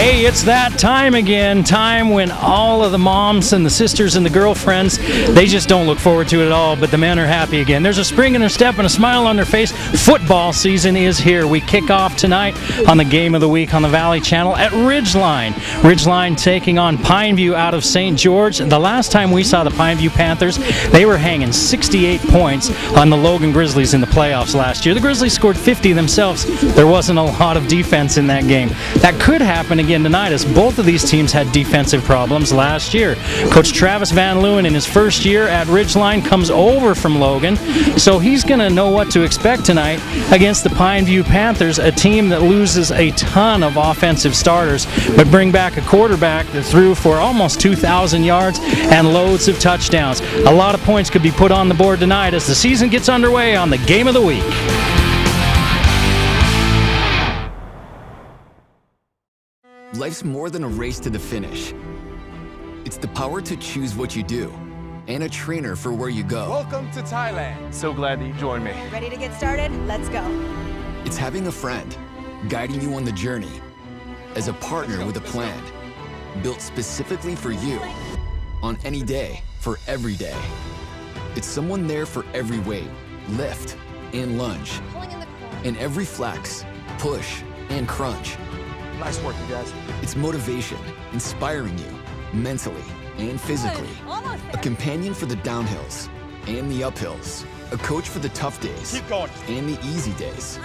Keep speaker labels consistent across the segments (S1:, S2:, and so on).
S1: Hey, it's that time again. Time when all of the moms and the sisters and the girlfriends, they just don't look forward to it at all, but the men are happy again. There's a spring in their step and a smile on their face. Football season is here. We kick off tonight on the Game of the Week on the Valley Channel at Ridgeline. Ridgeline taking on Pineview out of St. George. The last time we saw the Pineview Panthers, they were hanging 68 points on the Logan Grizzlies in the playoffs last year. The Grizzlies scored 50 themselves. There wasn't a lot of defense in that game. That could happen again tonight, as both of these teams had defensive problems last year. Coach Travis Van Leeuwen, in his first year at Ridgeline, comes over from Logan, so he's going to know what to expect tonight against the Pineview Panthers, a team that loses a ton of offensive starters, but bring back a quarterback that threw for almost 2,000 yards and loads of touchdowns. A lot of points could be put on the board tonight as the season gets underway on the Game of the Week.
S2: Life's more than a race to the finish. It's the power to choose what you do and a trainer for where you go.
S3: Welcome to Thailand. So glad that you joined me.
S4: Ready to get started? Let's go.
S2: It's having a friend guiding you on the journey as a partner with a plan built specifically for you on any day for every day. It's someone there for every weight, lift, and lunge, and every flex, push, and crunch.
S3: Nice work, you guys.
S2: It's motivation, inspiring you, mentally and physically. A companion for the downhills and the uphills. A coach for the tough days
S3: Keep going.
S2: and the easy days.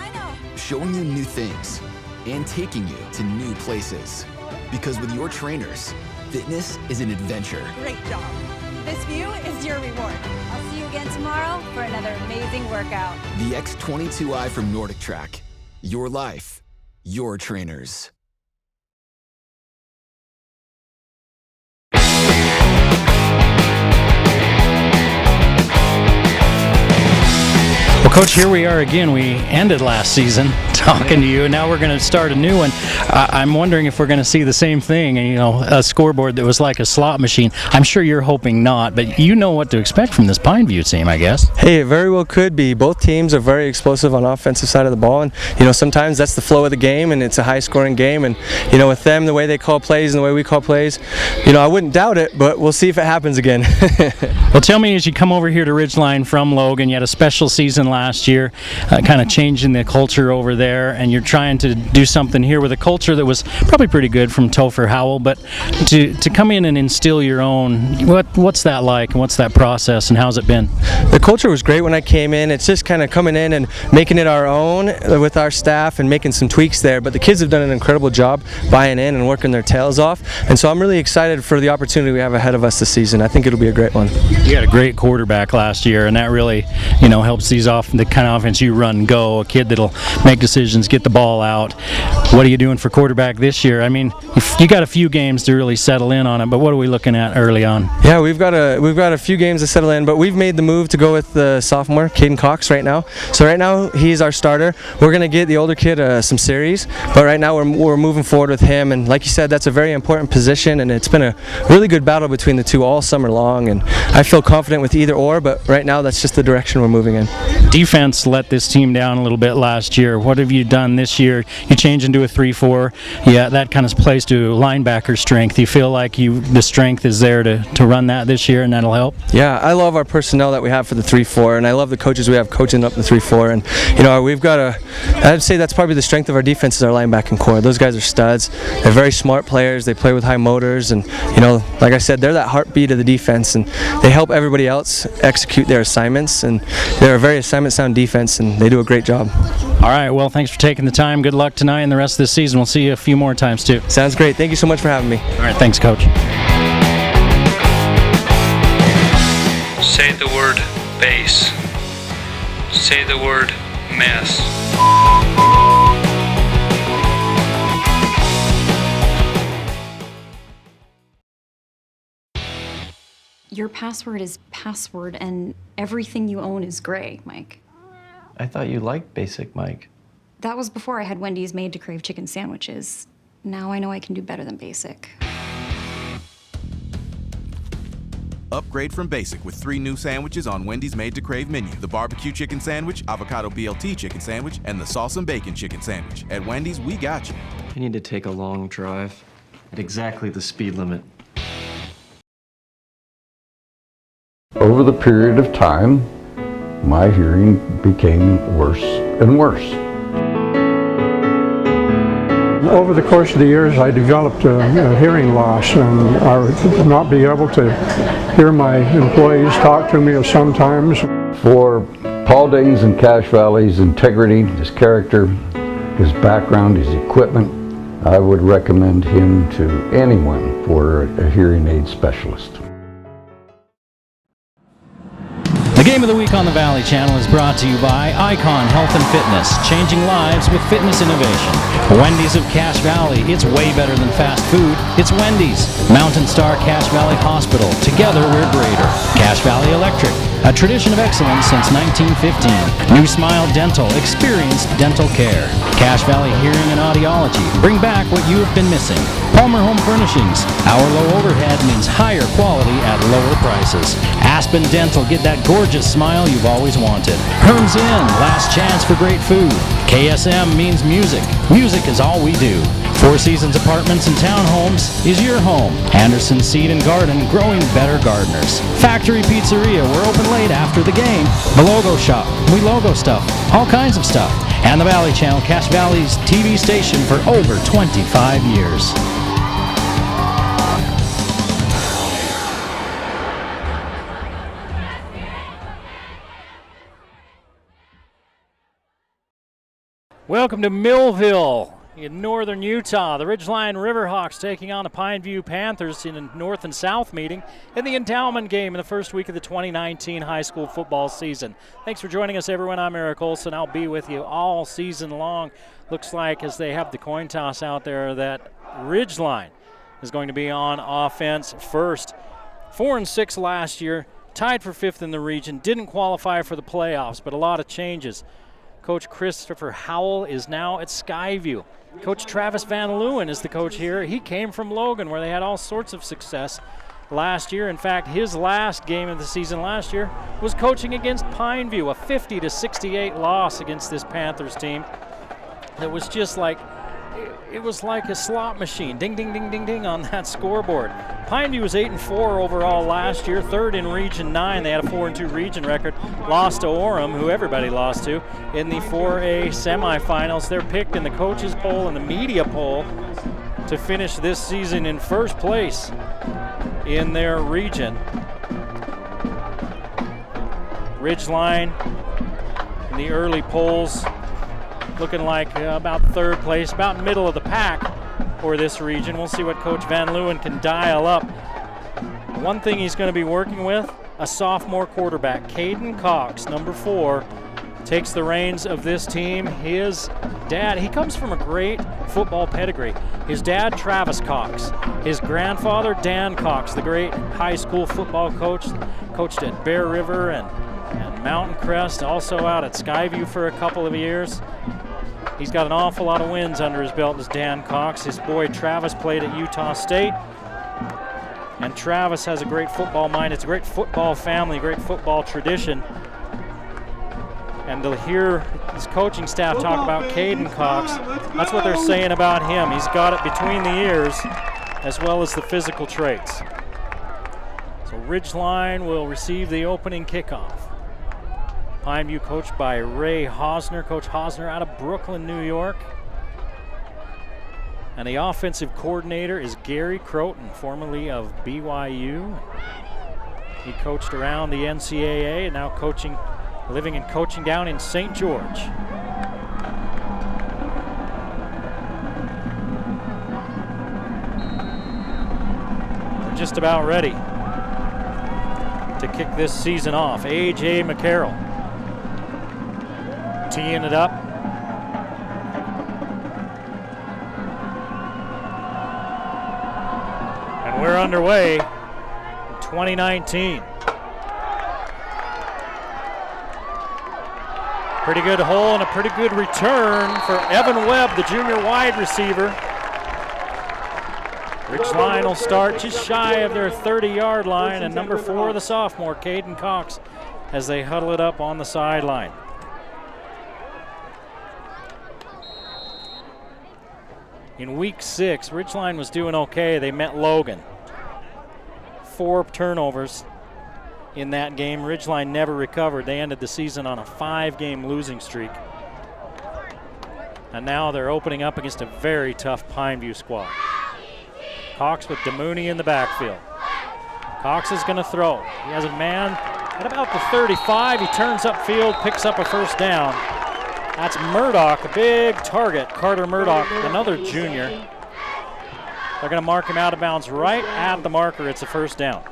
S2: Showing you new things and taking you to new places. Because with your trainers, fitness is an adventure.
S4: Great job. This view is your reward. I'll see you again tomorrow for another amazing workout.
S2: The X22i from Nordic Track. Your life, your trainers.
S1: Well, Coach, here we are again. We ended last season talking to you, and now we're going to start a new one. I'm wondering if we're going to see the same thing, a scoreboard that was like a slot machine. I'm sure you're hoping not, but you know what to expect from this Pineview team, I guess.
S5: Hey, it very well could be. Both teams are very explosive on the offensive side of the ball, and sometimes that's the flow of the game, and it's a high-scoring game. And with them, the way they call plays and the way we call plays, I wouldn't doubt it, but we'll see if it happens again.
S1: Well, tell me, as you come over here to Ridgeline from Logan, you had a special season last year, kind of changing the culture over there, and you're trying to do something here with a culture that was probably pretty good from Topher Howell, but to come in and instill your own, what's that like, and what's that process, and how's it been?
S5: The culture was great when I came in. It's just kind of coming in and making it our own with our staff and making some tweaks there, but the kids have done an incredible job buying in and working their tails off, and so I'm really excited for the opportunity we have ahead of us this season. I think it'll be a great one.
S1: You had a great quarterback last year, and that really helps these the kind of offense you run go, a kid that'll make decisions, get the ball out. What are you doing for quarterback this year? I mean, you got a few games to really settle in on it, but what are we looking at early on?
S5: Yeah, we've got a few games to settle in, but we've made the move to go with the sophomore, Caden Cox, right now. So right now, he's our starter. We're going to get the older kid some series, but right now we're moving forward with him, and like you said, that's a very important position, and it's been a really good battle between the two all summer long, and I feel confident with either or, but right now that's just the direction we're moving in.
S1: Defense let this team down a little bit last year. What have you done this year? You change into a 3-4. Yeah, that kind of plays to linebacker strength. You feel like the strength is there to run that this year, and that'll help?
S5: Yeah, I love our personnel that we have for the 3-4, and I love the coaches we have coaching up the 3-4. And we've got I'd say that's probably the strength of our defense is our linebacking core. Those guys are studs. They're very smart players. They play with high motors, and like I said, they're that heartbeat of the defense, and they help everybody else execute their assignments. And they're a very assignment-sound defense, and they do a great job.
S1: All right, well, thanks for taking the time. Good luck tonight and the rest of the season. We'll see you a few more times, too.
S5: Sounds great. Thank you so much for having me.
S1: All right, thanks, Coach.
S6: Say the word base. Say the word mess.
S7: Your password is password, and everything you own is gray, Mike.
S8: I thought you liked Basic, Mike.
S7: That was before I had Wendy's Made to Crave chicken sandwiches. Now I know I can do better than Basic.
S9: Upgrade from Basic with 3 new sandwiches on Wendy's Made to Crave menu. The barbecue chicken sandwich, avocado BLT chicken sandwich, and the sauce and bacon chicken sandwich. At Wendy's, we got you.
S8: I need to take a long drive. at exactly the speed limit.
S10: Over the period of time, my hearing became worse and worse.
S11: Over the course of the years, I developed a hearing loss, and I would not be able to hear my employees talk to me sometimes.
S10: For Paul Danes and Cache Valley's integrity, his character, his background, his equipment, I would recommend him to anyone for a hearing aid specialist.
S1: The Game of the Week on the Valley Channel is brought to you by Icon Health and Fitness, changing lives with fitness innovation. Wendy's of Cache Valley, it's way better than fast food, it's Wendy's. Mountain Star Cache Valley Hospital, together we're greater. Cache Valley Electric, a tradition of excellence since 1915. New Smile Dental, experienced dental care. Cache Valley Hearing and Audiology, bring back what you have been missing. Palmer Home Furnishings, our low overhead means higher quality at lower prices. Aspen Dental, get that gorgeous smile you've always wanted. Herms Inn, last chance for great food. KSM means music. Music is all we do. Four Seasons Apartments and Townhomes is your home. Anderson Seed and Garden, growing better gardeners. Factory Pizzeria, we're open late after the game. The Logo Shop, we logo stuff, all kinds of stuff. And the Valley Channel, Cache Valley's TV station for over 25 years. Welcome to Millville in northern Utah. The Ridgeline Riverhawks taking on the Pineview Panthers in a north and south meeting in the endowment game in the first week of the 2019 high school football season. Thanks for joining us, everyone. I'm Eric Olson. I'll be with you all season long. Looks like as they have the coin toss out there that Ridgeline is going to be on offense first. 4-6 last year, tied for 5th in the region, didn't qualify for the playoffs, but a lot of changes. Coach Christopher Howell is now at Skyview. Coach Travis Van Leeuwen is the coach here. He came from Logan, where they had all sorts of success last year. In fact, his last game of the season last year was coaching against Pineview, a 50-68 loss against this Panthers team. That was just like, it was like a slot machine. Ding, ding, ding, ding, ding on that scoreboard. Pineview was 8-4 overall last year, 3rd in Region 9. They had a 4-2 region record. Lost to Orem, who everybody lost to, in the 4A semifinals. They're picked in the coaches poll and the media poll to finish this season in first place in their region. Ridgeline in the early polls looking like about 3rd place, about middle of the pack for this region. We'll see what Coach Van Leeuwen can dial up. One thing he's going to be working with, a sophomore quarterback, Caden Cox, number 4, takes the reins of this team. His dad, he comes from a great football pedigree. His dad, Travis Cox. His grandfather, Dan Cox, the great high school football coach, coached at Bear River and Mountain Crest, also out at Skyview for a couple of years. He's got an awful lot of wins under his belt, as Dan Cox. His boy Travis played at Utah State. And Travis has a great football mind. It's a great football family, great football tradition. And to hear his coaching staff talk about Caden Cox, that's what they're saying about him. He's got it between the ears, as well as the physical traits. So Ridgeline will receive the opening kickoff. Pineview coached by Ray Hosner. Coach Hosner out of Brooklyn, New York. And the offensive coordinator is Gary Croton, formerly of BYU. He coached around the NCAA and now living and coaching down in St. George. We're just about ready to kick this season off. A.J. McCarroll teeing it up. And we're underway in 2019. Pretty good hole and a pretty good return for Evan Webb, the junior wide receiver. Ridgeline will start just shy of their 30-yard line, and number 4, the sophomore, Caden Cox, as they huddle it up on the sideline. In week 6, Ridgeline was doing okay. They met Logan. 4 turnovers in that game. Ridgeline never recovered. They ended the season on a 5-game losing streak. And now they're opening up against a very tough Pineview squad. Cox with DeMooney in the backfield. Cox is going to throw. He has a man at about the 35. He turns upfield, picks up a first down. That's Murdoch, a big target. Carter Murdoch, another junior. They're going to mark him out of bounds right at the marker. It's a first down.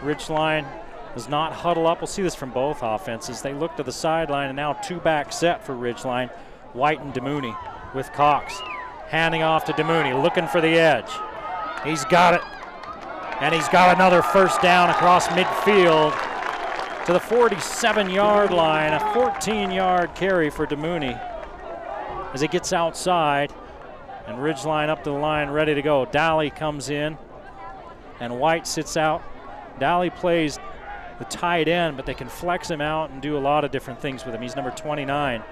S1: Ridgeline does not huddle up. We'll see this from both offenses. They look to the sideline, and now 2-back set for Ridgeline. White and DeMooney with Cox. Handing off to DeMooney, looking for the edge. He's got it. And he's got another first down across midfield to the 47-yard line. A 14-yard carry for DeMooney as he gets outside. And Ridgeline up to the line, ready to go. Daly comes in, and White sits out. Daly plays the tight end, but they can flex him out and do a lot of different things with him. He's number 29.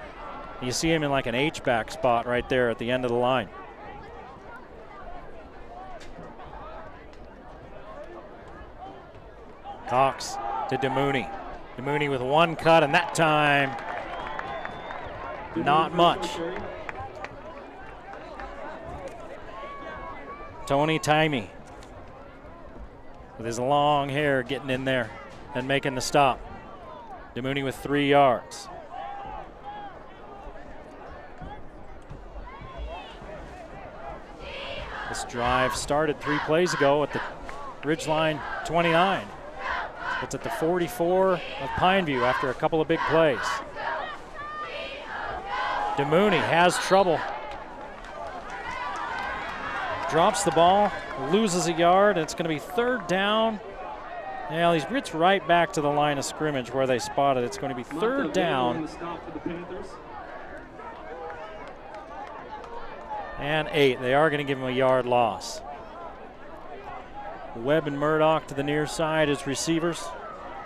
S1: You see him in like an H-back spot right there at the end of the line. Cox to DeMooney. DeMooney with one cut, and that time, not much. Tony Timey with his long hair getting in there and making the stop. DeMooney with 3 yards. This drive started 3 plays ago at the Ridgeline 29. It's at the 44 of Pineview after a couple of big plays. DeMooney has trouble. Drops the ball, loses a yard, and it's going to be 3rd down. Well, it's right back to the line of scrimmage where they spotted. It's going to be 3rd down. And 8. They are going to give him a yard loss. Webb and Murdoch to the near side as receivers.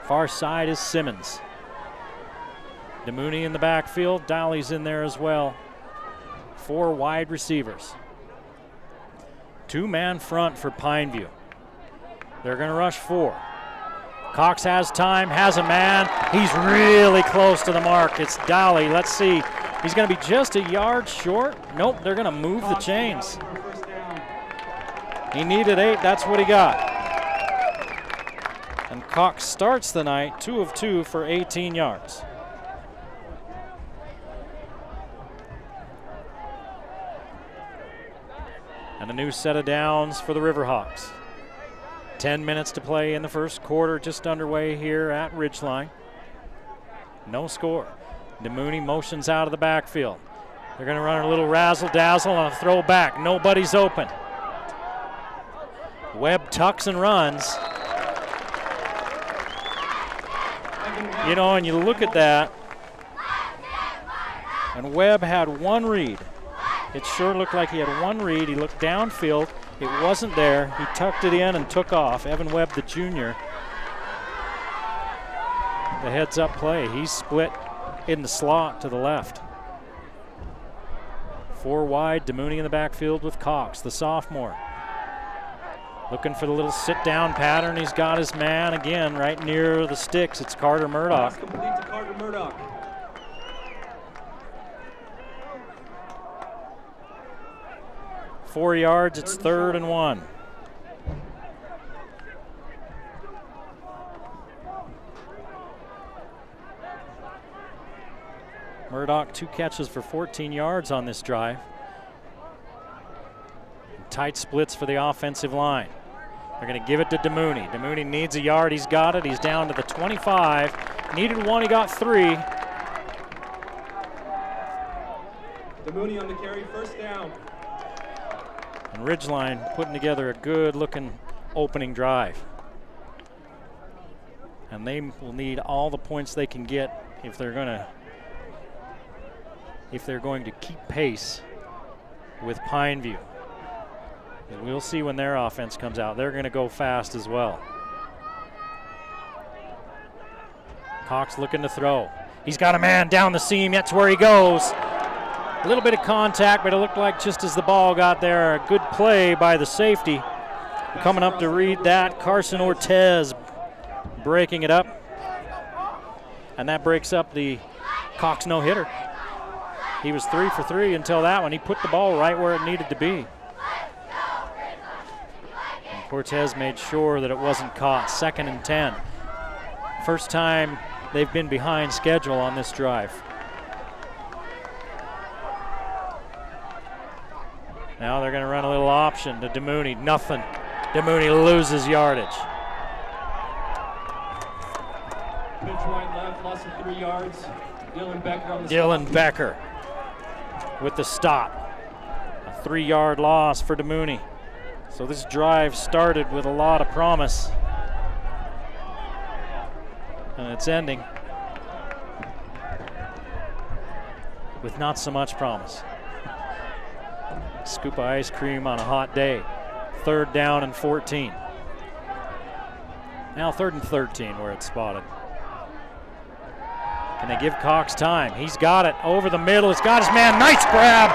S1: Far side is Simmons. DeMooney in the backfield. Daly's in there as well. 4 wide receivers. 2-man front for Pineview. They're going to rush 4. Cox has time, has a man. He's really close to the mark. It's Daly. Let's see. He's going to be just a yard short. Nope, they're going to move the chains. He needed 8. That's what he got. And Cox starts the night 2 of 2 for 18 yards. And a new set of downs for the Riverhawks. 10 minutes to play in the first quarter, just underway here at Ridgeline. No score. DeMooney motions out of the backfield. They're going to run a little razzle-dazzle on a throw back. Nobody's open. Webb tucks and runs. You know, and you look at that, and Webb had 1 read. It sure looked like he had 1 read. He looked downfield. It wasn't there. He tucked it in and took off. Evan Webb, the junior. The heads-up play. He's split in the slot to the left. 4 wide, DeMooney in the backfield with Cox, the sophomore. Looking for the little sit-down pattern. He's got his man again right near the sticks. It's Carter Murdoch.
S12: Pass complete to Carter Murdoch.
S1: Four yards, it's 3rd and 1. Murdoch 2 catches for 14 yards on this drive. Tight splits for the offensive line. They're going to give it to DeMooney. DeMooney needs a yard. He's got it. He's down to the 25. Needed 1. He got 3.
S12: DeMooney on the carry, first down.
S1: And Ridgeline putting together a good-looking opening drive. And they will need all the points they can get if they're going to keep pace with Pineview. And we'll see when their offense comes out. They're going to go fast as well. Cox looking to throw. He's got a man down the seam. That's where he goes. A little bit of contact, but it looked like just as the ball got there, a good play by the safety. Coming up to read that, Carson Ortez breaking it up. And that breaks up the Cox no-hitter. He was 3 for 3 until that one. He put the ball right where it needed to be. And Cortez made sure that it wasn't caught. 2nd and 10. First time they've been behind schedule on this drive. Now they're going to run a little option to DeMooney. Nothing. DeMooney loses yardage.
S12: Pitch right left, loss of 3 yards. Dylan Becker on the
S1: Dylan
S12: stop.
S1: Becker with the stop. A 3-yard loss for DeMooney. So this drive started with a lot of promise. And it's ending with not so much promise. Scoop of ice cream on a hot day. 3rd down and 14. Now 3rd and 13 where it's spotted. Can they give Cox time? He's got it over the middle. He's got his man. Nice grab.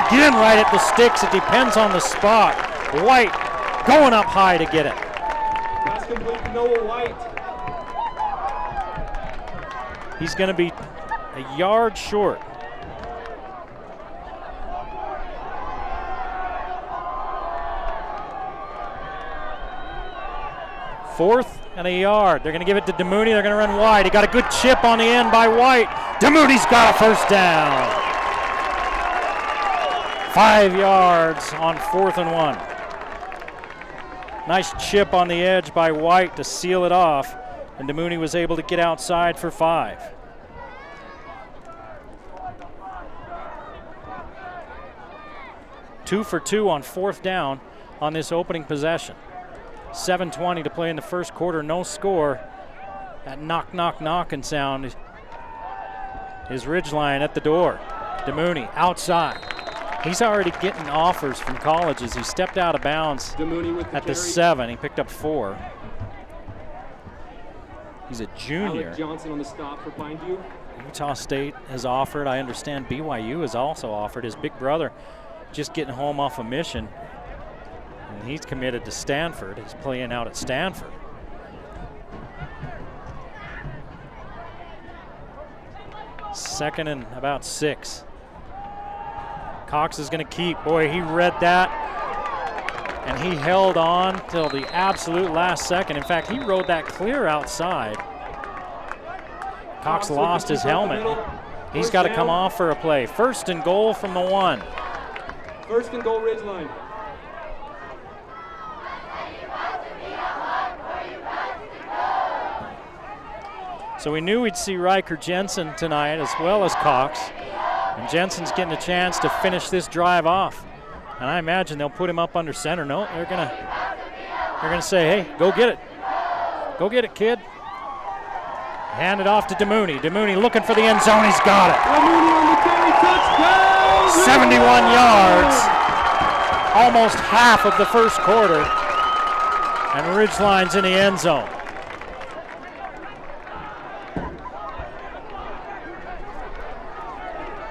S1: Again right at the sticks. It depends on the spot. White going up high to get it.
S12: Pass complete to Noah White.
S1: He's going to be a yard short. Fourth and a yard. They're going to give it to DeMooney. They're going to run wide. He got a good chip on the end by White. DeMooney's got a first down. 5 yards on 4th and 1. Nice chip on the edge by White to seal it off, and DeMooney was able to get outside for 5. Two for 2 on 4th down on this opening possession. 7:20 to play in the first quarter, no score. That knock, knock, knocking sound is Ridgeline at the door. DeMooney outside. He's already getting offers from colleges. He stepped out of bounds at the 7. He picked up 4. He's a junior.
S12: Alec Johnson on the stop for Pineview.
S1: Utah State has offered. I understand BYU has also offered. His big brother just getting home off a mission. And he's committed to Stanford. He's playing out at Stanford. Second and about 6. Cox is going to keep. Boy, he read that. And he held on till the absolute last second. In fact, he rode that clear outside. Cox lost his helmet. He's got to come off for a play. 1st and goal from the 1.
S12: 1st and goal, Ridgeline.
S1: So we knew we'd see Riker Jensen tonight as well as Cox. And Jensen's getting a chance to finish this drive off. And I imagine they'll put him up under center. No, they're gonna say, hey, go get it. Go get it, kid. Hand it off to DeMooney. DeMooney looking for the end zone. He's got it.
S12: DeMooney on the carry, touchdown!
S1: 71 yards. Almost half of the first quarter. And Ridgeline's in the end zone.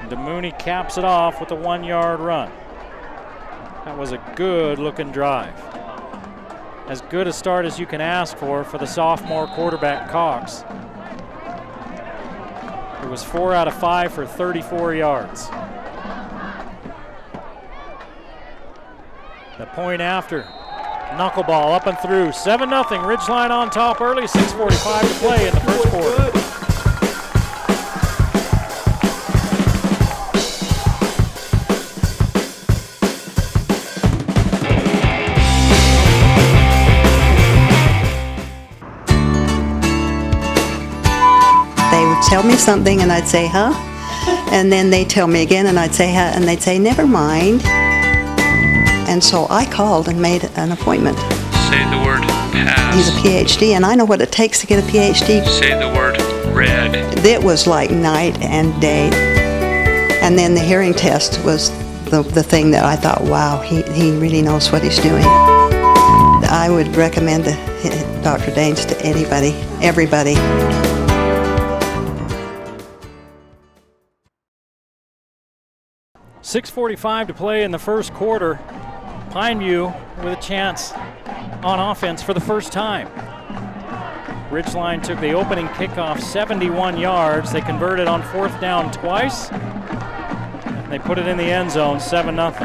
S1: DeMooney caps it off with a 1-yard run. That was a good looking drive. As good a start as you can ask for the sophomore quarterback Cox. It was 4 out of 5 for 34 yards. The point after, knuckleball up and through. 7-0, Ridgeline on top early, 6:45 to play in the first quarter.
S13: Tell me something and I'd say, huh? And then they tell me again and I'd say, huh? And they'd say, never mind. And so I called and made an appointment.
S6: Say the word pass.
S13: He's a PhD and I know what it takes to get a PhD.
S6: Say the word red.
S13: It was like night and day. And then the hearing test was the thing that I thought, wow, he really knows what he's doing. I would recommend Dr. Daines to anybody, everybody.
S1: 6:45 to play in the first quarter. Pineview with a chance on offense for the first time. Ridgeline took the opening kickoff 71 yards. They converted on 4th down twice. They put it in the end zone, 7-0.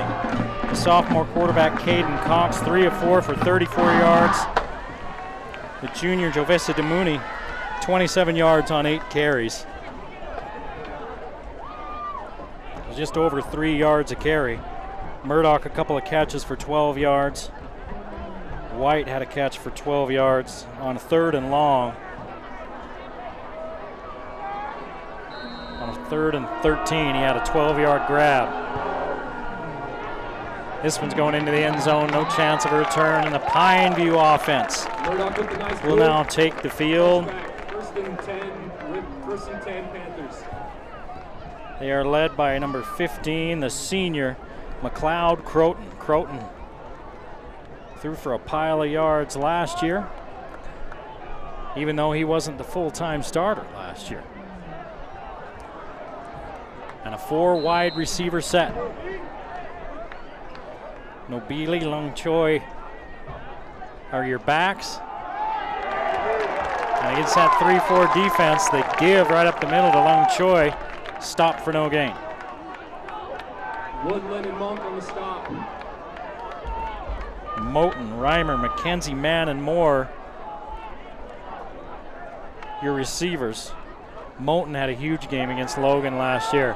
S1: The sophomore quarterback Caden Cox, 3 of 4 for 34 yards. The junior Jovesa Demuni, 27 yards on 8 carries. Just over 3 yards a carry. Murdoch a couple of catches for 12 yards. White had a catch for 12 yards on 3rd and long. On 3rd and 13, he had a 12-yard grab. This one's going into the end zone, no chance of a return, and the Pineview offense will now take the field.
S12: First and 10 Panthers.
S1: They are led by number 15, the senior, McLeod Croton. Croton threw for a pile of yards last year, even though he wasn't the full-time starter last year. And a 4 wide receiver set. Nobili, Lung Choi are your backs. And against that 3-4 defense, they give right up the middle to Lung Choi. Stop for no gain.
S12: Woodland and Monk on the stop.
S1: Moten, Reimer, McKenzie, Mann, and Moore, your receivers. Moten had a huge game against Logan last year.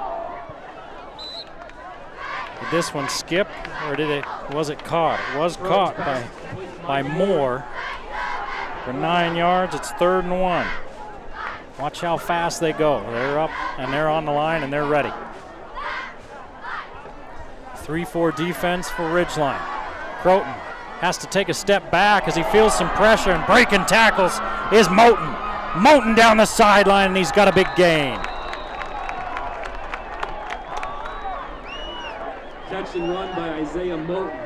S1: Did this one skip, or was it caught? It was caught by Moore for 9 yards. It's 3rd and 1. Watch how fast they go. They're up and they're on the line and they're ready. 3-4 defense for Ridgeline. Croton has to take a step back as he feels some pressure, and breaking tackles is Moten. Moten down the sideline, and he's got a big gain.
S12: Catch and run by Isaiah Moten.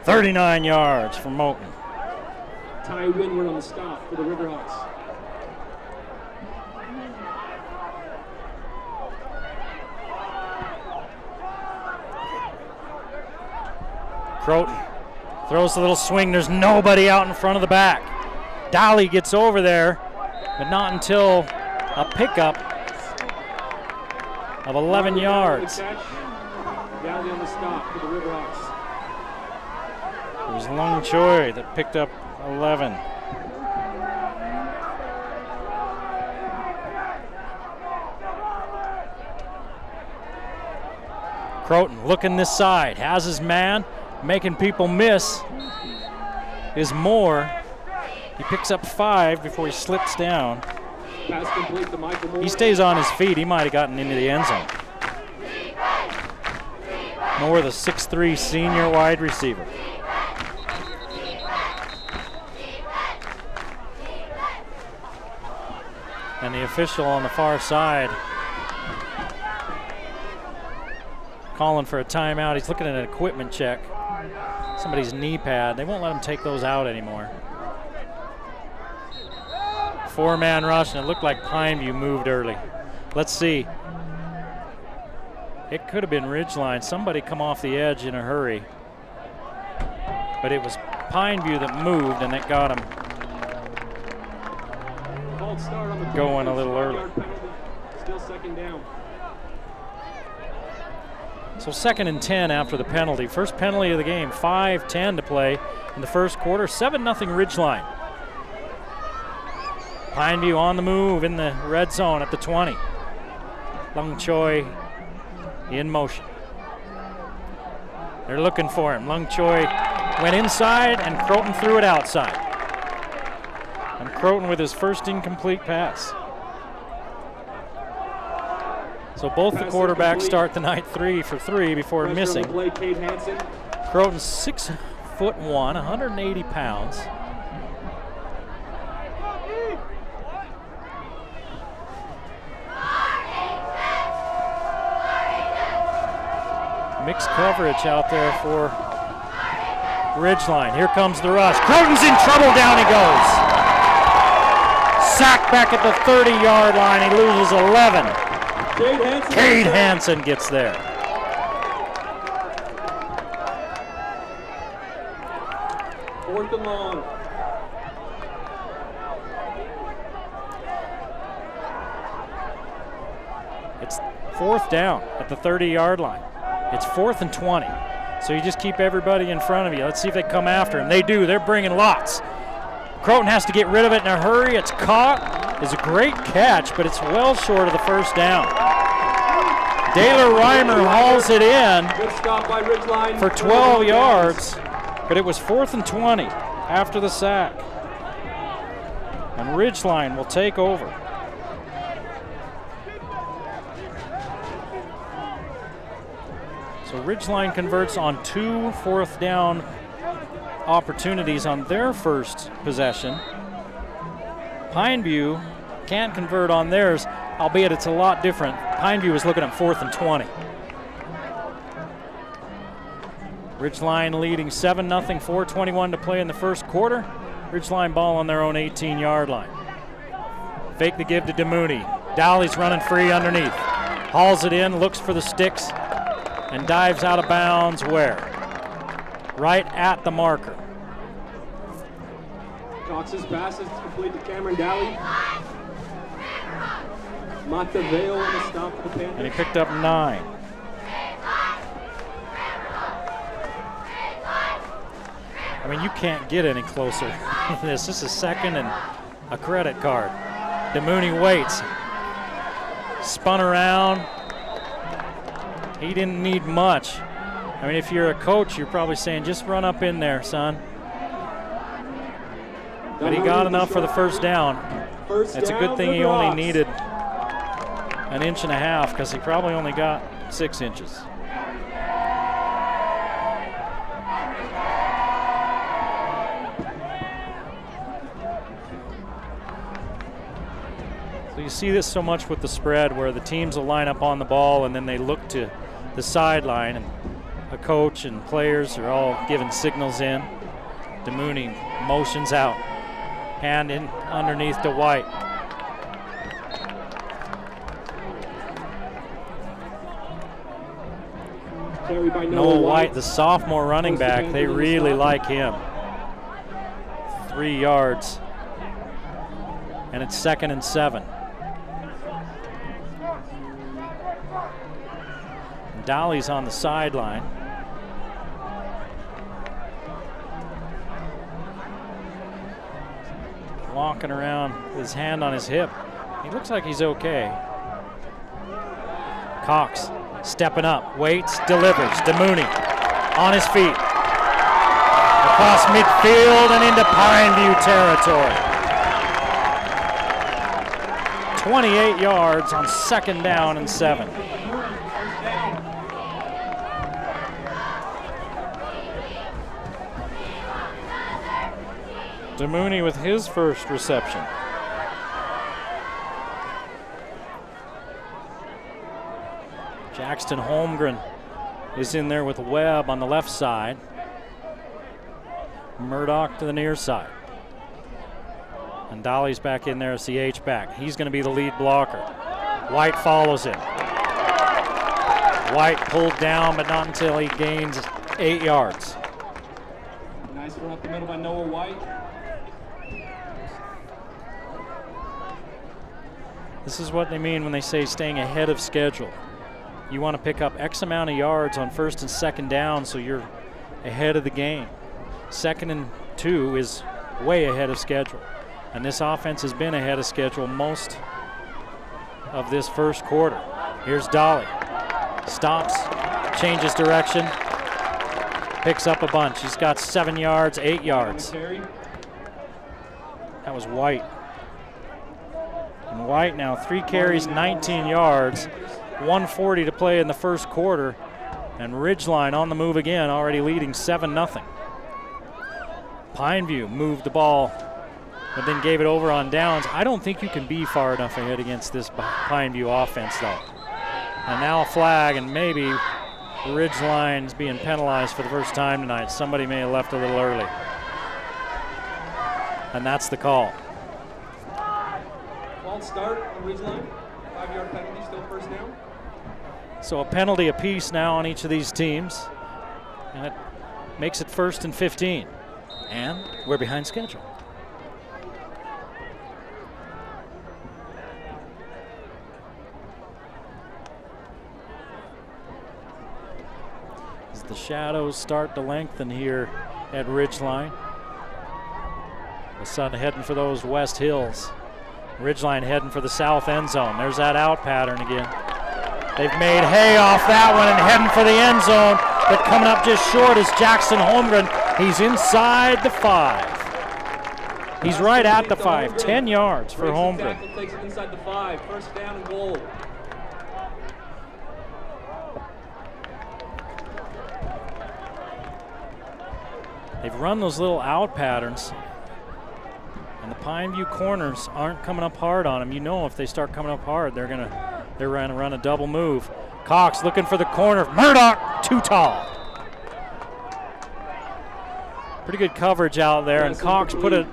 S1: 39 yards for Moten.
S12: Ty Windward on the stop for the Riverhawks.
S1: Croton throws a little swing. There's nobody out in front of the back. Dolly gets over there, but not until a pickup of 11 yards.
S12: Dolly on the stop for the Riverhawks.
S1: It was Lung Choi that picked up 11. Croton looking this side, has his man, making people miss is Moore. He picks up 5 before he slips down.
S12: Pass complete to Michael Moore.
S1: He stays on his feet. He might have gotten into the end zone. Moore, the 6'3" senior wide receiver. And the official on the far side calling for a timeout. He's looking at an equipment check. Somebody's knee pad. They won't let him take those out anymore. 4-man rush, and it looked like Pineview moved early. Let's see. It could have been Ridgeline. Somebody come off the edge in a hurry. But it was Pineview that moved, and it got him going a little early.
S12: Still 2nd down.
S1: So 2nd and 10 after the penalty. First penalty of the game, 5:10 to play in the first quarter, 7-0 Ridgeline. Pineview on the move in the red zone at the 20. Lung Choi in motion. They're looking for him. Lung Choi went inside and Croton threw it outside. And Croton with his first incomplete pass. So both the quarterbacks start the night 3 for 3 before missing. Croton's 6'1", 180 pounds. Mixed coverage out there for Ridgeline. Here comes the rush. Croton's in trouble, down he goes. Sacked back at the 30-yard line. He loses 11. Cade Hansen gets there.
S12: and long.
S1: It's 4th down at the 30-yard line. It's 4th and 20. So you just keep everybody in front of you. Let's see if they come after him. They do. They're bringing lots. Croton has to get rid of it in a hurry. It's caught. It's a great catch, but it's well short of the first down. Daylor Reimer hauls it in
S12: Good stop by Ridgeline.
S1: for 12 yards, but it was 4th and 20 after the sack. And Ridgeline will take over. So Ridgeline converts on 2 4th down opportunities on their first possession. Pineview can't convert on theirs, albeit it's a lot different. Pineview is looking at 4th and 20. Ridgeline leading 7-0, 4:21 to play in the first quarter. Ridgeline ball on their own 18-yard line. Fake the give to DeMooney. Dowley's running free underneath. Hauls it in, looks for the sticks, and dives out of bounds where? Right at the marker.
S12: Cox's pass is complete to Cameron Dowley. Montevale on the stop for the Panthers.
S1: And he picked up 9. I mean, you can't get any closer than this. This is 2nd and a credit card. DeMooney waits. Spun around. He didn't need much. I mean, if you're a coach, you're probably saying, just run up in there, son. But he got enough for the first down. It's a good thing he only needed an 1.5 inches because he probably only got 6 inches. So you see this so much with the spread where the teams will line up on the ball and then they look to the sideline, and a coach and players are all giving signals in. DeMooney motions out. Hand in underneath to White.
S12: Carry by
S1: Noah White, the sophomore running back, they really like him. 3 yards. And it's 2nd and 7. Dolly's on the sideline. Walking around with his hand on his hip. He looks like he's okay. Cox stepping up, waits, delivers. DeMooney on his feet. Across midfield and into Pineview territory. 28 yards on 2nd down and 7. DeMooney with his first reception. Jackson Holmgren is in there with Webb on the left side. Murdoch to the near side. And Dolly's back in there as the H-back. He's going to be the lead blocker. White follows him. White pulled down, but not until he gains 8 yards.
S12: Nice run up the middle by Noah White.
S1: This is what they mean when they say staying ahead of schedule. You want to pick up X amount of yards on 1st and 2nd down so you're ahead of the game. 2nd and 2 is way ahead of schedule. And this offense has been ahead of schedule most of this first quarter. Here's Dolly. Stops, changes direction, picks up a bunch. He's got 7 yards, 8 yards. That was White. And White now 3 carries, 19 yards, 1:40 to play in the first quarter. And Ridgeline on the move again, already leading 7-0. Pineview moved the ball, but then gave it over on downs. I don't think you can be far enough ahead against this Pineview offense, though. And now a flag, and maybe Ridgeline's being penalized for the first time tonight. Somebody may have left a little early. And that's the call.
S12: False start on Ridgeline. 5-yard penalty, still first down.
S1: So a penalty apiece now on each of these teams. And it makes it 1st and 15. And we're behind schedule. As the shadows start to lengthen here at Ridgeline. The sun heading for those west hills. Ridgeline heading for the south end zone. There's that out pattern again. They've made hay off that one and heading for the end zone, but coming up just short is Jackson Holmgren. He's inside the 5. He's right at the 5, 10 yards for Holmgren.
S12: Takes it inside the 5, first down and goal.
S1: They've run those little out patterns, and the Pineview corners aren't coming up hard on them. You know, if they start coming up hard, they're gonna run a double move. Cox looking for the corner. Murdoch too tall. Pretty good coverage out there, and Cox put it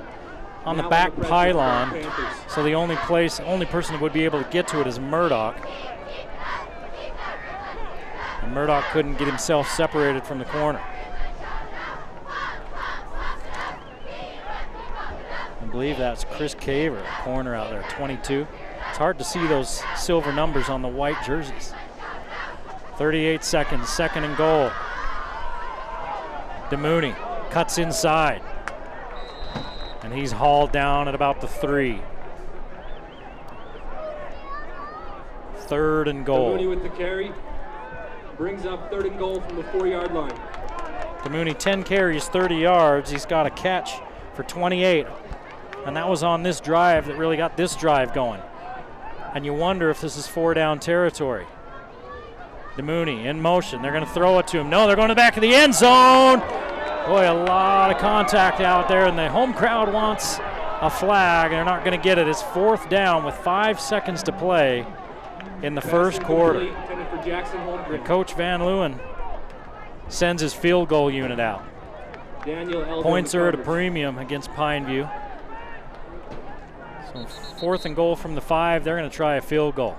S1: on the back pylon, so the only person that would be able to get to it is Murdoch. And Murdoch couldn't get himself separated from the corner. I believe that's Chris Caver, corner out there, 22. It's hard to see those silver numbers on the white jerseys. 38 seconds, second and goal. DeMooney cuts inside, and he's hauled down at about the 3. Third and goal.
S12: DeMooney with the carry, brings up third and goal from the 4-yard line.
S1: DeMooney 10 carries, 30 yards. He's got a catch for 28, and that was on this drive that really got this drive going. And you wonder if this is 4-down territory. DeMooney in motion. They're going to throw it to him. No, they're going to the back of the end zone. Boy, a lot of contact out there, and the home crowd wants a flag. They're not going to get it. It's 4th down with 5 seconds to play in the first quarter. And Coach Van Leeuwen sends his field goal unit out. Points are at a premium against Pineview. So 4th and goal from the 5. They're going to try a field goal.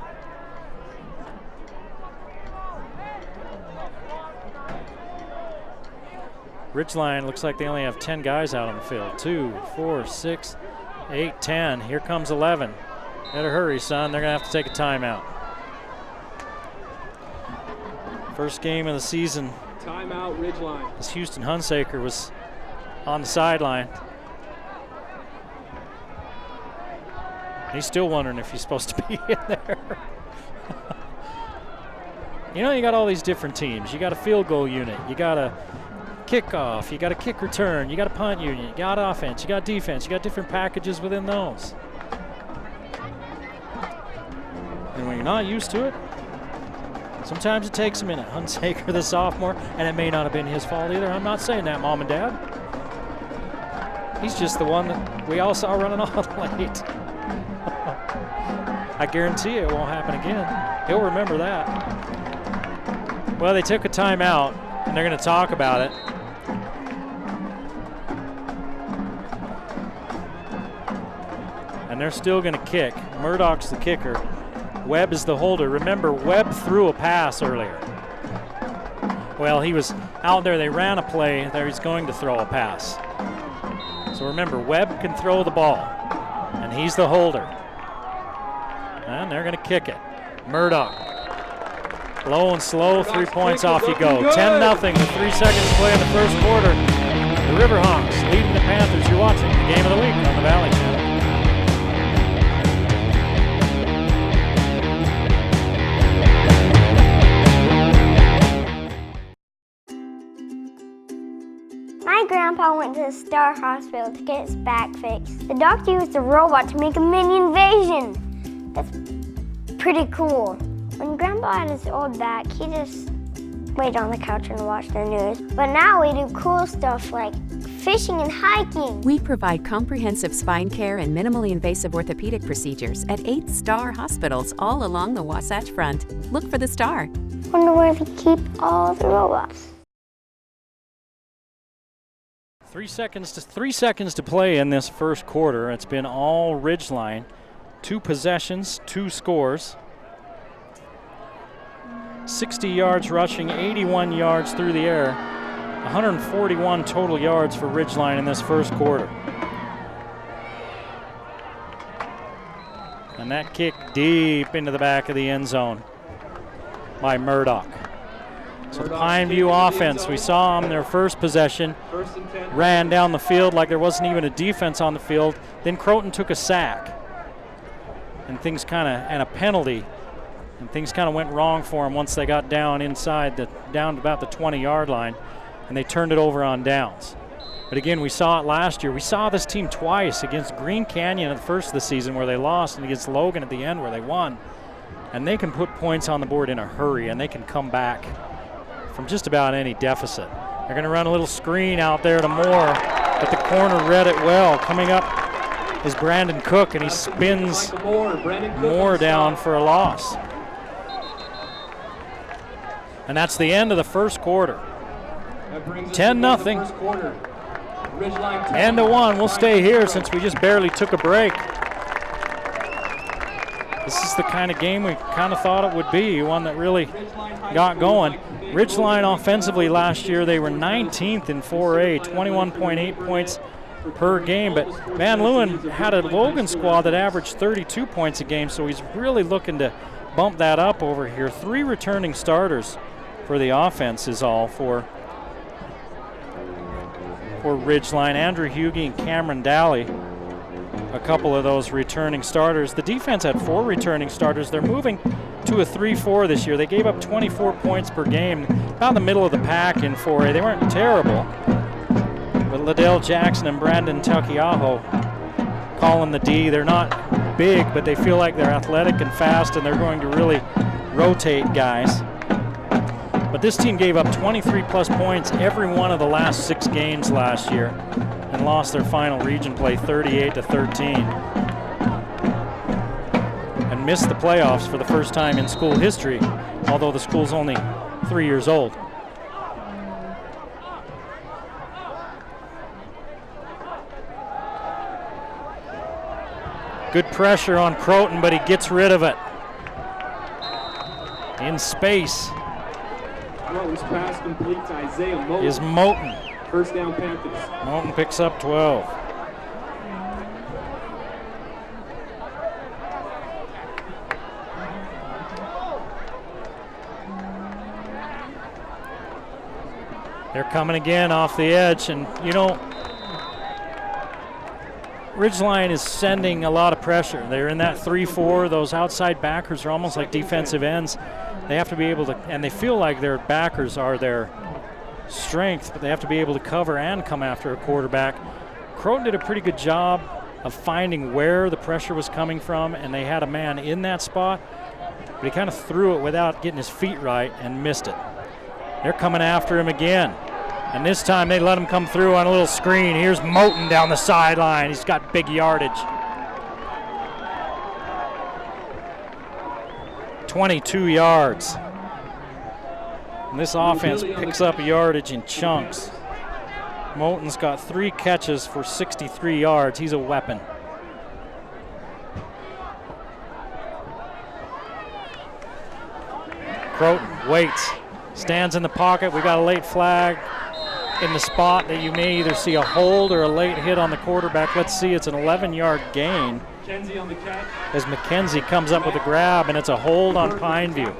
S1: Ridgeline looks like they only have 10 guys out on the field. 2, 4, 6, 8, 10. Here comes 11. Better hurry, son. They're going to have to take a timeout. First game of the season.
S12: Timeout, Ridgeline.
S1: As Houston Hunsaker was on the sideline. He's still wondering if he's supposed to be in there. You know, you got all these different teams. You got a field goal unit. You got a kickoff. You got a kick return. You got a punt unit. You got offense. You got defense. You got different packages within those. And when you're not used to it, sometimes it takes a minute. Hunsaker, the sophomore, and it may not have been his fault either. I'm not saying that, Mom and Dad. He's just the one that we all saw running off late. I guarantee it won't happen again. He'll remember that. Well, they took a timeout, and they're going to talk about it. And they're still going to kick. Murdoch's the kicker. Webb is the holder. Remember, Webb threw a pass earlier. Well, he was out there. They ran a play. There he's going to throw a pass. So remember, Webb can throw the ball, and he's the holder. And they're going to kick it. Murdoch. Low and slow, 3 points, off you go. 10-0 with 3 seconds to play in the first quarter. The Riverhawks leading the Panthers. You're watching the Game of the Week on the Valley Channel.
S14: My grandpa went to the Star Hospital to get his back fixed. The doctor used a robot to make a mini invasion. That's pretty cool. When Grandpa had his old back, he just laid on the couch and watched the news. But now we do cool stuff like fishing and hiking.
S15: We provide comprehensive spine care and minimally invasive orthopedic procedures at 8 Star hospitals all along the Wasatch Front. Look for the Star.
S14: Wonder where they keep all the robots.
S1: 3 seconds to play in this first quarter. It's been all Ridgeline. 2 possessions, 2 scores. 60 yards rushing, 81 yards through the air 141 total yards for Ridgeline in this first quarter. And that kick deep into the back of the end zone by Murdoch. So the Pineview offense, we saw them their first possession, ran down the field like there wasn't even a defense on the field. Then Croton took a sack and a penalty, and things kind of went wrong for them once they got down down to about the 20-yard line, and they turned it over on downs. But again, we saw it last year. We saw this team twice against Green Canyon at the first of the season where they lost, and against Logan at the end where they won. And they can put points on the board in a hurry, and they can come back from just about any deficit. They're going to run a little screen out there to Moore, but the corner read it well. Coming up is Brandon Cook, and he spins Moore down for a loss. And that's the end of the first quarter. 10-0. End of one. We'll stay here since we just barely took a break. This is the kind of game we kind of thought it would be, one that really got going. Ridgeline offensively last year, they were 19th in 4A, 21.8 points per game. But Van Leeuwen had a Logan squad that averaged 32 points a game, so he's really looking to bump that up over here. 3 returning starters for the offense is all for Ridgeline. Andrew Hughie and Cameron Daly, a couple of those returning starters. The defense had 4 returning starters. They're moving to a 3-4 this year. They gave up 24 points per game, about the middle of the pack in 4A. They weren't terrible, but Liddell Jackson and Brandon Takiaho calling the D. They're not big, but they feel like they're athletic and fast, and they're going to really rotate guys. But this team gave up 23-plus points every one of the last 6 games last year and lost their final region play 38-13. And missed the playoffs for the first time in school history, although the school's only 3 years old. Good pressure on Croton, but he gets rid of it. In space
S12: pass complete to Isaiah Moten.
S1: Is Moten.
S12: First down, Panthers.
S1: Moten picks up 12. They're coming again off the edge, and you know, Ridgeline is sending a lot of pressure. They're in that 3-4. Those outside backers are almost like defensive ends. They have to be able to, and they feel like their backers are their strength, but they have to be able to cover and come after a quarterback. Croton did a pretty good job of finding where the pressure was coming from, and they had a man in that spot, but he kind of threw it without getting his feet right and missed it. They're coming after him again, and this time they let him come through on a little screen. Here's Moten down the sideline. He's got big yardage. 22 yards. And this offense picks up yardage in chunks. Moten's got 3 catches for 63 yards. He's a weapon. Croton waits, stands in the pocket. We got a late flag in the spot that you may either see a hold or a late hit on the quarterback. Let's see, it's an 11-yard gain.
S12: McKenzie on the catch.
S1: As McKenzie comes up with a grab, and it's a hold on Pineview.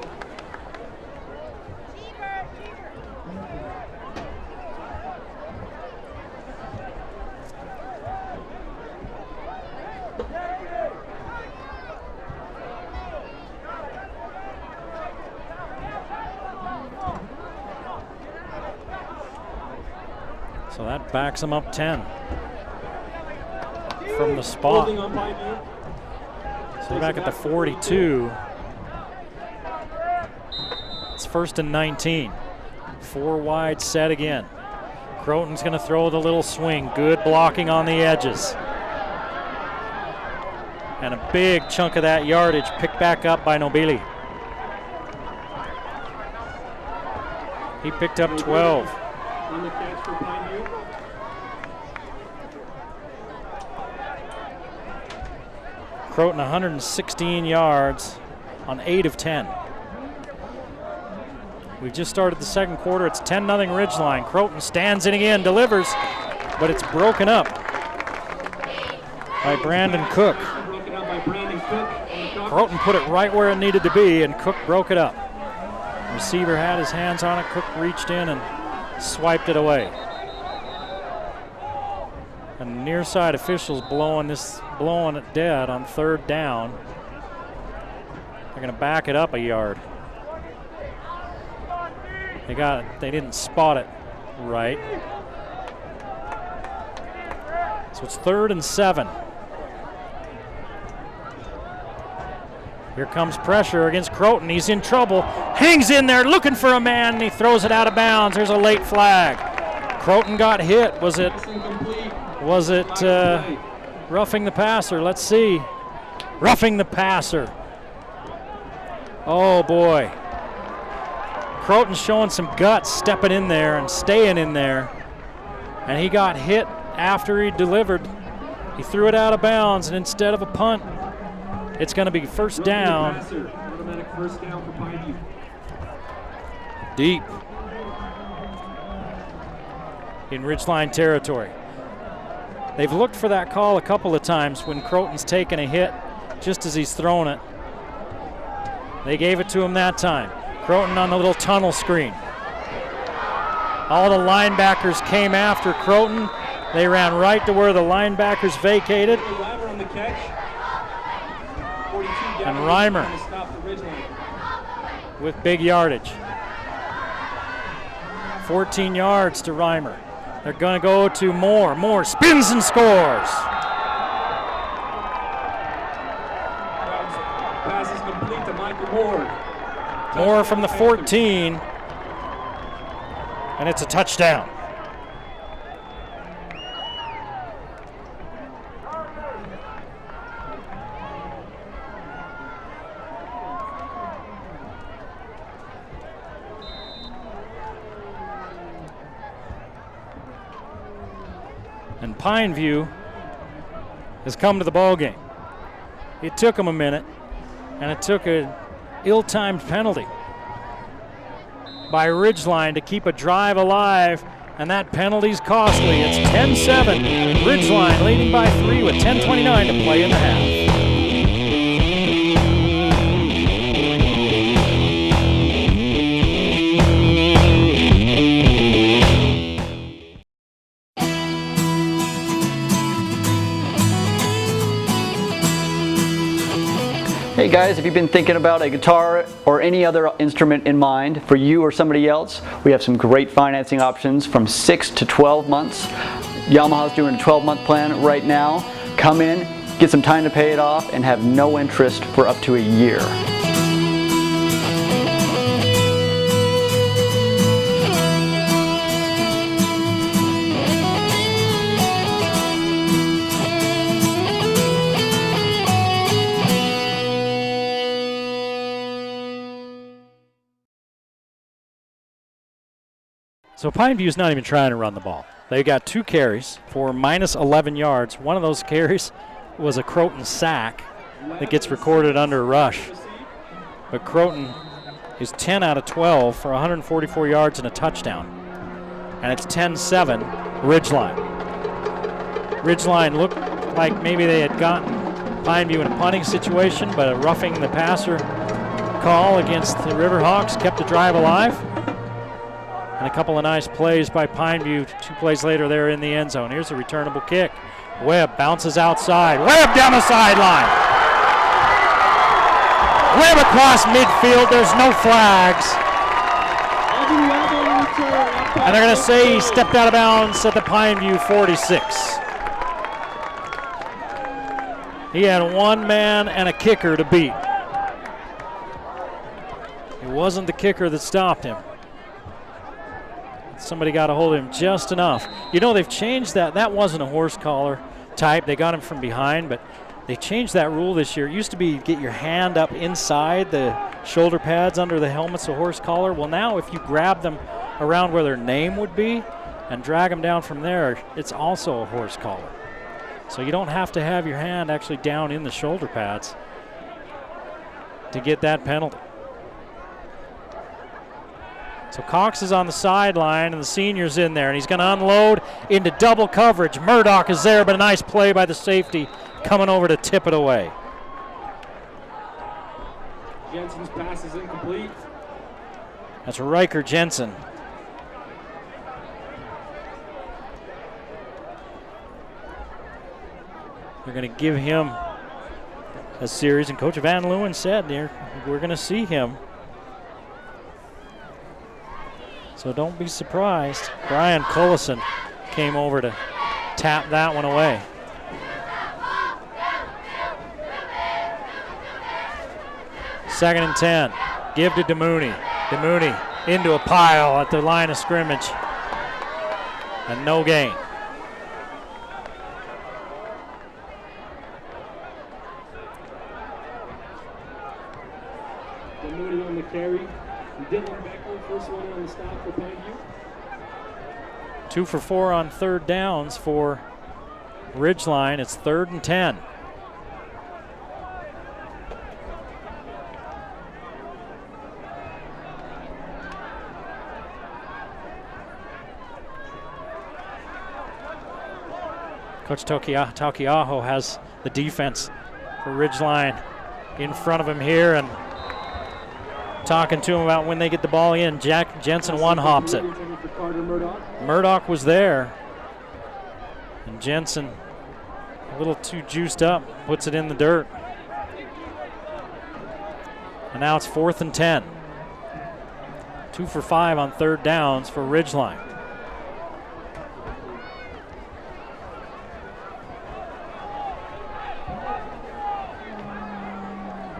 S1: So that backs him up 10 from the spot. So back at the 42. It's 1st and 19. 4 wide set again. Croton's going to throw the little swing. Good blocking on the edges. And a big chunk of that yardage picked back up by Nobili. He picked up 12.
S12: On the catch for Pineview.
S1: Croton 116 yards on 8 of 10. We've just started the second quarter. It's 10-0 Ridgeline. Croton stands in again, delivers, but it's broken up by Brandon Cook. Croton put it right where it needed to be, and Cook broke it up. Receiver had his hands on it. Cook reached in and swiped it away. And near side officials blowing it dead on 3rd down. They're going to back it up a yard. They didn't spot it right. So it's 3rd and 7. Here comes pressure against Croton. He's in trouble. Hangs in there looking for a man, and he throws it out of bounds. There's a late flag. Croton got hit. Was it roughing the passer? Let's see. Roughing the passer. Oh boy. Croton's showing some guts, stepping in there and staying in there. And he got hit after he delivered. He threw it out of bounds, and instead of a punt, it's going to be 1st down.
S12: Automatic 1st down for Pineview.
S1: Deep in Ridgeline territory. They've looked for that call a couple of times when Croton's taken a hit just as he's thrown it. They gave it to him that time. Croton on the little tunnel screen. All the linebackers came after Croton. They ran right to where the linebackers vacated. And Reimer with big yardage. 14 yards to Reimer. They're going to go to Moore. Moore spins and scores.
S12: Pass is complete to Michael Moore.
S1: Moore from the 14. And it's a touchdown. And Pineview has come to the ball game. It took them a minute, and it took an ill-timed penalty by Ridgeline to keep a drive alive, and that penalty's costly. It's 10-7. Ridgeline leading by 3 with 10:29 to play in the half.
S16: Hey guys, if you've been thinking about a guitar or any other instrument in mind for you or somebody else, we have some great financing options from 6 to 12 months. Yamaha's doing a 12-month plan right now. Come in, get some time to pay it off, and have no interest for up to a year.
S1: So Pineview's not even trying to run the ball. They got 2 carries for minus 11 yards. One of those carries was a Croton sack that gets recorded under a rush. But Croton is 10 out of 12 for 144 yards and a touchdown. And it's 10-7 Ridgeline. Ridgeline looked like maybe they had gotten Pineview in a punting situation, but a roughing the passer call against the Riverhawks kept the drive alive. And a couple of nice plays by Pineview. 2 plays later, they're in the end zone. Here's a returnable kick. Webb bounces outside. Webb down the sideline. Webb across midfield. There's no flags. And they're going to say he stepped out of bounds at the Pineview 46. He had one man and a kicker to beat. It wasn't the kicker that stopped him. Somebody got a hold of him just enough. You know, they've changed that. That wasn't a horse collar type. They got him from behind, but they changed that rule this year. It used to be get your hand up inside the shoulder pads under the helmet's a horse collar. Well, now if you grab them around where their name would be and drag them down from there, it's also a horse collar. So you don't have to have your hand actually down in the shoulder pads to get that penalty. So Cox is on the sideline, and the senior's in there, and he's going to unload into double coverage. Murdoch is there, but a nice play by the safety coming over to tip it away.
S12: Jensen's pass is incomplete.
S1: That's Riker Jensen. They're going to give him a series, and Coach Van Leeuwen said we're going to see him. So don't be surprised. Brian Cullison came over to tap that one away. Second and 10. Give to DeMooney. DeMooney into a pile at the line of scrimmage. And no gain.
S12: DeMooney on the carry. Dylan Becker, first one on the stop for Pineview.
S1: 2 for 4 on third downs for Ridgeline. It's 3rd and 10. Coach Takiaho has the defense for Ridgeline in front of him here and talking to him about when they get the ball in. Jack Jensen one-hops it. Murdoch was there. And Jensen, a little too juiced up, puts it in the dirt. And now it's 4th and 10. 2 for 5 on third downs for Ridgeline.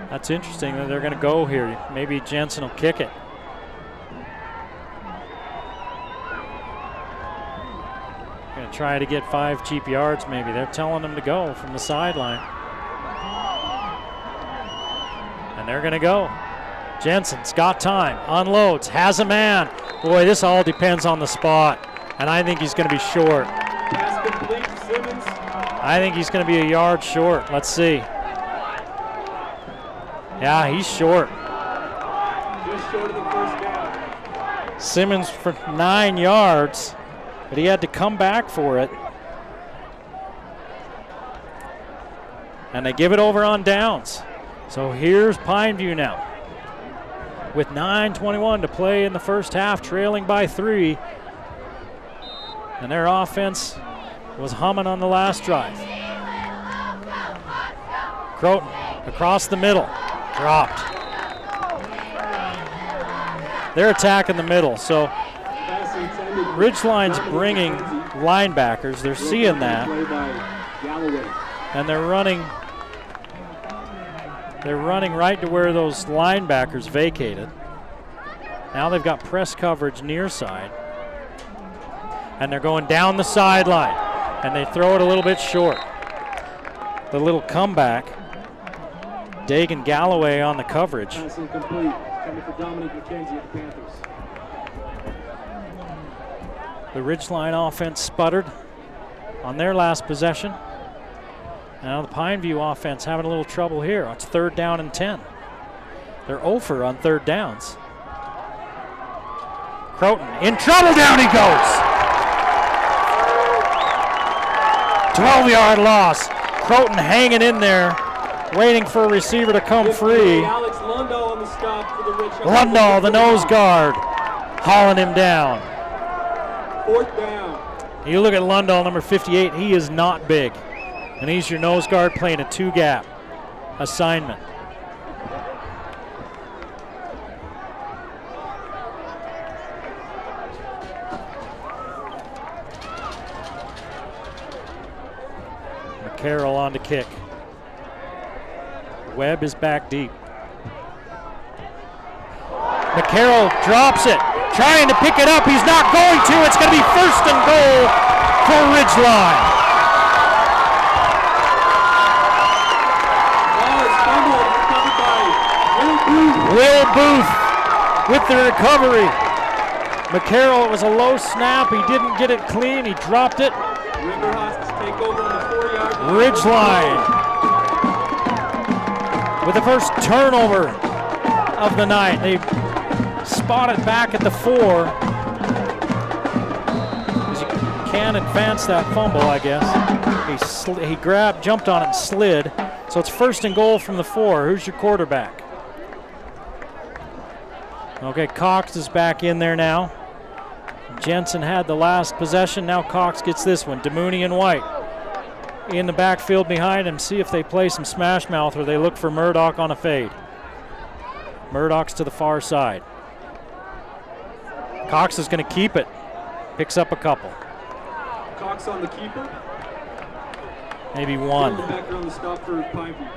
S1: That's interesting that they're going to go here. Maybe Jensen will kick it. Going to try to get 5 cheap yards maybe. They're telling them to go from the sideline. And they're going to go. Jensen's got time, unloads, has a man. Boy, this all depends on the spot. And I think he's going to be short.
S12: Pass complete, Simmons.
S1: I think he's going to be a yard short. Let's see. Yeah, he's short.
S12: Just short of the first down.
S1: Simmons for 9 yards, but he had to come back for it. And they give it over on downs. So here's Pineview now. With 9:21 to play in the first half, trailing by 3. And their offense was humming on the last drive. Croton across the middle. Dropped. They're attacking the middle, so Ridgeline's bringing linebackers. They're seeing that, and they're running right to where those linebackers vacated. Now they've got press coverage near side, and they're going down the sideline, and they throw it a little bit short. The little comeback. Dagan Galloway on the coverage.
S12: Pass incomplete. Coming for Dominic McKenzie of the Panthers.
S1: The Ridgeline offense sputtered on their last possession. Now the Pineview offense having a little trouble here. It's 3rd down and 10. They're 0 for on third downs. Croton in trouble, down he goes. 12-yard loss. Croton hanging in there, waiting for a receiver to come free.
S12: Alex Lundahl on the stop for the Ridgeline.
S1: Lundahl, the nose guard, hauling him down.
S12: 4th down.
S1: You look at Lundahl, number 58, he is not big. And he's your nose guard playing a 2-gap assignment. McCarroll on to kick. Webb is back deep. McCarroll drops it, trying to pick it up. He's not going to. It's going to be 1st and goal for Ridgeline. Will Booth with the recovery. McCarroll, it was a low snap. He didn't get it clean. He dropped it.
S12: Riverhawks take over on the 4-yard line.
S1: Ridgeline with the first turnover of the night. They spotted back at the 4. He can't advance that fumble, I guess. He jumped on it and slid. So it's 1st and goal from the 4. Who's your quarterback? Okay, Cox is back in there now. Jensen had the last possession. Now Cox gets this one. DeMooney and White in the backfield behind him. See if they play some smash mouth or they look for Murdoch on a fade. Murdoch's to the far side. Cox is going to keep it. Picks up a couple.
S12: Cox on the keeper.
S1: Maybe one.
S12: Back on the stop for Pineview.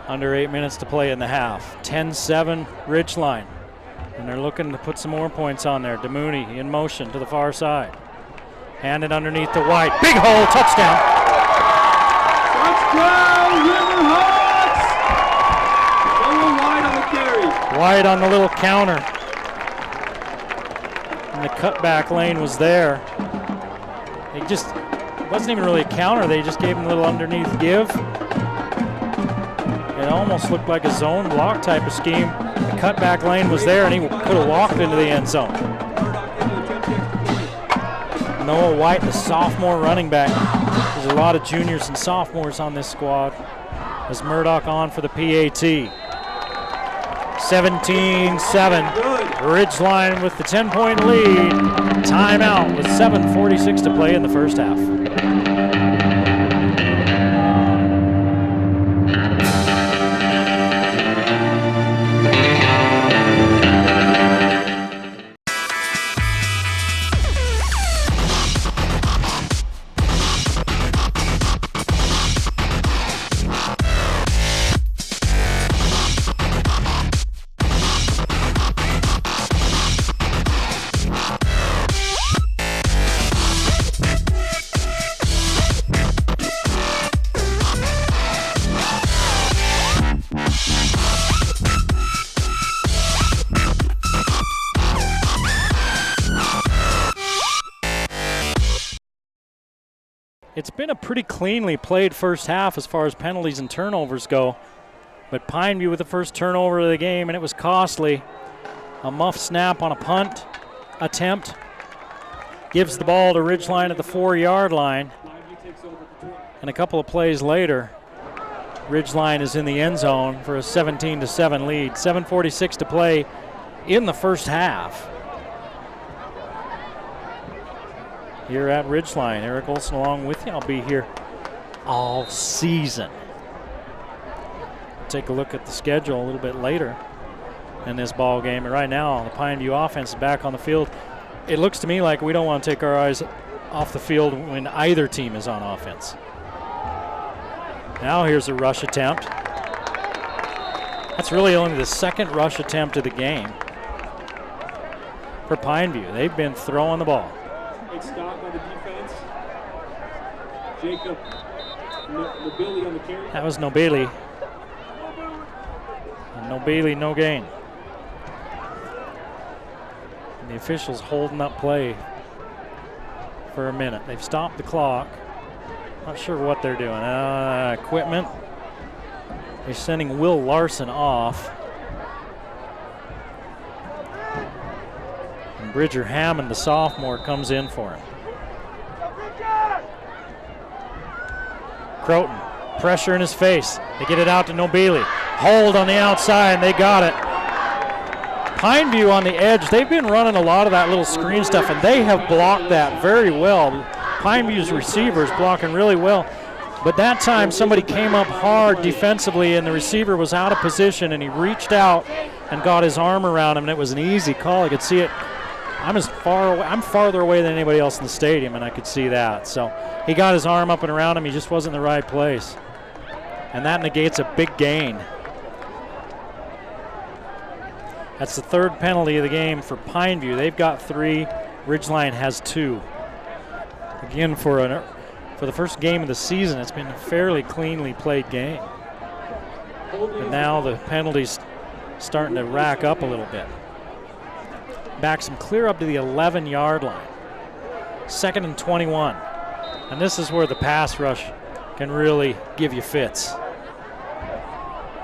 S1: Under 8 minutes to play in the half. 10-7 Ridgeline. And they're looking to put some more points on there. DeMooney in motion to the far side. Handed underneath to White. Big hole, touchdown.
S12: Touchdown, Riverhawks! Going wide on the carry.
S1: White on the little counter. And the cutback lane was there. It wasn't even really a counter. They just gave him a little underneath give. It almost looked like a zone block type of scheme. The cutback lane was there, and he could have walked into the end zone. Noah White, the sophomore running back. There's a lot of juniors and sophomores on this squad. As Murdoch on for the PAT. 17-7. Ridgeline with the 10-point lead. Timeout with 7:46 to play in the first half. It's been a pretty cleanly played first half as far as penalties and turnovers go. But Pineview with the first turnover of the game, and it was costly. A muff snap on a punt attempt. Gives the ball to Ridgeline at the 4-yard line. And a couple of plays later, Ridgeline is in the end zone for a 17-7 lead. 7:46 to play in the first half. Here at Ridgeline, Eric Olson along with you. I'll be here all season. Take a look at the schedule a little bit later in this ball game. And right now, the Pineview offense is back on the field. It looks to me like we don't want to take our eyes off the field when either team is on offense. Now here's a rush attempt. That's really only the second rush attempt of the game for Pineview. They've been throwing the ball.
S12: It's stopped by the defense. Jacob Nobili on the carry.
S1: That was Nobili. Nobili, no gain. And the officials holding up play for a minute. They've stopped the clock. Not sure what they're doing. Equipment. They're sending Will Larson off. And Bridger Hammond, the sophomore, comes in for him. Croton, pressure in his face. They get it out to Nobili. Hold on the outside, and they got it. Pineview on the edge, they've been running a lot of that little screen stuff, and they have blocked that very well. Pineview's receivers blocking really well. But that time somebody came up hard defensively and the receiver was out of position and he reached out and got his arm around him and it was an easy call. I could see it. I'm farther away than anybody else in the stadium and I could see that. So he got his arm up and around him. He just wasn't in the right place. And that negates a big gain. That's the third penalty of the game for Pineview. They've got 3. Ridgeline has 2. Again, for the first game of the season, it's been a fairly cleanly played game. But now the penalties starting to rack up a little bit. Backs him clear up to the 11-yard line. 2nd and 21. And this is where the pass rush can really give you fits.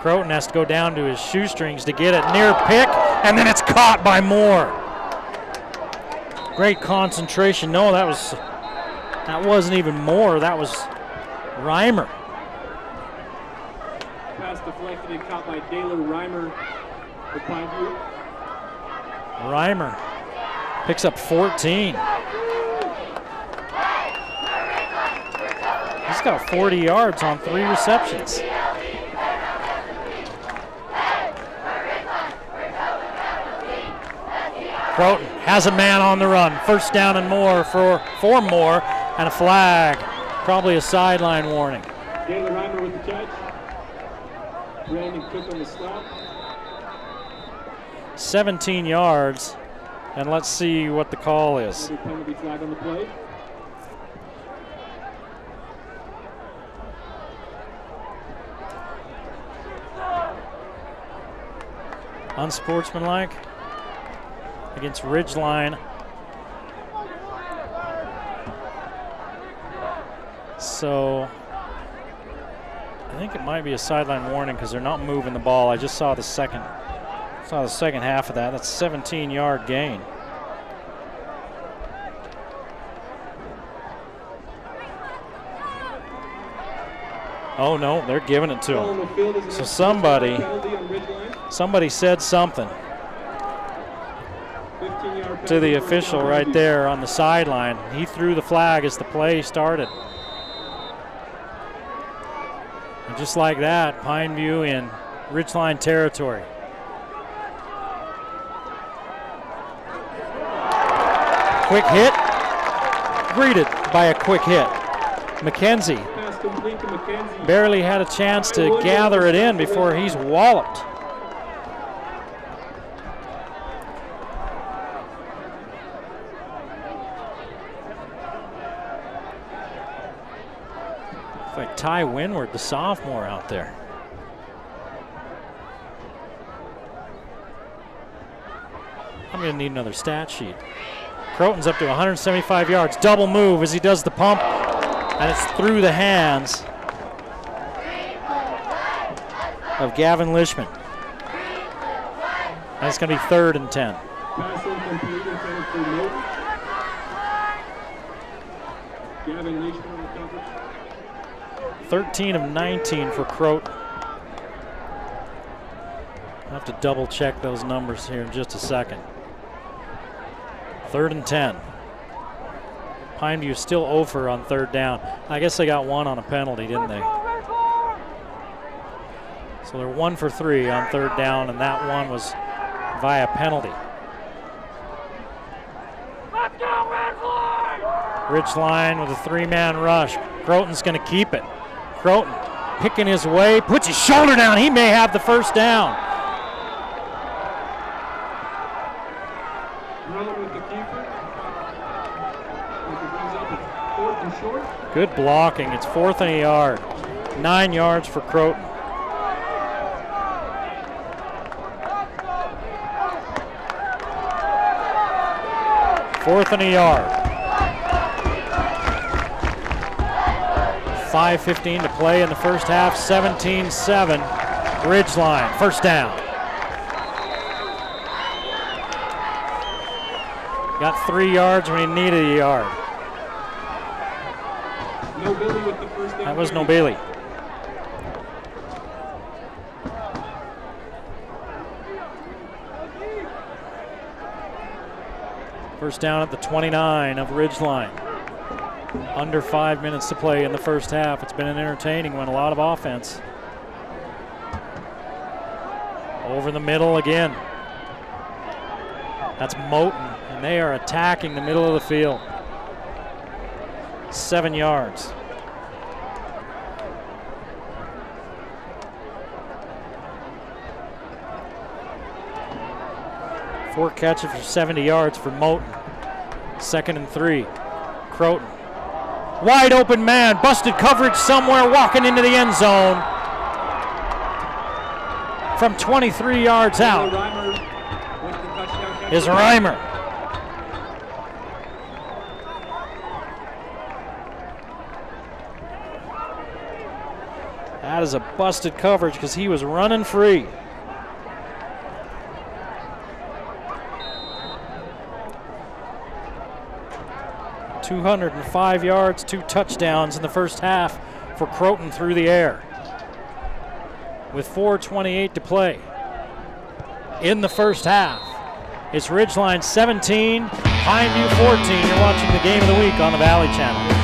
S1: Croton has to go down to his shoestrings to get it. Near pick, and then it's caught by Moore. Great concentration. No, that wasn't even Moore. That was Reimer.
S12: Pass deflected and caught by Daylor Reimer for Pineview.
S1: Reimer picks up 14. He's got 40 yards on 3 receptions. Croton has a man on the run. 1st down and more for Moore, and a flag. Probably a sideline warning.
S12: Daylor Reimer with the catch. Brandon Cook on the stop.
S1: 17 yards, and let's see what the call is.
S12: Another penalty flag on the play.
S1: Unsportsmanlike against Ridgeline. So I think it might be a sideline warning because they're not moving the ball. I just saw the second half of that. That's a 17-yard gain. Oh no, they're giving it to him. So somebody said something to the official right there on the sideline. He threw the flag as the play started. And just like that, Pineview in Ridgeline territory. Quick hit, greeted by a quick hit. McKenzie barely had a chance to gather it in before he's walloped. It's like Ty Winward, the sophomore out there. I'm going to need another stat sheet. Croton's up to 175 yards. Double move as he does the pump, and it's through the hands of Gavin Lishman. And it's going to be 3rd and 10.
S12: Pass incomplete intended for Moten. Gavin Lishman on the coverage.
S1: 13 of 19 for Croton. I'll have to double check those numbers here in just a second. 3rd and 10. Pineview still over on 3rd down. I guess they got one on a penalty, didn't they? So they're 1 for 3 on 3rd down, and that one was via penalty. Ridgeline with a 3-man rush. Croton's going to keep it. Croton picking his way, puts his shoulder down. He may have the 1st down. Good blocking. It's 4th and a yard. 9 yards for Croton. Fourth and a yard. 5:15 to play in the first half. 17-7. Ridgeline. 1st down. Got 3 yards when he needed a yard. That was Nobili. First down at the 29 of Ridgeline. Under 5 minutes to play in the first half. It's been an entertaining one, a lot of offense. Over the middle again. That's Moten, and they are attacking the middle of the field. 7 yards. Four catches for 70 yards for Moten. 2nd and 3. Croton. Wide open man, busted coverage somewhere, walking into the end zone. from 23 yards out is Reimer. That is a busted coverage because he was running free. $205 yards, 2 touchdowns in the first half for Croton through the air. With 4:28 to play in the first half. It's Ridgeline 17, Pineview 14. You're watching the game of the week on the Valley Channel.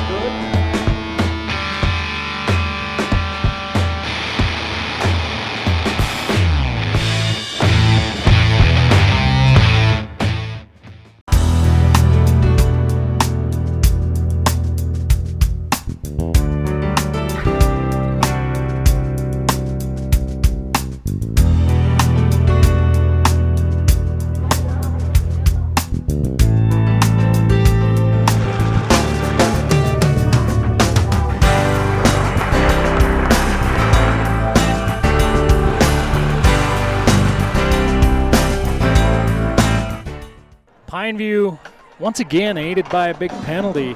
S1: Pineview, once again, aided by a big penalty,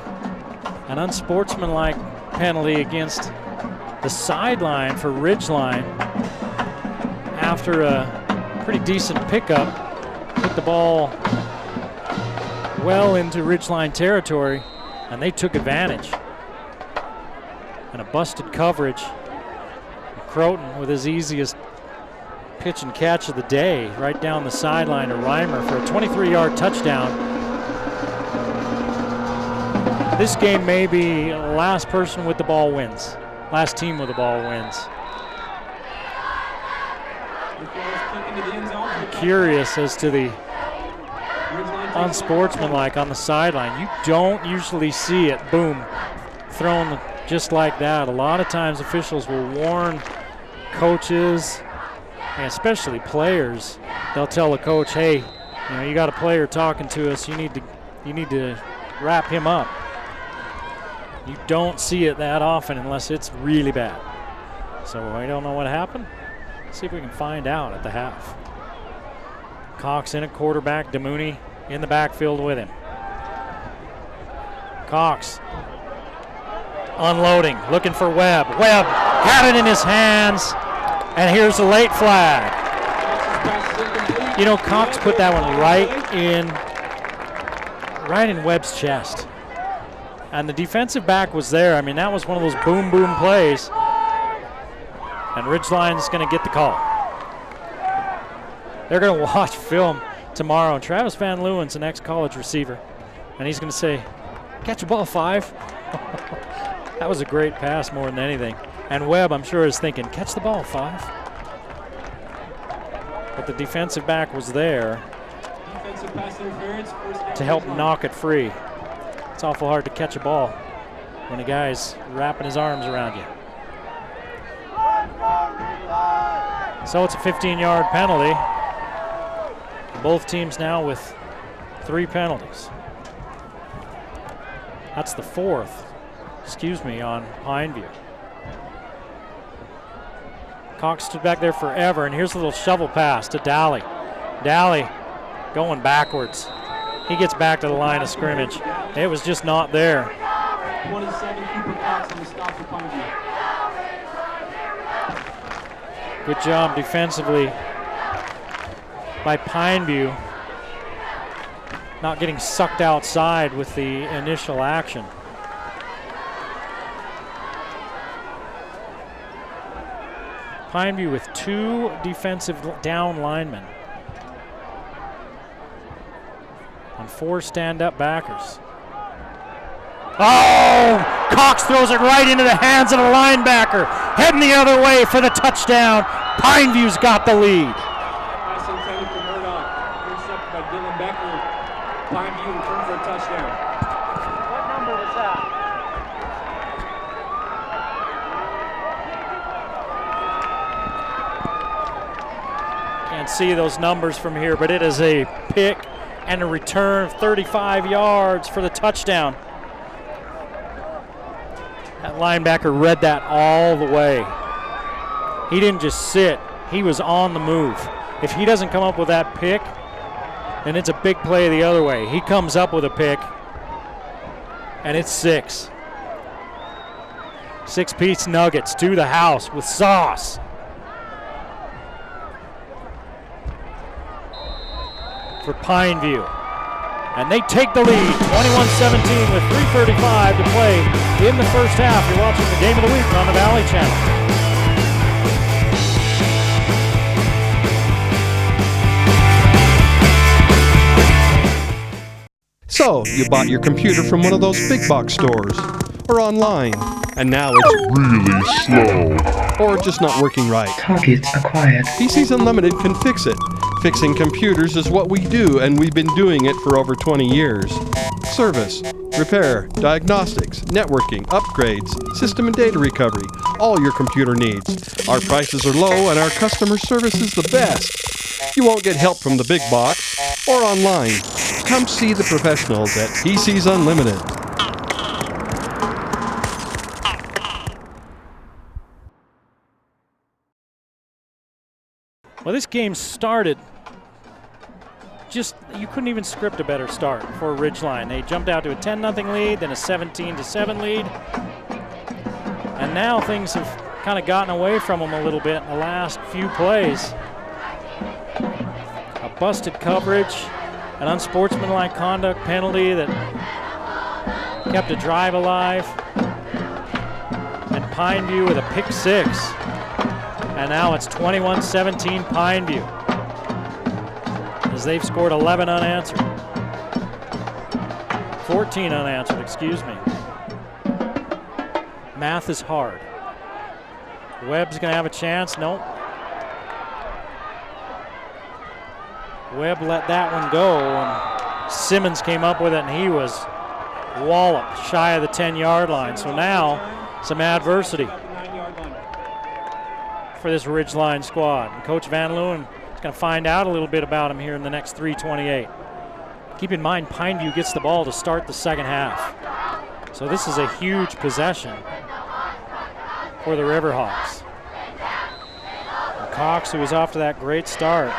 S1: an unsportsmanlike penalty against the sideline for Ridgeline after a pretty decent pickup. Put the ball well into Ridgeline territory, and they took advantage. And a busted coverage. Croton with his easiest pitch and catch of the day, right down the sideline to Reimer for a 23-yard touchdown. This game may be last person with the ball wins. Last team with the ball wins. I'm curious as to the unsportsmanlike on the sideline. You don't usually see it, boom, thrown just like that. A lot of times officials will warn coaches, and especially players. They'll tell the coach, hey, you know, you got a player talking to us, you need to wrap him up. You don't see it that often unless it's really bad. So I don't know what happened. Let's see if we can find out at the half. Cox in at quarterback, DeMooney in the backfield with him. Cox unloading, looking for Webb. Webb had it in his hands. And here's a late flag. You know, Cox put that one right in Webb's chest. And the defensive back was there. I mean, that was one of those boom, boom plays. And Ridgeline's going to get the call. They're going to watch film tomorrow. And Travis Van Leeuwen's an ex-college receiver. And he's going to say, catch the ball, 5. That was a great pass more than anything. And Webb, I'm sure, is thinking, catch the ball, 5. But the defensive back was there to help knock it free. It's awful hard to catch a ball when a guy's wrapping his arms around you. So it's a 15-yard penalty. Both teams now with 3 penalties. That's the 4th, on Pineview. Cox stood back there forever, and here's a little shovel pass to Daly. Daly going backwards. He gets back to the line of scrimmage. It was just not there.
S12: 27, Cooper Cox on the stop for Pineview.
S1: Good job defensively by Pineview, not getting sucked outside with the initial action. Pineview with 2 defensive down linemen and 4 stand-up backers. Oh! Cox throws it right into the hands of the linebacker, heading the other way for the touchdown. Pineview's got the lead.
S12: Pass intended for Murdoch, intercepted by Dylan Becker. Pineview returned for a touchdown. What number was that?
S1: Can't see those numbers from here, but it is a pick and a return of 35 yards for the touchdown. That linebacker read that all the way. He didn't just sit, he was on the move. If he doesn't come up with that pick, then it's a big play the other way. He comes up with a pick, and it's 6. 6-piece nuggets to the house with sauce. For Pineview. And they take the lead, 21-17 with 3:35 to play in the first half. You're watching the Game of the Week on the Valley Channel.
S17: So, you bought your computer from one of those big box stores, or online, and now it's really slow, or just not working right.
S18: Target acquired.
S17: PCs Unlimited can fix it. Fixing computers is what we do, and we've been doing it for over 20 years. Service, repair, diagnostics, networking, upgrades, system and data recovery, all your computer needs. Our prices are low and our customer service is the best. You won't get help from the big box or online. Come see the professionals at PCs Unlimited.
S1: Well, this game started you couldn't even script a better start for Ridgeline. They jumped out to a 10-0 lead, then a 17-7 lead. And now things have kind of gotten away from them a little bit in the last few plays. A busted coverage, an unsportsmanlike conduct penalty that kept a drive alive, and Pineview with a pick 6. And now it's 21-17 Pineview, as they've scored 11 unanswered. 14 unanswered, excuse me. Math is hard. Webb's gonna have a chance, nope. Webb let that one go, and Simmons came up with it, and he was walloped shy of the 10-yard line. So now some adversity for this Ridgeline squad. And Coach Van Leeuwen is going to find out a little bit about him here in the next 3:28. Keep in mind, Pineview gets the ball to start the second half. So this is a huge possession for the Riverhawks. And Cox, who was off to that great start,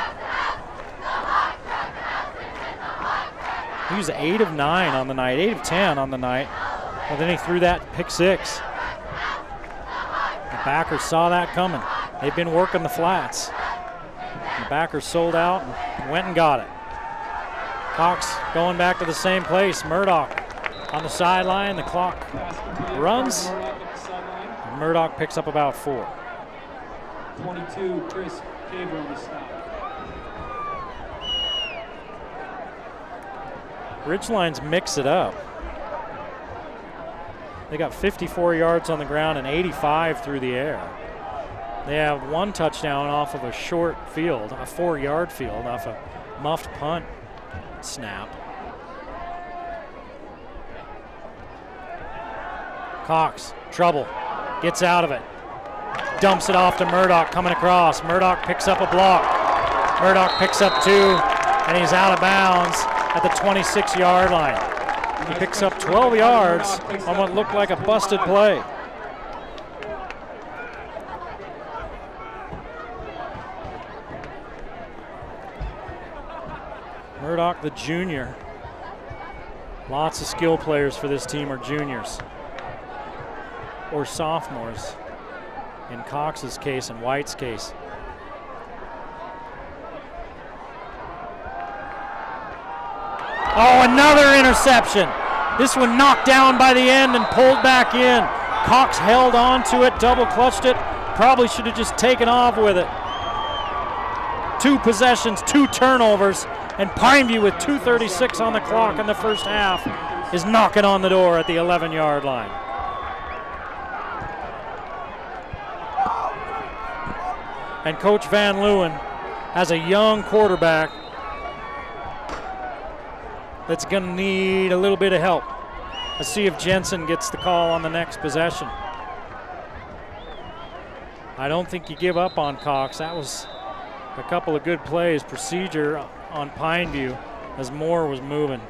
S1: he was 8 of 9 on the night, 8 of 10 on the night. Well, then he threw that pick 6. The backers saw that coming. They've been working the flats. The backers sold out and went and got it. Cox going back to the same place. Murdoch on the sideline. The clock runs. And Murdoch picks up about 4.
S12: 22, Chris Caver on the stop.
S1: Ridgeline's mix it up. They got 54 yards on the ground and 85 through the air. They have 1 touchdown off of a short field, a 4-yard field off a muffed punt snap. Cox, trouble, gets out of it. Dumps it off to Murdoch coming across. Murdoch picks up a block. Murdoch picks up 2, and he's out of bounds at the 26-yard line. He picks up 12 yards on what looked like a busted play. Murdoch, the junior. Lots of skill players for this team are juniors or sophomores in Cox's case and White's case. Oh, another interception. This one knocked down by the end and pulled back in. Cox held on to it, double clutched it. Probably should have just taken off with it. 2 possessions, 2 turnovers, and Pineview with 2:36 on the clock in the first half is knocking on the door at the 11-yard line. And Coach Van Leeuwen has a young quarterback that's going to need a little bit of help. Let's see if Jensen gets the call on the next possession. I don't think you give up on Cox. That was a couple of good plays. Procedure on Pineview as Moore was moving.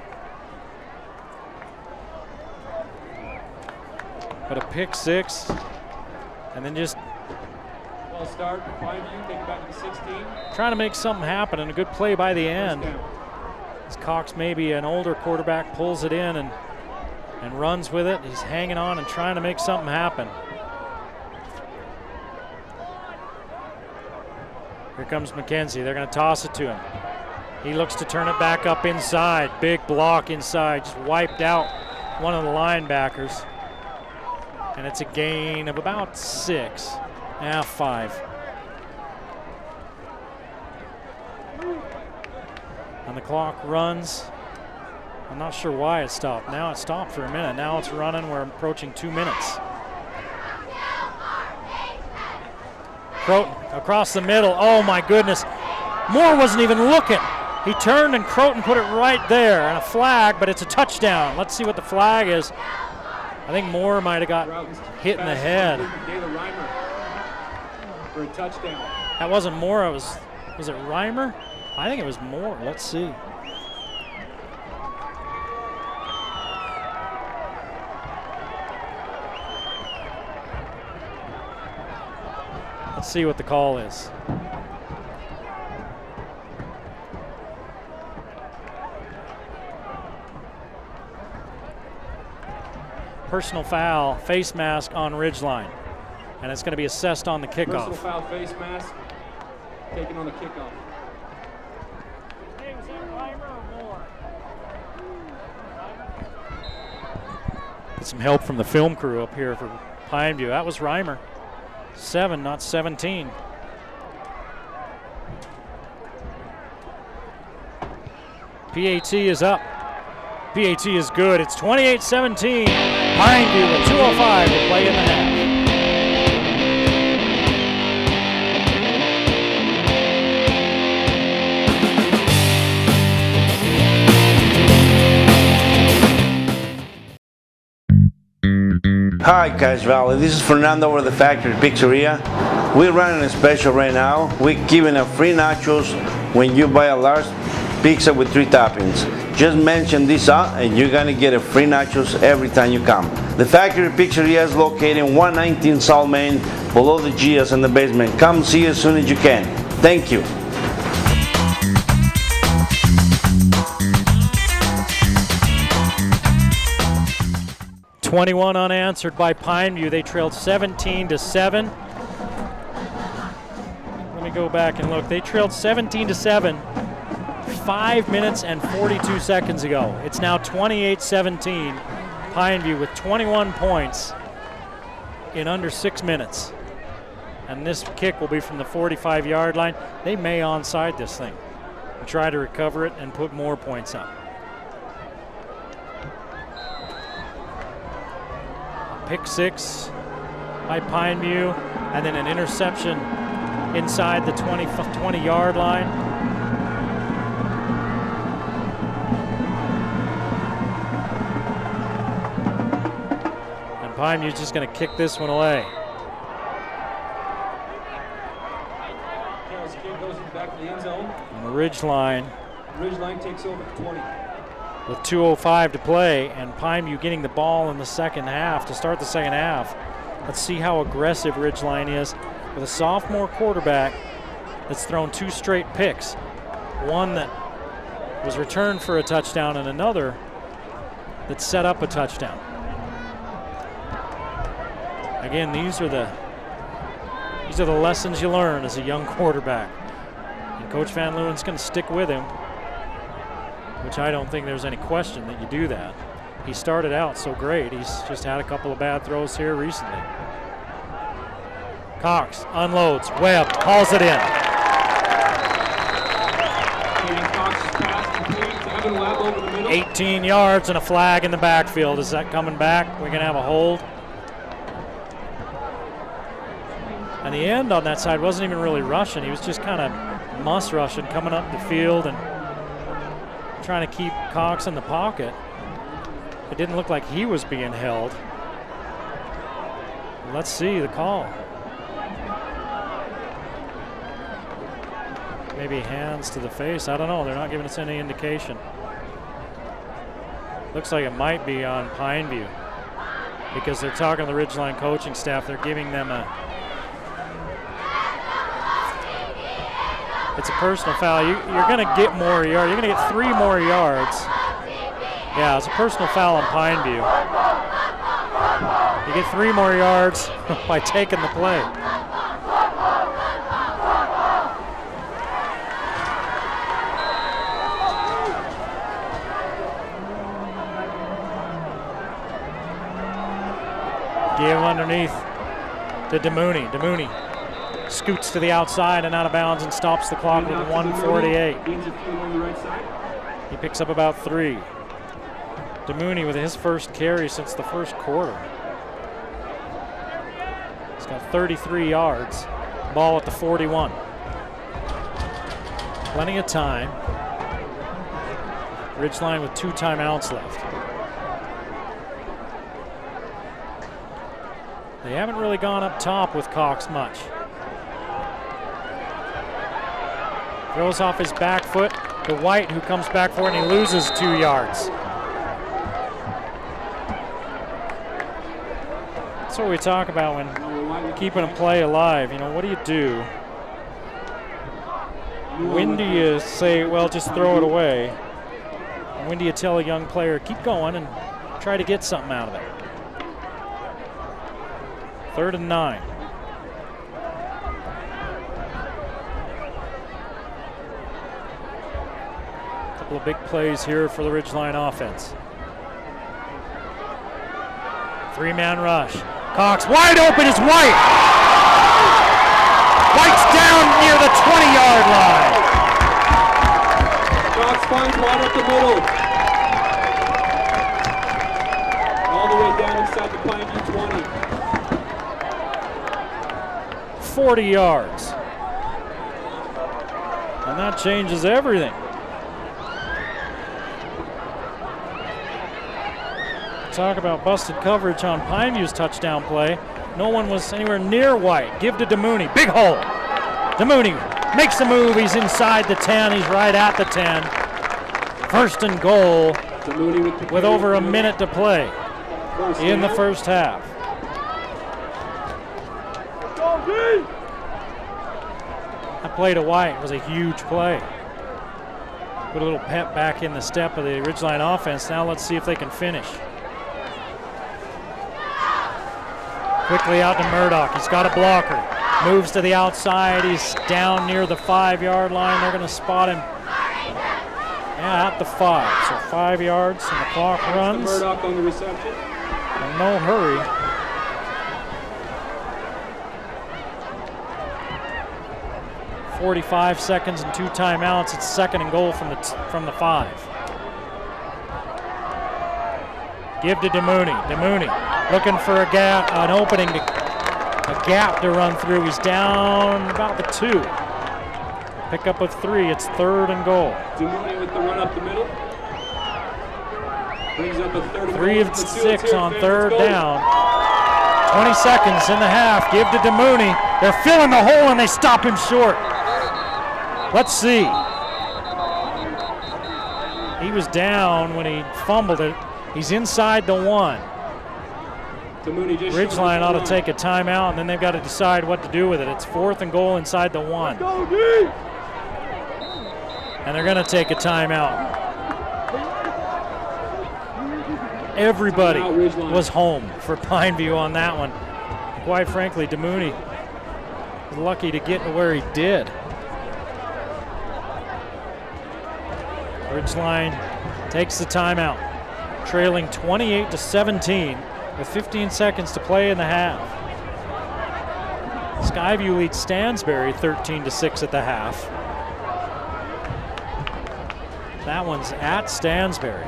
S1: But a pick 6, and then just
S12: False start, 5U, take it back to the 16.
S1: Trying to make something happen, and a good play by the end. As Cox, maybe an older quarterback, pulls it in and runs with it. He's hanging on and trying to make something happen. Here comes McKenzie. They're going to toss it to him. He looks to turn it back up inside. Big block inside. Just wiped out one of the linebackers. And it's a gain of about 6. 5. And the clock runs. I'm not sure why it stopped. Now it stopped for a minute. Now it's running. We're approaching 2 minutes. Croton across the middle. Oh my goodness. Moore wasn't even looking. He turned and Croton put it right there. And a flag, but it's a touchdown. Let's see what the flag is. I think Moore might have got hit in the head.
S12: For a touchdown.
S1: That wasn't Moore. Was it Reimer? I think it was Moore. Let's see. Let's see what the call is. Personal foul, face mask on Ridgeline. And it's going to be assessed on the kickoff.
S12: Personal foul, face mask, taken on the kickoff.
S1: Hey, was that Reimer or Moore? Get some help from the film crew up here for Pineview. That was Reimer. 7, not 17. PAT is up. PAT is good. It's 28-17. Pineview with 2:05 to play in the half.
S18: Hi Cache Valley, this is Fernando over the Factory Pizzeria. We're running a special right now. We're giving a free nachos when you buy a large pizza with 3 toppings. Just mention this and you're gonna get a free nachos every time you come. The Factory Pizzeria is located in 119 South Main, below the Gia's in the basement. Come see as soon as you can. Thank you.
S1: .21 unanswered by Pineview. They trailed 17-7. Let me go back and look. They trailed 17-7 5 minutes and 42 seconds ago. It's now 28-17. Pineview with 21 points in under 6 minutes. And this kick will be from the 45-yard line. They may onside this thing and try to recover it and put more points up. Pick 6 by Pineview, and then an interception inside the 20-yard line. And Pineview's just going to kick this one away.
S12: Carroll's kick goes in the back of the end zone.
S1: And the Ridgeline.
S12: Ridgeline takes over at 20.
S1: With 2:05 to play, and Pineview getting the ball in the second half to start the second half. Let's see how aggressive Ridgeline is with a sophomore quarterback that's thrown 2 straight picks. One that was returned for a touchdown and another that set up a touchdown. Again, these are the lessons you learn as a young quarterback. And Coach Van Leeuwen's going to stick with him, which I don't think there's any question that you do that. He started out so great. He's just had a couple of bad throws here recently. Cox unloads. Webb hauls it in. 18 yards and a flag in the backfield. Is that coming back? We're going to have a hold. And the end on that side wasn't even really rushing. He was just kind of muss rushing, coming up the field and trying to keep Cox in the pocket. It didn't look like he was being held. Let's see the call. Maybe hands to the face. I don't know. They're not giving us any indication. Looks like it might be on Pineview because they're talking to the Ridgeline coaching staff. They're giving them a It's a personal foul. You're going to get more yards. You're going to get 3 more yards. Yeah, it's a personal foul on Pineview. You get 3 more yards by taking the play. Give underneath to DeMooney. DeMooney scoots to the outside and out of bounds and stops the clock with 1:48. He picks up about 3. DeMooney with his first carry since the first quarter. He's got 33 yards. Ball at the 41. Plenty of time. Ridgeline with 2 timeouts left. They haven't really gone up top with Cox much. Throws off his back foot to White, who comes back for it, and he loses 2 yards. That's what we talk about when keeping a play alive. You know, what do you do? When do you say, well, just throw it away? And when do you tell a young player, keep going and try to get something out of it? 3rd and 9. Couple of big plays here for the Ridgeline offense. 3-man rush. Cox wide open is White. White's down near the 20-yard line.
S12: Cox finds White up the middle. All the way down inside the Pineview 20.
S1: 40 yards. And that changes everything. Talk about busted coverage on Pineview's touchdown play. No one was anywhere near White. Give to DeMooney. Big hole. DeMooney makes the move. He's inside the 10. He's right at the 10. 1st and goal with over a minute to play in the first half. That play to White was a huge play. Put a little pep back in the step of the Ridgeline offense. Now let's see if they can finish. Quickly out to Murdoch. He's got a blocker. Moves to the outside. He's down near the 5-yard line. They're going to spot him. Yeah, at the 5. So 5 yards and the clock runs.
S12: Murdoch on the reception.
S1: And no hurry. .45 seconds and 2 timeouts. It's 2nd and goal from the 5. Give to DeMooney. DeMooney looking for a gap, an opening, a gap to run through. He's down about the 2. Pick up of 3. It's 3rd and goal.
S12: DeMooney with the run up the middle. Brings up a 3rd
S1: 3 of 6 on 3rd down. 20 seconds in the half. Give to DeMooney. They're filling the hole and they stop him short. Let's see. He was down when he fumbled it. He's inside the 1. Ridgeline ought to take a timeout, and then they've got to decide what to do with it. It's 4th and goal inside the 1. And they're going to take a timeout. Everybody was home for Pineview on that one. Quite frankly, DeMooney was lucky to get to where he did. Ridgeline takes the timeout, trailing 28-17 with 15 seconds to play in the half. Skyview leads Stansbury 13-6 at the half. That one's at Stansbury.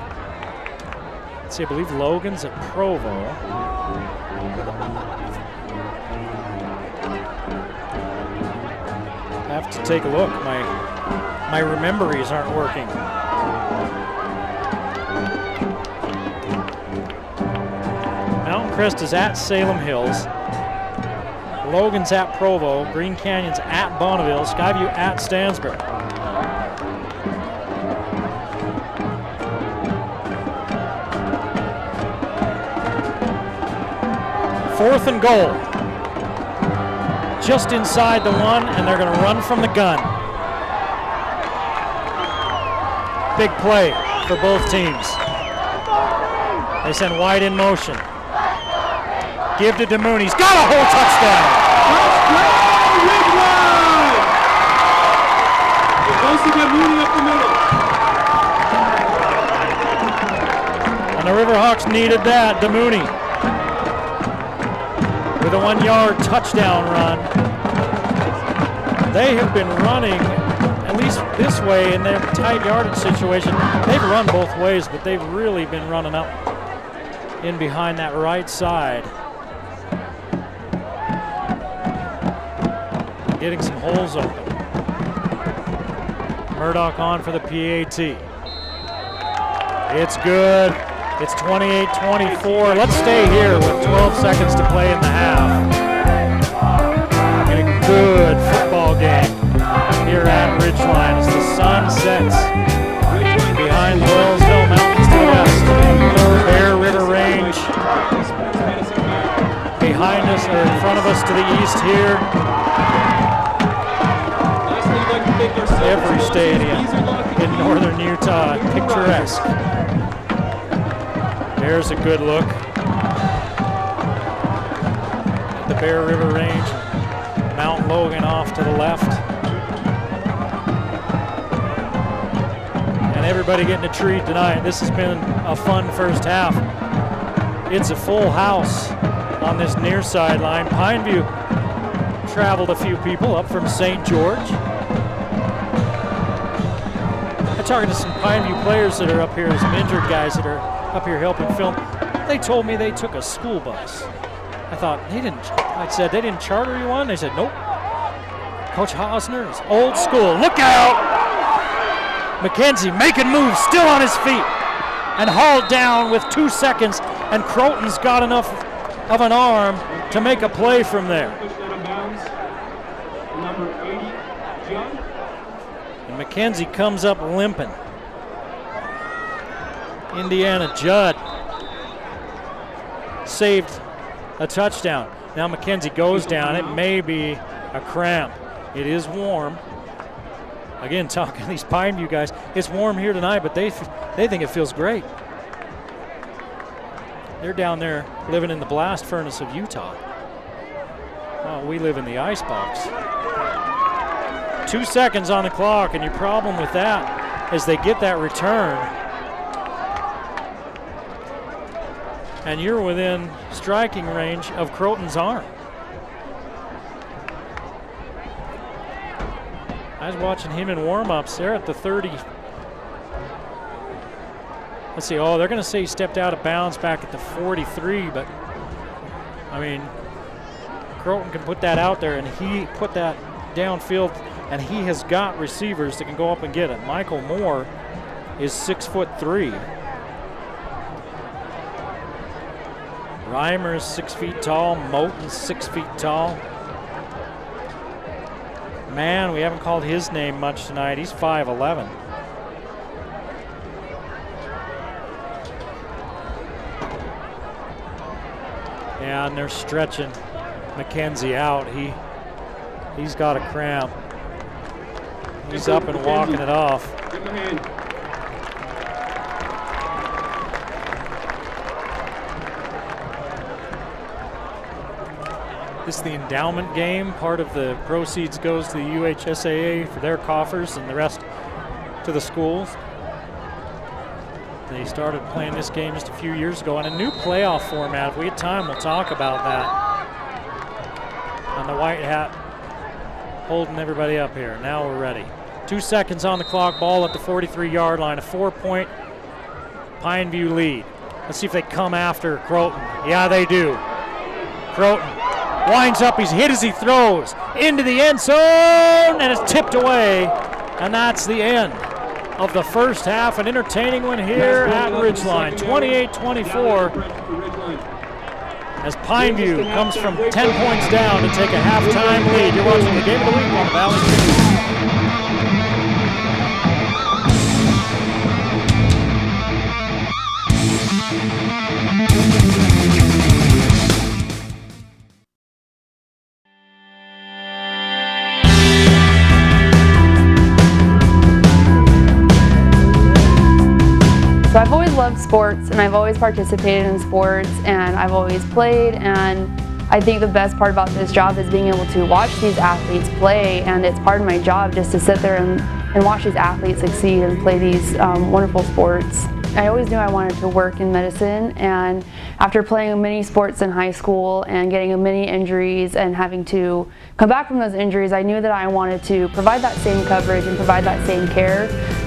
S1: Let's see, I believe Logan's at Provo. I have to take a look. My rememberies aren't working. Mountain Crest is at Salem Hills. Logan's at Provo. Green Canyon's at Bonneville. Skyview at Stansbury. Fourth and goal. Just inside the 1, and they're going to run from the gun. big play for both teams. They send White in motion. Give to DeMoon. He's got a whole touchdown.
S12: It goes to DeMoon up the middle.
S1: And the Riverhawks needed that. DeMoon with a 1-yard touchdown run. They have been running, at least this way in their tight yardage situation. They've run both ways, but they've really been running up in behind that right side. Getting some holes open. Murdoch on for the PAT. It's good. It's 28-24. Let's stay here with 12 seconds to play in the half. And a good football game here at Ridgeline as the sun sets behind the Wellsville Mountains to the west. Bear River Range behind us, or in front of us to the east here. Every stadium in northern Utah, picturesque. There's a good look at the Bear River Range. Mount Logan off to the left. And everybody getting a treat tonight. This has been a fun first half. It's a full house on this near sideline. Pineview traveled a few people up from St. George. I'm talking to some Pineview players that are up here, some injured guys that are up here helping film. They told me they took a school bus. I thought, I said, they didn't charter you one? They said, nope. Coach Hosner is old school. Look out! McKenzie making moves, still on his feet, and hauled down with 2 seconds, and Croton's got enough of an arm to make a play from there. And McKenzie comes up limping. Indiana Judd saved a touchdown. Now McKenzie goes down. It may be a cramp. It is warm. Again, talking to these Pineview guys, it's warm here tonight, but they think it feels great. They're down there living in the blast furnace of Utah. Well, we live in the ice box. 2 seconds on the clock, and your problem with that is they get that return, and you're within striking range of Croton's arm. I was watching him in warm-ups. They're at the 30. Let's see. Oh, they're going to say he stepped out of bounds back at the 43, but I mean, Croton can put that out there, and he put that downfield, and he has got receivers that can go up and get it. Michael Moore is 6'3". Reimer is 6 feet tall. Moten's 6 feet tall. Man, we haven't called his name much tonight. He's 5'11". Yeah, and they're stretching McKenzie out. He's got a cramp. He's up and walking it off. This is the endowment game. Part of the proceeds goes to the UHSAA for their coffers and the rest to the schools. They started playing this game just a few years ago on a new playoff format. If we get time, we'll talk about that. On the white hat, holding everybody up here. Now we're ready. 2 seconds on the clock, ball at the 43-yard line, a 4-point Pineview lead. Let's see if they come after Croton. Yeah, they do. Croton winds up, he's hit as he throws into the end zone, and it's tipped away, and that's the end of the first half. An entertaining one here at Ridgeline, 28-24, as Pineview comes from 10 points down to take a halftime lead. You're watching the Game of the Week on the Valley TV.
S19: So I've always loved sports, and I've always participated in sports, and I've always played, and I think the best part about this job is being able to watch these athletes play, and it's part of my job just to sit there and watch these athletes succeed and play these wonderful sports. I always knew I wanted to work in medicine, and after playing many sports in high school and getting many injuries and having to come back from those injuries, I knew that I wanted to provide that same coverage and provide that same care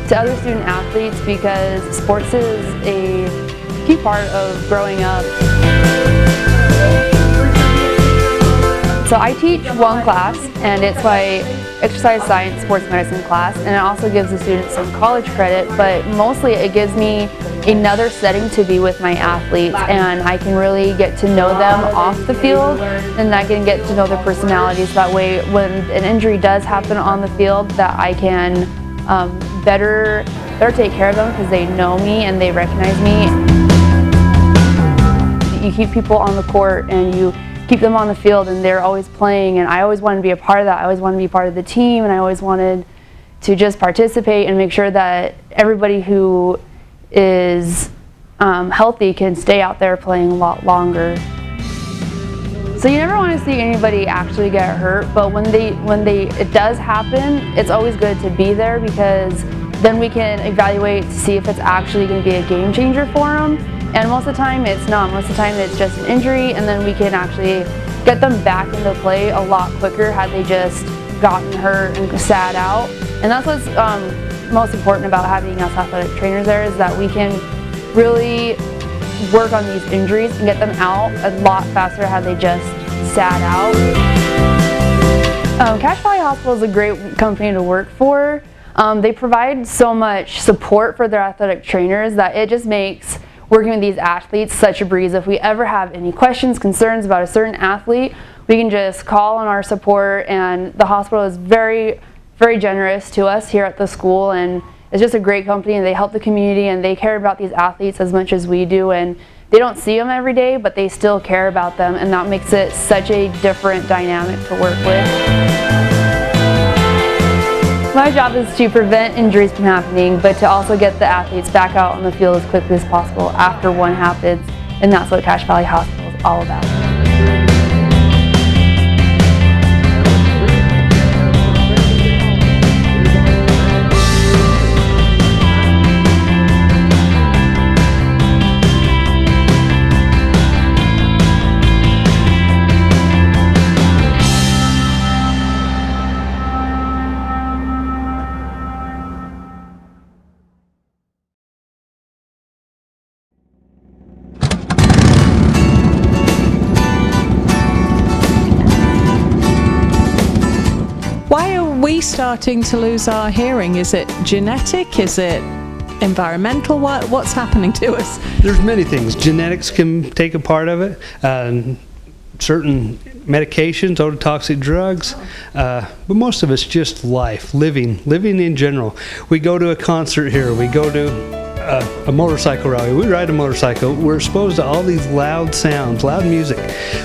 S19: to other student athletes, because sports is a key part of growing up. So I teach one class, and it's my exercise science sports medicine class, and it also gives the students some college credit, but mostly it gives me another setting to be with my athletes, and I can really get to know them off the field, and I can get to know their personalities. That way when an injury does happen on the field, that I can better take care of them because they know me and they recognize me. You keep people on the court and you keep them on the field, and they're always playing, and I always wanted to be a part of that. I always wanted to be part of the team, and I always wanted to just participate and make sure that everybody who is healthy can stay out there playing a lot longer. So you never want to see anybody actually get hurt, but when it does happen, it's always good to be there, because then we can evaluate to see if it's actually going to be a game changer for them. And most of the time it's not. Most of the time it's just an injury, and then we can actually get them back into play a lot quicker had they just gotten hurt and sat out. And that's what's most important about having us athletic trainers there, is that we can really work on these injuries and get them out a lot faster had they just sat out. Cache Valley Hospital is a great company to work for. They provide so much support for their athletic trainers that it just makes working with these athletes such a breeze. If we ever have any questions, concerns about a certain athlete, we can just call on our support, and the hospital is very, very generous to us here at the school, and it's just a great company, and they help the community, and they care about these athletes as much as we do, and they don't see them every day, but they still care about them, and that makes it such a different dynamic to work with. My job is to prevent injuries from happening, but to also get the athletes back out on the field as quickly as possible after one happens, and that's what Cache Valley Hospital is all about.
S20: Starting to lose our hearing? Is it genetic? Is it environmental? What's happening to us?
S21: There's many things. Genetics can take a part of it. Certain medications, ototoxic drugs, but most of it's just life, living in general. We go to a concert here, we go to a motorcycle rally, we ride a motorcycle, we're exposed to all these loud sounds, loud music,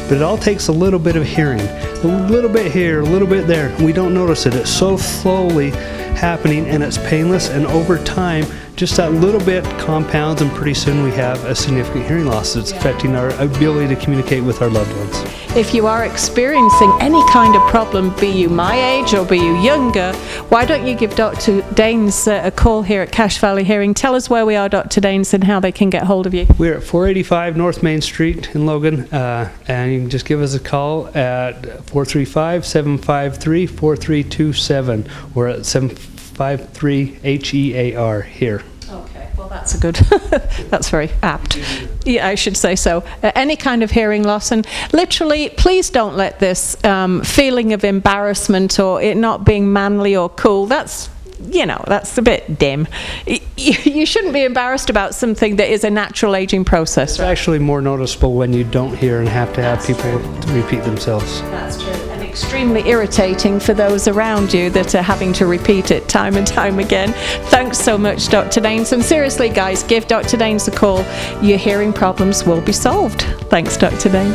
S21: but it all takes a little bit of hearing, a little bit here, a little bit there. We don't notice it. It's so slowly happening, and it's painless, and over time just that little bit compounds, and pretty soon we have a significant hearing loss that's affecting our ability to communicate with our loved ones.
S20: If you are experiencing any kind of problem, be you my age or be you younger, why don't you give Dr. Daines a call here at Cache Valley Hearing? Tell us where we are, Dr. Daines, and how they can get hold of you.
S21: We're at 485 North Main Street in Logan, and you can just give us a call at 435-753-4327. We're at 753-HEAR here.
S20: Okay, well that's a good, that's very apt. Yeah, I should say so. Any kind of hearing loss, and literally, please don't let this feeling of embarrassment or it not being manly or cool, that's a bit dim. You shouldn't be embarrassed about something that is a natural aging process.
S21: It's actually more noticeable when you don't hear and have to have people repeat themselves.
S20: That's true. And extremely irritating for those around you that are having to repeat it time and time again. Thanks so much, Dr. Daines. And seriously, guys, give Dr. Daines a call. Your hearing problems will be solved. Thanks, Dr. Daines.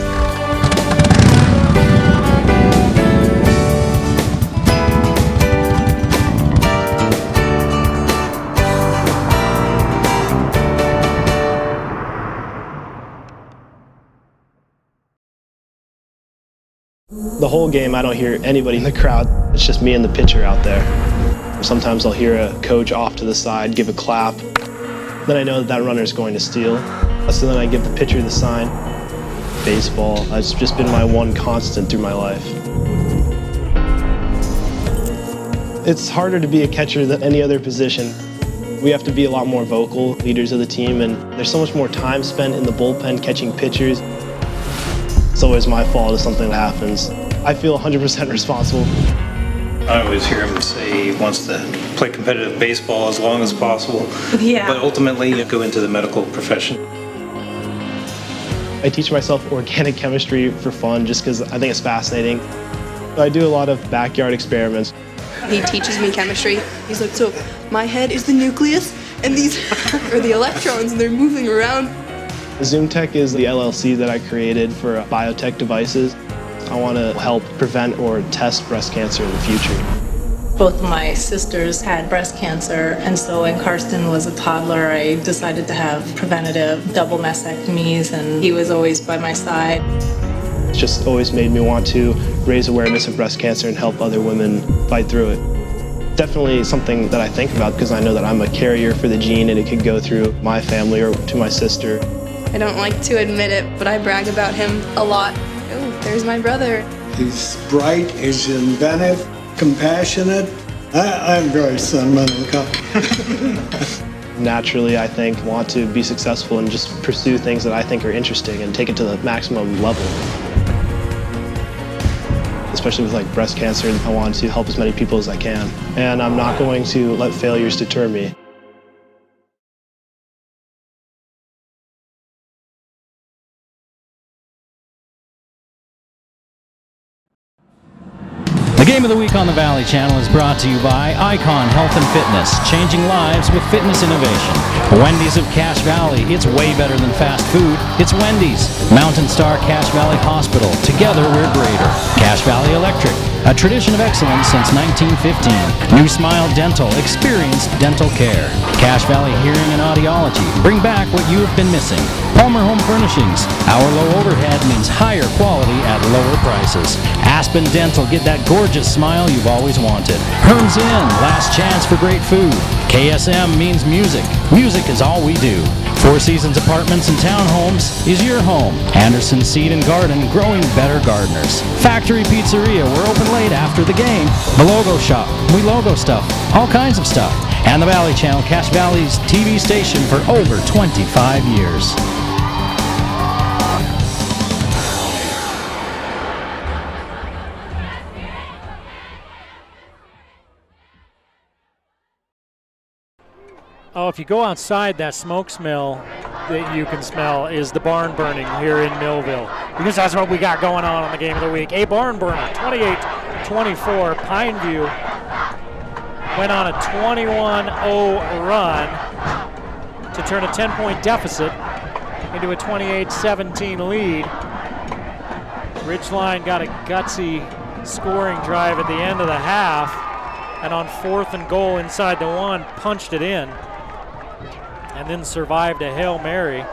S3: The whole game, I don't hear anybody in the crowd. It's just me and the pitcher out there. Sometimes I'll hear a coach off to the side give a clap. Then I know that runner is going to steal. So then I give the pitcher the sign. Baseball has just been my one constant through my life. It's harder to be a catcher than any other position. We have to be a lot more vocal, leaders of the team, and there's so much more time spent in the bullpen catching pitchers. It's always my fault if something happens. I feel 100% responsible.
S22: I always hear him say he wants to play competitive baseball as long as possible, but ultimately go into the medical profession.
S3: I teach myself organic chemistry for fun just because I think it's fascinating. I do a lot of backyard experiments.
S23: He teaches me chemistry. He's like, so my head is the nucleus and these are the electrons and they're moving around.
S3: ZoomTech is the LLC that I created for biotech devices. I want to help prevent or test breast cancer in the future.
S24: Both of my sisters had breast cancer, and so when Karsten was a toddler, I decided to have preventative double mastectomies, and he was always by my side.
S3: It's just always made me want to raise awareness of breast cancer and help other women fight through it. Definitely something that I think about because I know that I'm a carrier for the gene and it could go through my family or to my sister.
S23: I don't like to admit it, but I brag about him a lot. Oh, there's my brother.
S25: He's bright, he's inventive, compassionate. I'm very sentimental.
S3: Naturally, I think, want to be successful and just pursue things that I think are interesting and take it to the maximum level. Especially with like breast cancer, I want to help as many people as I can. And I'm not going to let failures deter me.
S1: The Game of the Week on the Valley Channel is brought to you by Icon Health and Fitness, changing lives with fitness innovation. Wendy's of Cache Valley, it's way better than fast food, it's Wendy's. Mountain Star Cache Valley Hospital, together we're greater. Cache Valley Electric, a tradition of excellence since 1915. New Smile Dental, experienced dental care. Cache Valley Hearing and Audiology, bring back what you have been missing. Palmer Home Furnishings, our low overhead means higher quality at lower prices. Aspen Dental, get that gorgeous smile you've always wanted. Herms Inn, last chance for great food. KSM means music. Music is all we do. Four Seasons Apartments and Townhomes is your home. Anderson Seed and Garden, growing better gardeners. Factory Pizzeria, we're open late after the game. The Logo Shop, we logo stuff, all kinds of stuff. And the Valley Channel, Cache Valley's TV station for over 25 years.
S26: Oh, if you go outside, that smoke smell that you can smell is the barn burning here in Millville. Because that's what we got going on the Game of the Week. A barn burner, 28-24. Pineview went on a 21-0 run to turn a 10-point deficit into a 28-17 lead. Ridgeline got a gutsy scoring drive at the end of the half, and on 4th and goal inside the 1, punched it in, and then survived a Hail Mary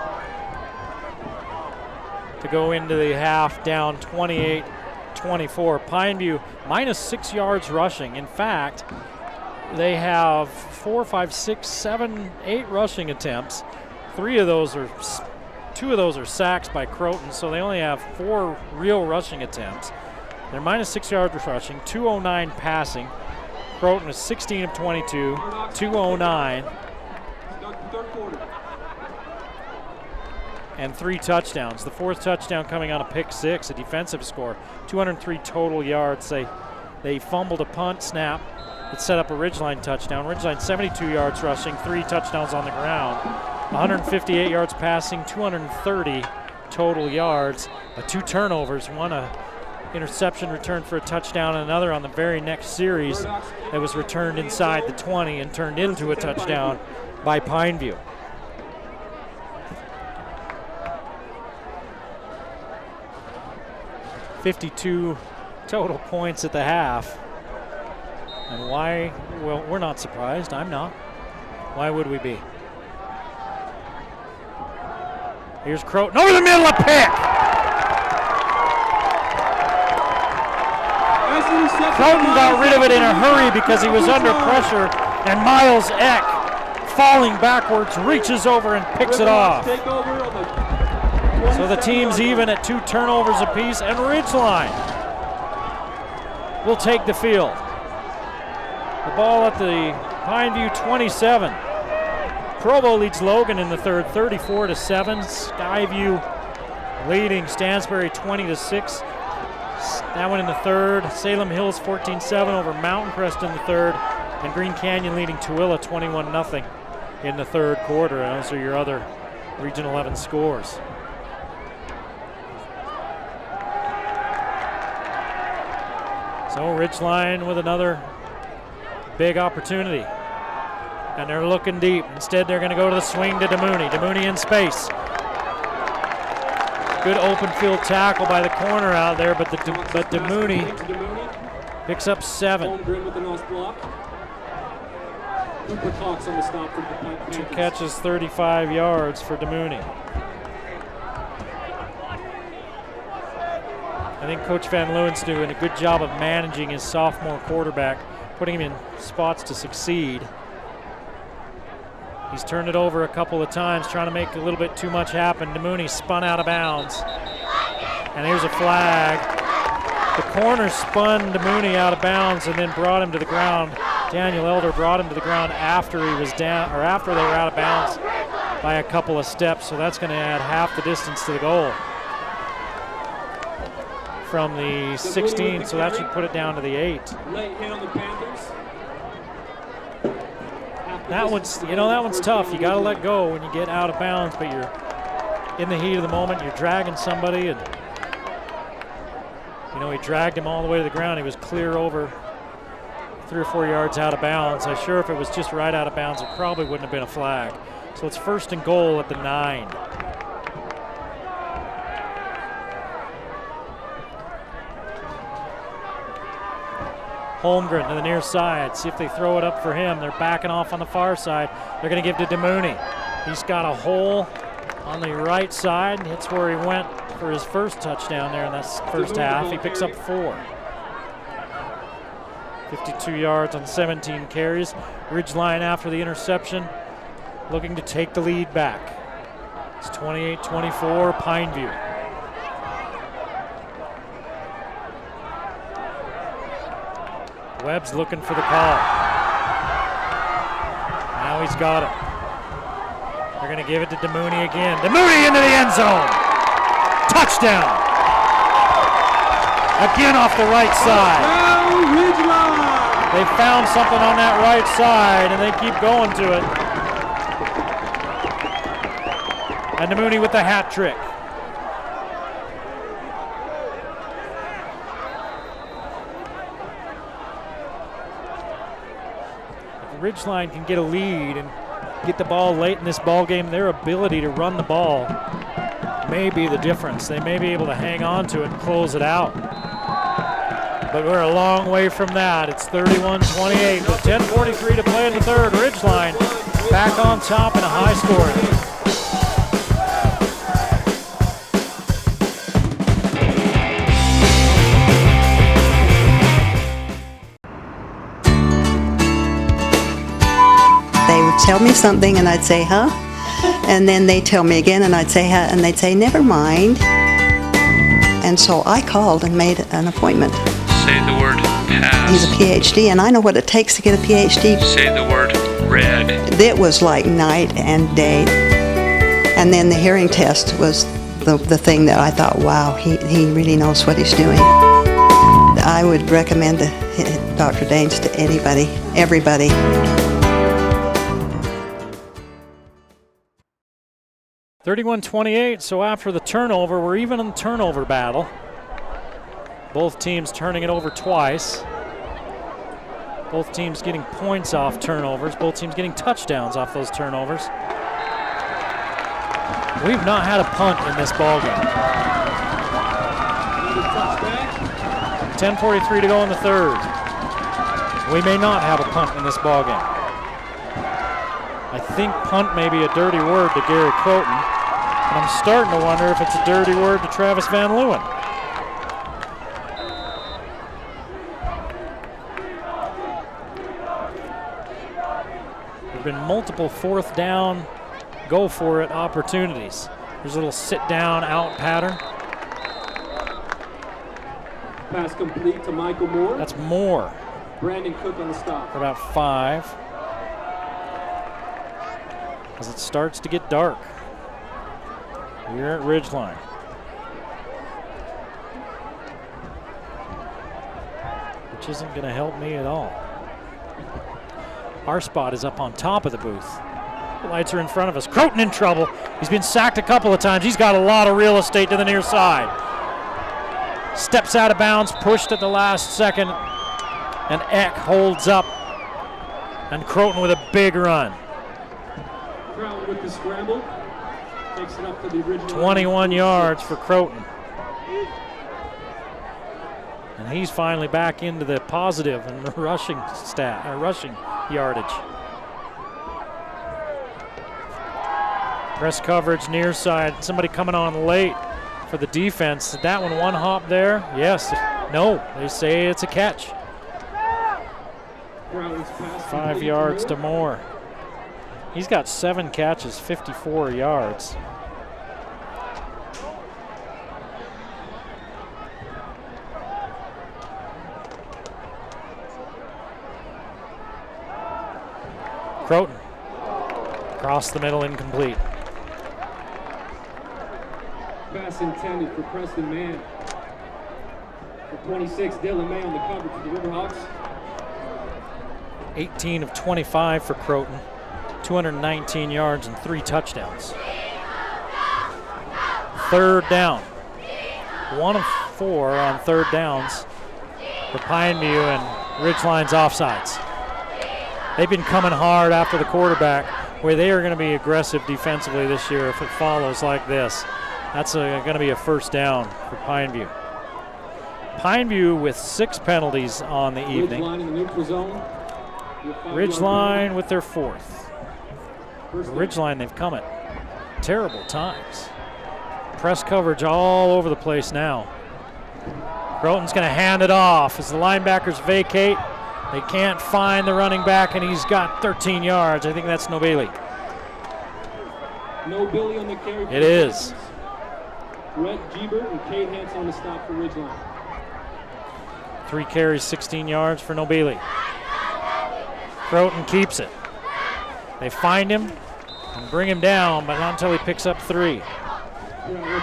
S26: to go into the half down 28-24. Pineview minus 6 yards rushing. In fact, they have 4, 5, 6, 7, 8 rushing attempts. 2 of those are sacks by Croton, so they only have 4 real rushing attempts. They're minus 6 yards rushing, 209 passing. Croton is 16 of 22, 209. And 3 touchdowns. The 4th touchdown coming on a pick 6, a defensive score. 203 total yards. They fumbled a punt snap that set up a Ridgeline touchdown. Ridgeline 72 yards rushing, 3 touchdowns on the ground. 158 yards passing, 230 total yards. 2 turnovers, 1 a interception returned for a touchdown, and another on the very next series that was returned inside the 20 and turned into a touchdown by Pineview. $52 total points at the half. And why? Well, we're not surprised. I'm not. Why would we be? Here's Croton over the middle, a pick! Croton got rid of it in a hurry because he was under pressure, and Miles Eck, falling backwards, reaches over and picks it off. So the team's even at 2 turnovers apiece, and Ridgeline will take the field. The ball at the Pineview 27. Provo leads Logan in the third, 34-7. Skyview leading Stansbury 20-6. That one in the third. Salem Hills 14-7 over Mountain Crest in the third, and Green Canyon leading Tooele 21-0 in the third quarter. And those are your other Region 11 scores. So Ridgeline with another big opportunity. And they're looking deep. Instead, they're going to go to the swing to DeMooney. DeMooney in space. Good open field tackle by the corner out there, but DeMooney picks up 7. 2 catches, 35 yards for DeMooney. I think Coach Van Leeuwen's doing a good job of managing his sophomore quarterback, putting him in spots to succeed. He's turned it over a couple of times, trying to make a little bit too much happen. DeMooney spun out of bounds. And here's a flag. The corner spun DeMooney out of bounds and then brought him to the ground. Daniel Elder brought him to the ground after he was down, or after they were out of bounds by a couple of steps. So that's going to add half the distance to the goal from the 16. So that should put it down to the 8.
S12: Late hit on the Panthers.
S26: That one's tough. You got to let go when you get out of bounds, but you're in the heat of the moment. You're dragging somebody, and he dragged him all the way to the ground. He was clear over 3 or 4 yards out of bounds. I'm sure if it was just right out of bounds, it probably wouldn't have been a flag. So it's 1st and goal at the 9. Holmgren to the near side. See if they throw it up for him. They're backing off on the far side. They're going to give to DeMooney. He's got a hole on the right side. It's where he went for his first touchdown there in that first half. He picks up 4. 52 yards on 17 carries. Ridgeline after the interception, looking to take the lead back. It's 28-24 Pineview. Webb's looking for the call. Now he's got it. They're going to give it to DeMooney again. DeMooney into the end zone. Touchdown. Again off the right side. They found something on that right side, and they keep going to it. And DeMooney with the hat trick. Ridgeline can get a lead and get the ball late in this ball game, their ability to run the ball may be the difference. They may be able to hang on to it and close it out. But we're a long way from that. It's 31-28 with 10:43 to play in the third. Ridgeline back on top in a high scoring.
S13: Tell me something and I'd say, huh? And then they'd tell me again and I'd say, huh? And they'd say, never mind. And so I called and made an appointment.
S6: Say the word pass.
S13: He's a PhD and I know what it takes to get a PhD.
S6: Say the word red.
S13: It was like night and day. And then the hearing test was the thing that I thought, wow, he really knows what he's doing. I would recommend Dr. Daines to anybody, everybody.
S26: (31-28), so after the turnover, we're even in the turnover battle. Both teams turning it over twice. Both teams getting points off turnovers. Both teams getting touchdowns off those turnovers. We've not had a punt in this ballgame. 10:43 to go in the third. We may not have a punt in this ballgame. I think punt may be a dirty word to Gary Croton. And I'm starting to wonder if it's a dirty word to Travis Van Leeuwen. have been multiple fourth down, go for it opportunities. There's a little sit down out pattern.
S12: Pass complete to Michael Moore.
S26: That's Moore.
S12: Brandon Cook on the stop.
S26: For about 5. As it starts to get dark here at Ridgeline. Which isn't going to help me at all. Our spot is up on top of the booth. The lights are in front of us. Croton in trouble. He's been sacked a couple of times. He's got a lot of real estate to the near side. Steps out of bounds, pushed at the last second, and Eck holds up. And Croton with a big run.
S12: Croton with the scramble. Takes it up to the original
S26: 21 yards for Croton. And he's finally back into the positive in the rushing rushing yardage. Press coverage near side. Somebody coming on late for the defense. That one hop there? Yes. No. They say it's a catch. 5 yards to Moore. He's got 7 catches, 54 yards. Croton. Across the middle, incomplete.
S12: Pass intended for Preston Mann. For 26, Dylan May on the coverage for the Riverhawks.
S26: 18 of 25 for Croton. 219 yards and 3 touchdowns. 3rd down. 1 of 4 on 3rd downs for Pineview, and Ridgeline's offsides. They've been coming hard after the quarterback, where they are going to be aggressive defensively this year if it follows like this. That's going to be a 1st down for Pineview. Pineview with 6 penalties on the evening.
S12: Ridgeline in the neutral zone.
S26: Ridgeline with their 4th. Ridgeline, they've come at terrible times. Press coverage all over the place now. Croton's going to hand it off as the linebackers vacate. They can't find the running back, and he's got 13 yards. I think that's Nobili.
S12: Nobili on the carry.
S26: It is.
S12: Rhett Gebert and Cade Hanson on the stop for Ridgeline.
S26: 3 carries, 16 yards for Nobili. Croton keeps it. They find him and bring him down, but not until he picks up 3.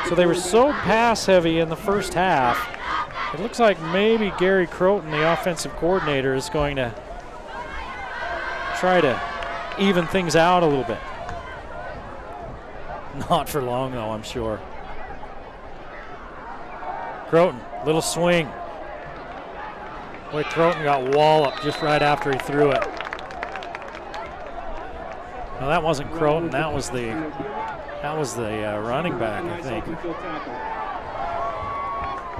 S26: So they were so pass heavy in the first half. It looks like maybe Gary Croton, the offensive coordinator, is going to try to even things out a little bit. Not for long, though, I'm sure. Croton, little swing. Boy, Croton got walloped just right after he threw it. No, that wasn't Croton. That was the running back, I think.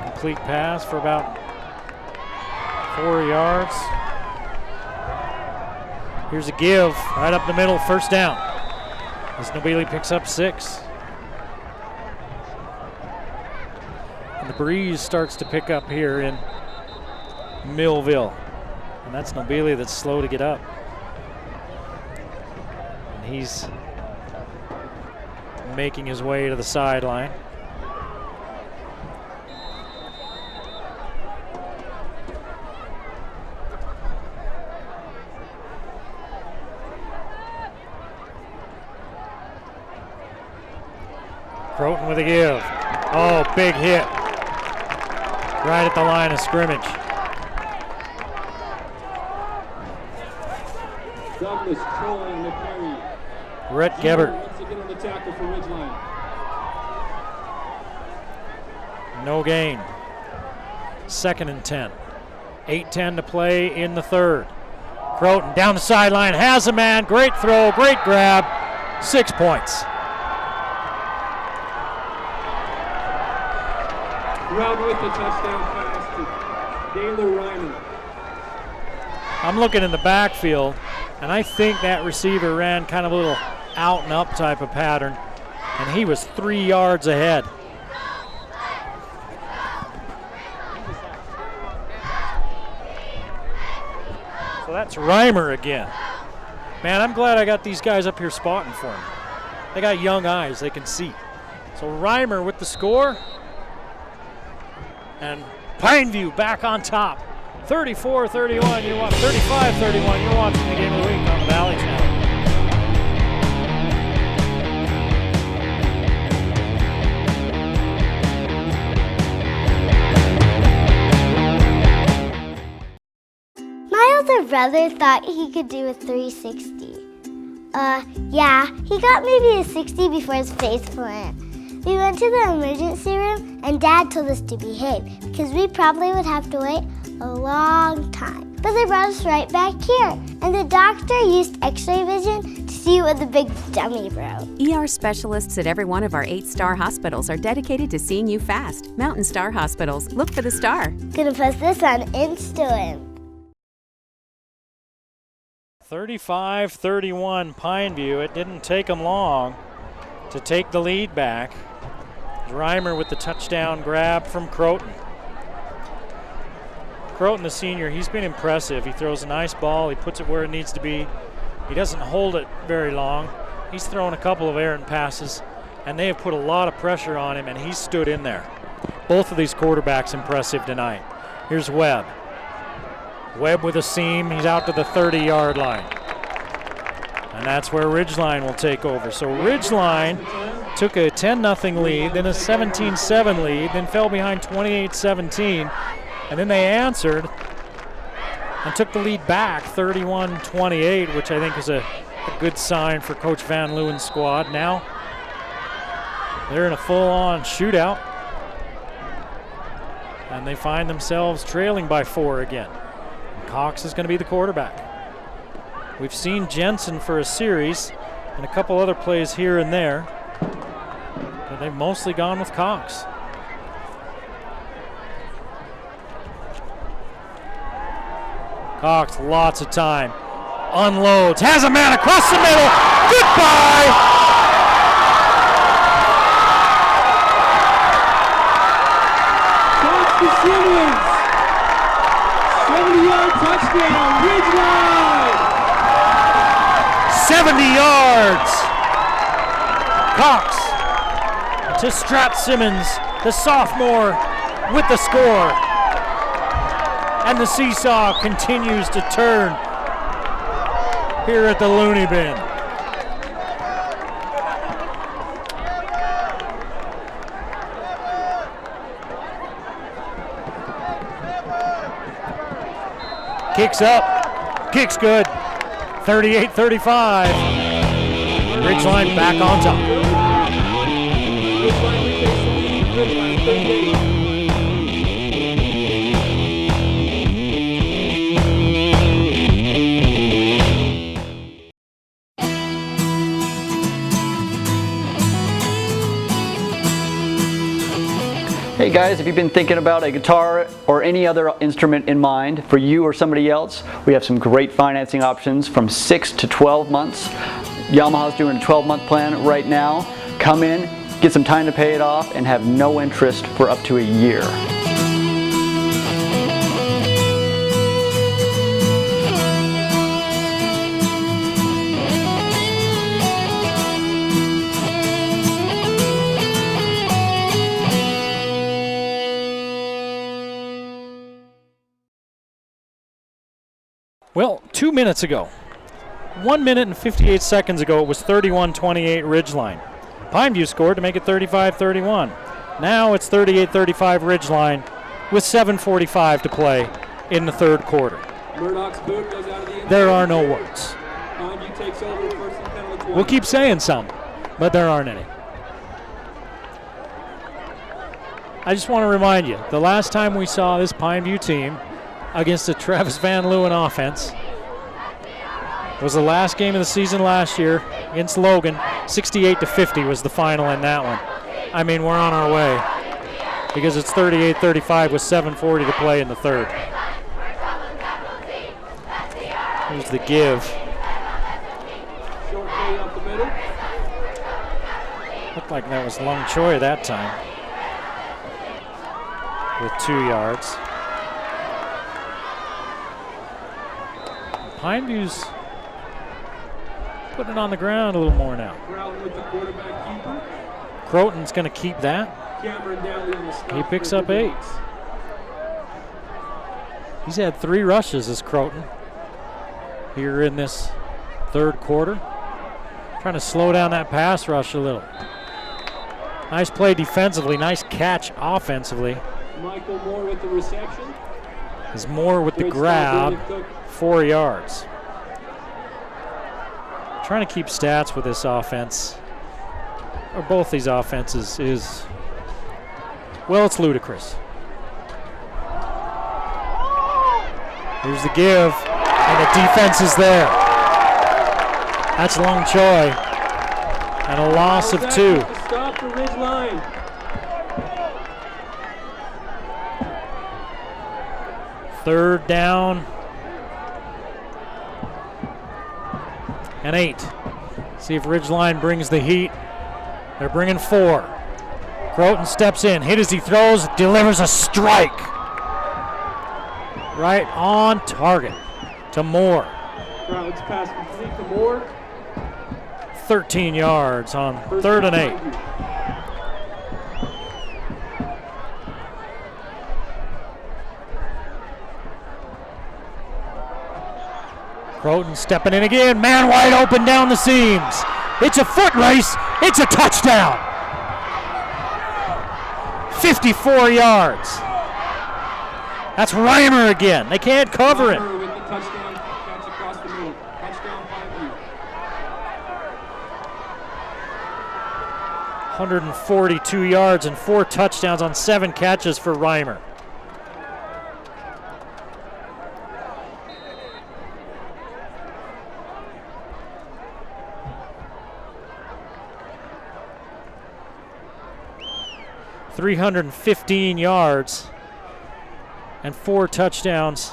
S26: Complete pass for about 4 yards. Here's a give right up the middle, 1st down. As Nobili picks up 6. And the breeze starts to pick up here in Millville. And that's Nobili that's slow to get up. And he's making his way to the sideline. Croton with a give. Oh, big hit. Right at the line of scrimmage.
S12: Douglas Troy on the carry.
S26: Rhett Gebert.
S12: Once again on the tackle for Ridgeline.
S26: No gain. 2nd and 10. 8:10 to play in the 3rd. Croton down the sideline, has a man. Great throw, great grab. 6 points.
S12: Brown with the touchdown pass to Taylor Ryman.
S26: I'm looking in the backfield, and I think that receiver ran kind of a little out and up type of pattern, and he was 3 yards ahead. So that's Reimer again. Man, I'm glad I got these guys up here spotting for him. They got young eyes, they can see. So Reimer with the score. And Pineview back on top. 34-31, you're watching 35-31, you're watching the game of the week on the Valley Channel.
S14: My older brother thought he could do a 360. Yeah, he got maybe a 60 before his face plant. We went to the emergency room and Dad told us to behave because we probably would have to wait a long time. But they brought us right back here and the doctor used x-ray vision to see what the big dummy broke.
S15: ER specialists at every one of our 8-star hospitals are dedicated to seeing you fast. Mountain Star Hospitals. Look for the star.
S14: Gonna post this on Insta.
S26: 35-31 Pineview. It didn't take them long to take the lead back. Reimer with the touchdown grab from Croton. Croton, the senior, he's been impressive. He throws a nice ball. He puts it where it needs to be. He doesn't hold it very long. He's thrown a couple of errant passes, and they have put a lot of pressure on him, and he's stood in there. Both of these quarterbacks impressive tonight. Here's Webb. Webb with a seam. He's out to the 30-yard line. And that's where Ridgeline will take over. So Ridgeline took a 10-0 lead, then a 17-7 lead, then fell behind 28-17, and then they answered and took the lead back 31-28, which I think is a good sign for Coach Van Leeuwen's squad. Now they're in a full-on shootout, and they find themselves trailing by 4 again. Cox is going to be the quarterback. We've seen Jensen for a series and a couple other plays here and there, but they've mostly gone with Cox. Cox, lots of time. Unloads, has a man across the middle. Goodbye!
S12: Cox to Simmons. 70-yard touchdown, Ridgeline!
S26: 70 yards! Cox to Strat Simmons, the sophomore, with the score. And the seesaw continues to turn here at the Looney Bin. Kicks up, kicks good, 38-35. Ridgeline back on top.
S16: Hey guys, if you've been thinking about a guitar or any other instrument in mind for you or somebody else, we have some great financing options from 6 to 12 months. Yamaha's doing a 12-month plan right now. Come in, get some time to pay it off, and have no interest for up to a year.
S26: Well, 2 minutes ago, 1 minute and 58 seconds ago, it was 31-28 Ridgeline. Pineview scored to make it 35-31. Now it's 38-35 Ridgeline with 7:45 to play in the third quarter.
S12: Murdoch's boot goes out of the end.
S26: There are no words.
S12: Pineview takes over first and 10 on the 20.
S26: We'll keep saying some, but there aren't any. I just want to remind you, the last time we saw this Pineview team against the Travis Van Leeuwen offense was the last game of the season last year against Logan. 68-50 was the final in that one. I mean, we're on our way because it's 38-35 with 7:40 to play in the third. Here's the give.
S12: Short play up the middle.
S26: Looked like that was Lung Choi that time with 2 yards. Pineview's Put it on the ground a little more now.
S12: Crowd with the quarterback keeper.
S26: Croton's going to keep that.
S12: Cameron Daly on the stop.
S26: He picks
S12: for
S26: up 8.
S12: Debates.
S26: He's had 3 rushes as Croton here in this third quarter. Trying to slow down that pass rush a little. Nice play defensively, nice catch offensively.
S12: Michael Moore with the reception.
S26: Is Moore with the grab, 4 yards. Trying to keep stats with this offense, or both these offenses, is, well, it's ludicrous. Here's the give, and the defense is there. That's Long Choi, and a loss of 2.
S12: Stop the Ridgeline.
S26: Third down and 8. See if Ridgeline brings the heat. They're bringing 4. Croton steps in, hit as he throws, delivers a strike. Right on target to Moore.
S12: Crowd's pass complete to Moore.
S26: 13 yards on 3rd and 8. Croton stepping in again, man wide open down the seams. It's a foot race, it's a touchdown. 54 yards. That's Reimer again, they can't cover him.
S12: With the touchdown catch across the middle. Touchdown Pineview.
S26: 142 yards and 4 touchdowns on 7 catches for Reimer. $315 yards and 4 touchdowns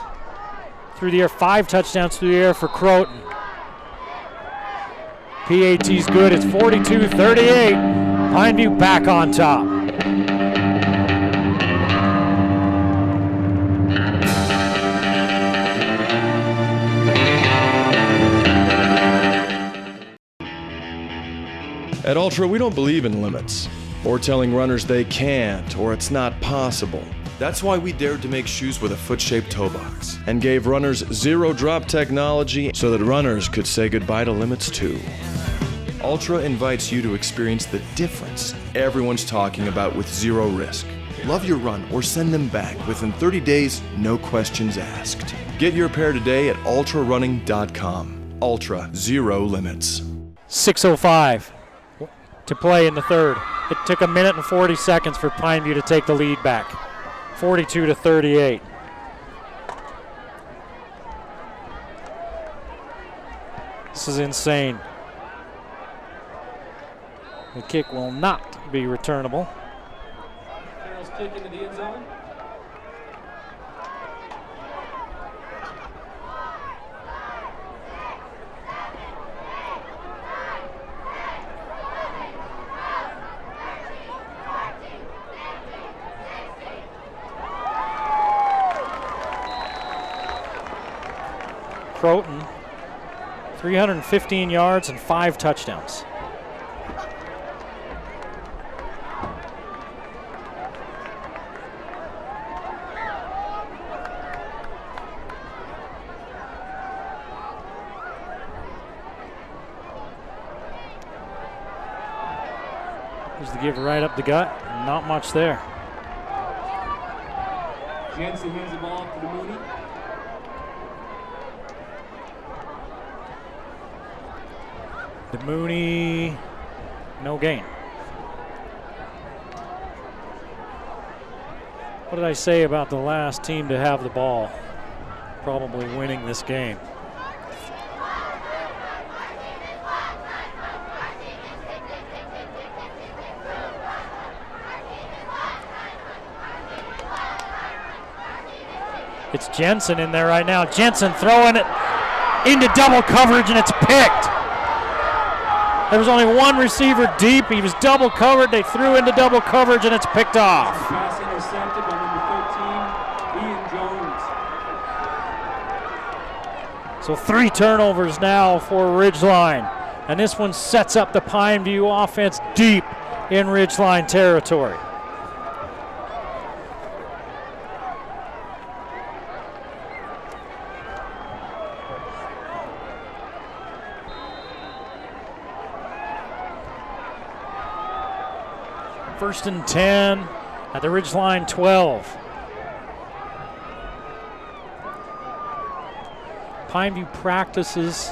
S26: through the air, 5 touchdowns through the air for Croton. PAT's good, it's 42-38. Pineview back on top.
S2: At Ultra, we don't believe in limits, or telling runners they can't, or it's not possible. That's why we dared to make shoes with a foot-shaped toe box, and gave runners zero-drop technology so that runners could say goodbye to limits too. Ultra invites you to experience the difference everyone's talking about with zero risk. Love your run or send them back within 30 days, no questions asked. Get your pair today at ultrarunning.com. Ultra, zero limits.
S26: 6:05 to play in the third. It took 1 minute and 40 seconds for Pineview to take the lead back. 42-38. This is insane. The kick will not be returnable.
S12: Carroll's kick into the end zone.
S26: Croton, 315 yards and 5 touchdowns. Here's the give right up the gut. Not much there.
S12: Jensen hands the ball to the Mooney.
S26: The Mooney, no gain. What did I say about the last team to have the ball? Probably winning this game. It's Jensen in there right now. Jensen throwing it into double coverage, and it's picked. There was only one receiver deep. He was double covered. They threw into double coverage, and it's picked off.
S12: Pass intercepted by number 13, Ian Jones.
S26: So 3 turnovers now for Ridgeline.
S1: And this one sets up the Pineview offense deep in Ridgeline territory. First and 10 at the Ridgeline 12. Pineview practices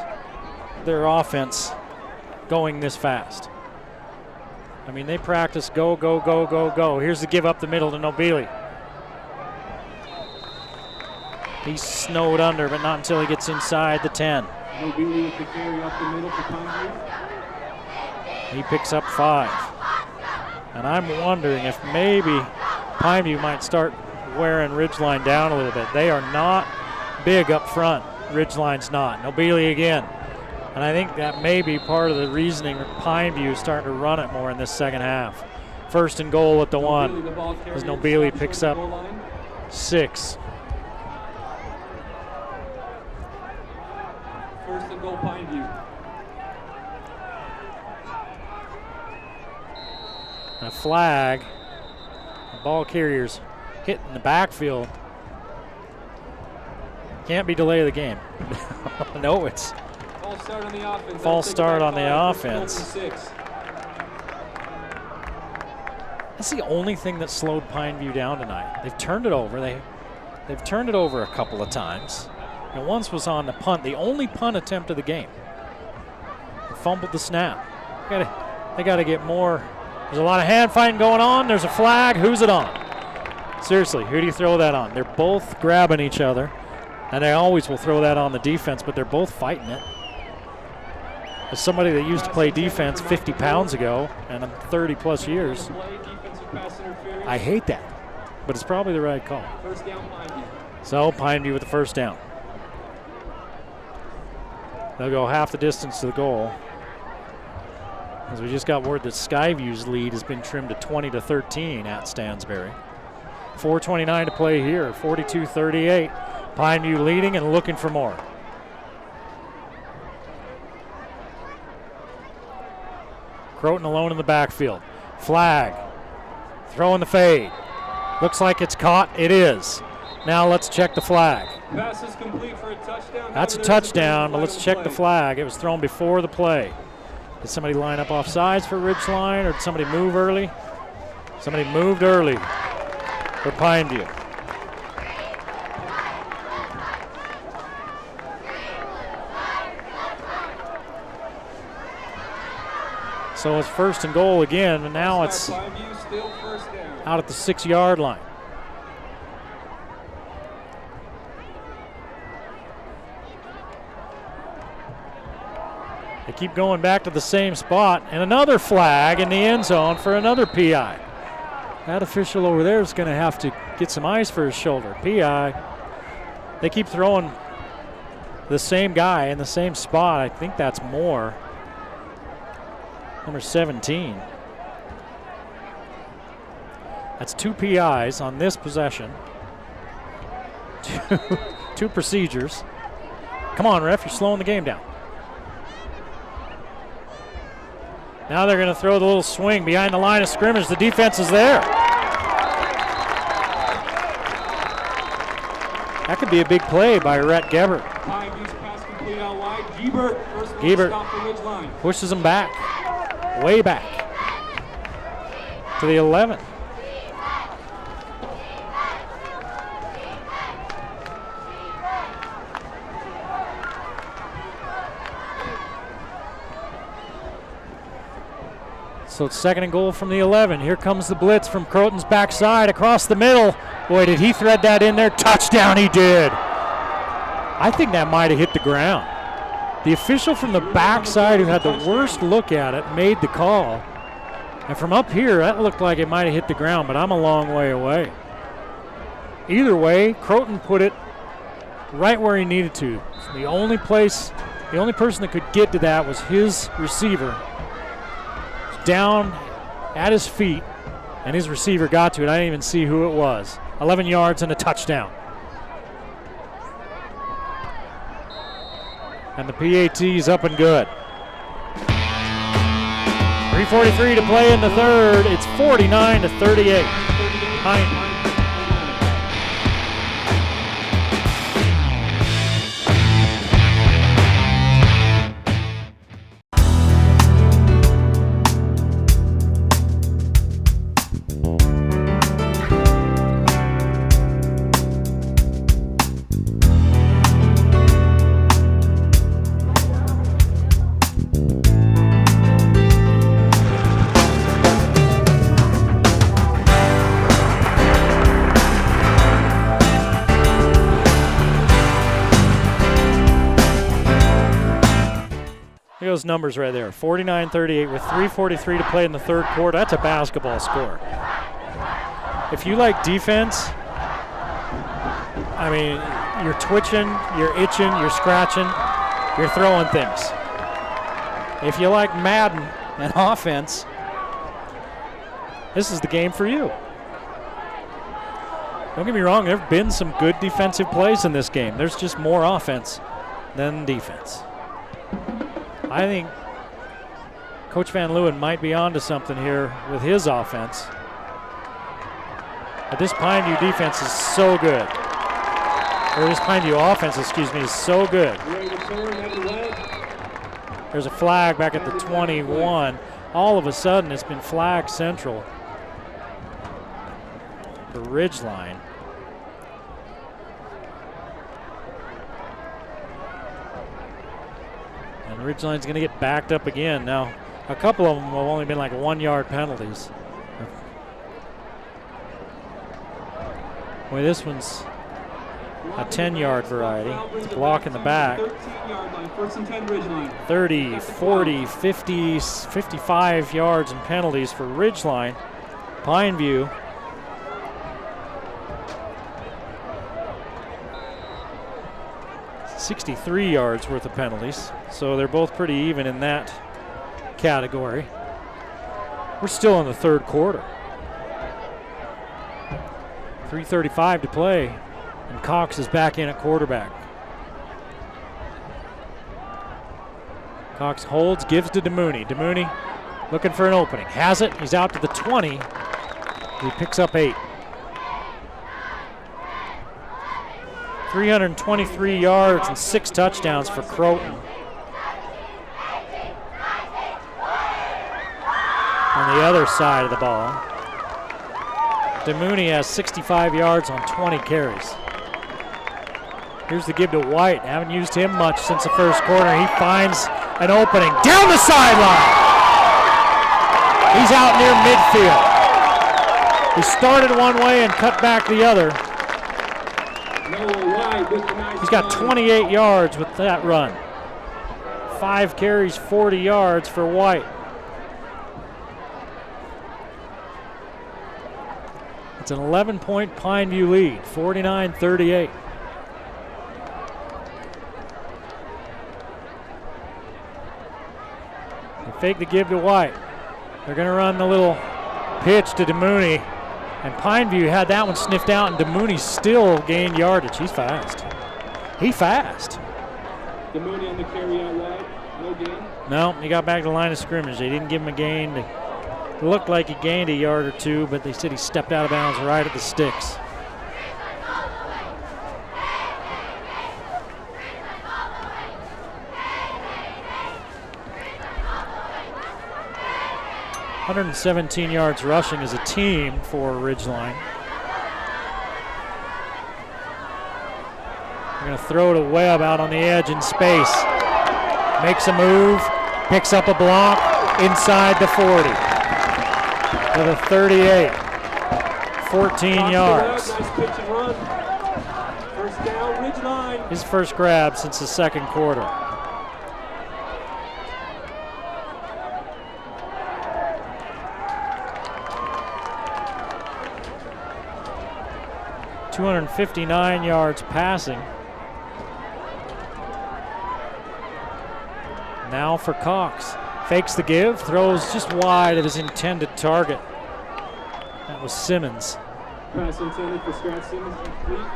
S1: their offense going this fast. I mean, they practice go, go, go, go, go. Here's the give up the middle to Nobili. He's snowed under, but not until he gets inside the 10.
S12: Nobili with the carry up the middle for Pineview.
S1: He picks up 5. And I'm wondering if maybe Pineview might start wearing Ridgeline down a little bit. They are not big up front. Ridgeline's not. Nobili again. And I think that may be part of the reasoning Pineview is starting to run it more in this second half. First and goal at the 1 as Nobili picks up 6.
S12: First and goal, Pineview.
S1: And a flag. The ball carrier's hit in the backfield. Can't be delay of the game. No, it's
S12: False start on the offense.
S1: false start on the offense.
S12: 6.
S1: That's the only thing that slowed Pineview down tonight. They've turned it over. They've turned it over a couple of times. And once was on the punt, the only punt attempt of the game. They fumbled the snap. They got to get more. There's a lot of hand fighting going on. There's a flag. Who's it on? Seriously, who do you throw that on? They're both grabbing each other, and they always will throw that on the defense, but they're both fighting it. As somebody that used to play defense 50 pounds ago and 30 plus years, I hate that, but it's probably the right call.
S12: First down, Pineview.
S1: So Pineview with the first down. They'll go half the distance to the goal. As we just got word that Skyview's lead has been trimmed to 20-13 at Stansbury. 4:29 to play here, 42-38. Pineview leading and looking for more. Croton alone in the backfield. Flag. Throwing the fade. Looks like it's caught. It is. Now let's check the flag.
S12: Pass is complete for a touchdown.
S1: That's a touchdown, but let's check the flag. It was thrown before the play. Did somebody line up off sides for Ridgeline, or did somebody move early? Somebody moved early for Pineview. So it's first and goal again, and now it's out at the 6-yard line. They keep going back to the same spot, and another flag in the end zone for another PI. That official over there is going to have to get some ice for his shoulder. PI. They keep throwing the same guy in the same spot. I think that's Moore. Number 17. That's 2 PIs on this possession. Two procedures. Come on, ref, you're slowing the game down. Now they're going to throw the little swing behind the line of scrimmage. The defense is there. That could be a big play by Rhett Gebert.
S12: Pineview's pass complete out wide. Gebert, first
S1: Gebert
S12: stop for Ridgeline.
S1: pushes them back, way back to the 11. So it's second and goal from the 11. Here comes the blitz from Croton's backside across the middle. Boy, did he thread that in there. Touchdown, he did. I think that might have hit the ground. The official from the backside who had the worst look at it made the call. And from up here, that looked like it might have hit the ground, but I'm a long way away. Either way, Croton put it right where he needed to. The only person that could get to that was his receiver. Down at his feet, and his receiver got to it. I didn't even see who it was. 11 yards and a touchdown. And the PAT is up and good.
S26: 3:43 to play in the third. It's 49-38. Pine. Those numbers right there, 49-38 with 3:43 to play in the third quarter. That's a basketball score. If you like defense, I mean, you're twitching, you're itching, you're scratching, you're throwing things. If you like Madden and offense, this is the game for you. Don't get me wrong, there have been some good defensive plays in this game. There's just more offense than defense. I think Coach Van Leeuwen might be onto something here with his offense. But this Pineview defense is so good. Or this Pineview offense, excuse me, is so good. There's a flag back at the 21. All of a sudden, it's been flag central for Ridgeline. And Ridgeline's going to get backed up again. Now, a couple of them have only been like 1-yard penalties. Boy, this one's a 10-yard variety. It's a block in the back. 30, 40, 50, 55 yards in penalties for Ridgeline. Pineview. $63 yards worth of penalties. So they're both pretty even in that category. We're still in the third quarter. 3:35 to play, and Cox is back in at quarterback. Cox holds, gives to DeMooney. DeMooney looking for an opening. Has it. He's out to the 20. He picks up 8. 323 yards and 6 touchdowns for Croton. On the other side of the ball, DeMooney has 65 yards on 20 carries. Here's the give to White. Haven't used him much since the first quarter. He finds an opening down the sideline. He's out near midfield. He started one way and cut back the other. He's got 28 yards with that run. 5 carries, 40 yards for White. It's an 11-point Pineview lead, 49-38. They fake the give to White. They're going to run the little pitch to DeMooney. And Pineview had that one sniffed out, and DeMooney still gained yardage. He's fast. He's fast.
S12: DeMooney on the carry out wide. No gain?
S26: No, he got back to the line of scrimmage. They didn't give him a gain. It looked like he gained a yard or two, but they said he stepped out of bounds right at the sticks. $117 yards rushing as a team for Ridgeline. They're going to throw to Webb out on the edge in space. Makes a move, picks up a block inside the 40. To the 38. 14 yards.
S12: Nice pitch and run. First down, Ridgeline.
S26: His first grab since the second quarter. $259 yards passing. Now for Cox. Fakes the give, throws just wide of his intended target. That was Simmons.
S12: Pass intended for Scott Simmons, complete.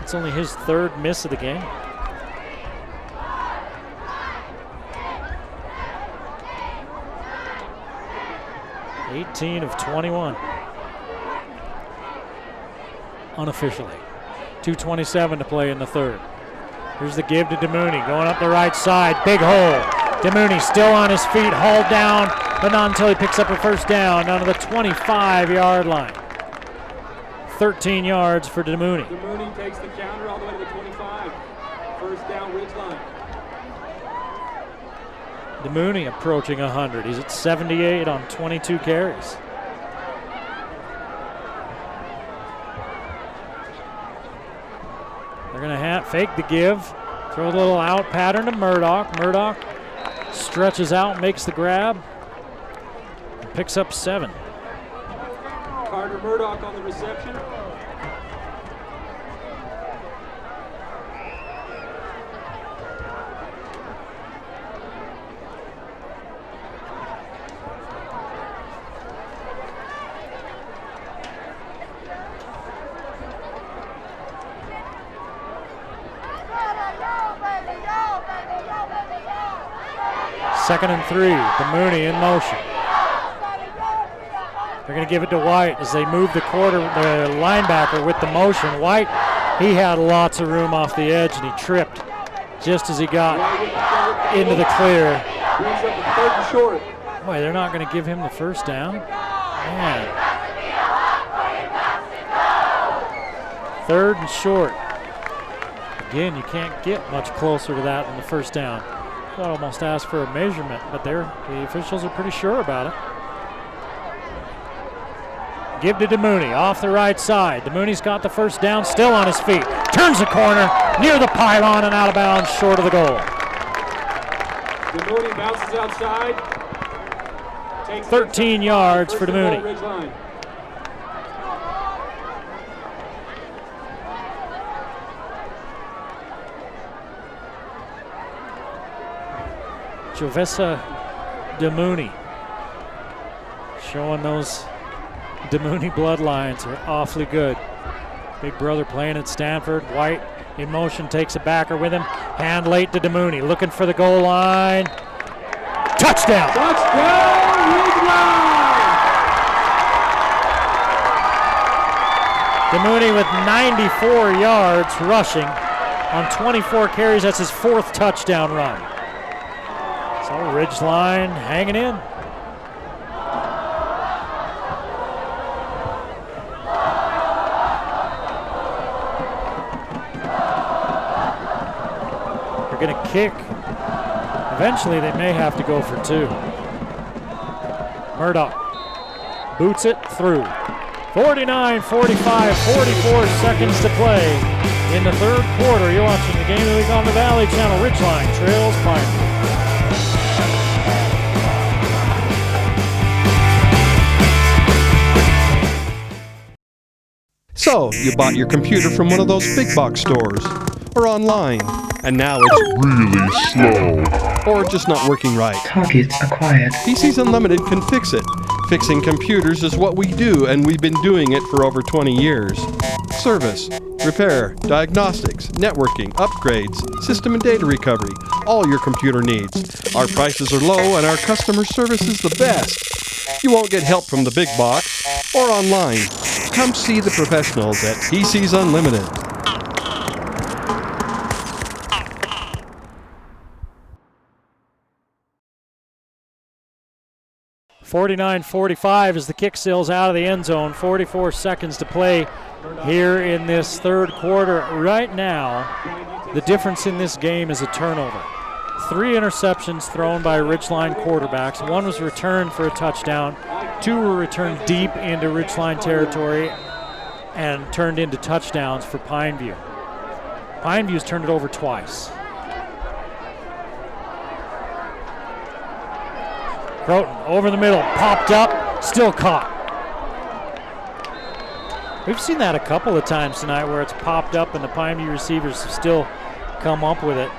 S26: It's only his third miss of the game. 18 of 21. Unofficially. 2:27 to play in the third. Here's the give to DeMooney, going up the right side, big hole. DeMooney still on his feet, hauled down, but not until he picks up a first down down to the 25-yard line. 13 yards for DeMooney.
S12: DeMooney takes the counter all the way to the 25. First down, Ridgeline.
S26: DeMooney approaching 100. He's at 78 on 22 carries. They're going to fake the give, throw a little out pattern to Murdoch. Murdoch stretches out, makes the grab, and picks up 7.
S12: Carter Murdoch on the reception.
S26: Second and 3, DeMooney in motion. They're going to give it to White as they move the linebacker with the motion. White, he had lots of room off the edge and he tripped just as he got into the clear.
S12: Brings up a 3rd and short.
S26: Boy, they're not going to give him the first down. Man. 3rd and short. Again, you can't get much closer to that than the first down. I'd almost ask for a measurement, but the officials are pretty sure about it. Give to DeMooney off the right side. DeMooney's got the first down, still on his feet. Turns the corner, near the pylon and out of bounds, short of the goal.
S12: DeMooney bounces outside. Takes
S26: 13 yards for DeMooney. Jovessa DeMooney, showing those DeMooney bloodlines are awfully good. Big brother playing at Stanford. White in motion, takes a backer with him. Hand late to DeMooney, looking for the goal line. Touchdown!
S12: Touchdown, Ridgeline!
S26: DeMooney with 94 yards rushing on 24 carries. That's his 4th touchdown run. So Ridgeline hanging in. They're going to kick. Eventually they may have to go for 2. Murdoch boots it through. 49-45, 44 seconds to play in the third quarter. You're watching the Game of the Week on the Valley Channel. Ridgeline trails Pineview.
S17: So, you bought your computer from one of those big box stores, or online, and now it's really slow, or just not working right.
S4: Target acquired.
S17: PCs Unlimited can fix it. Fixing computers is what we do, and we've been doing it for over 20 years. Service, repair, diagnostics, networking, upgrades, system and data recovery, all your computer needs. Our prices are low and our customer service is the best. You won't get help from the big box or online. Come see the professionals at PCs Unlimited.
S26: .45 as the kick sails out of the end zone. 44 seconds to play here in this third quarter. Right now, the difference in this game is a turnover. 3 interceptions thrown by Ridgeline quarterbacks. 1 was returned for a touchdown. 2 were returned deep into Ridgeline territory and turned into touchdowns for Pineview. Pineview's turned it over twice. Croton over the middle, popped up, still caught. We've seen that a couple of times tonight where it's popped up and the Pineview receivers have still come up with it.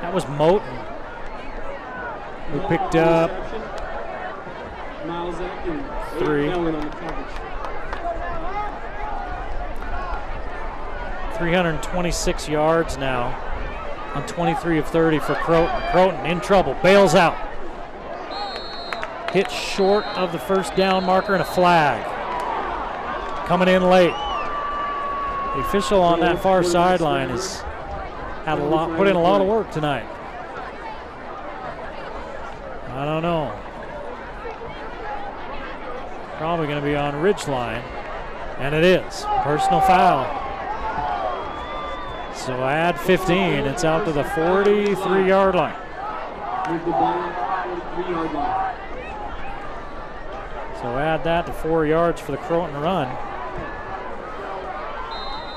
S26: That was Moten who picked up 3. 326 yards now on 23 of 30 for Croton. Croton in trouble, bails out. hit short of the first down marker and a flag. Coming in late. The official on that far sideline has put in a lot of work tonight. I don't know. Probably going to be on Ridgeline, and it is. Personal foul. So add 15. It's out to the 43-yard line. So add that to 4 yards for the Croton run.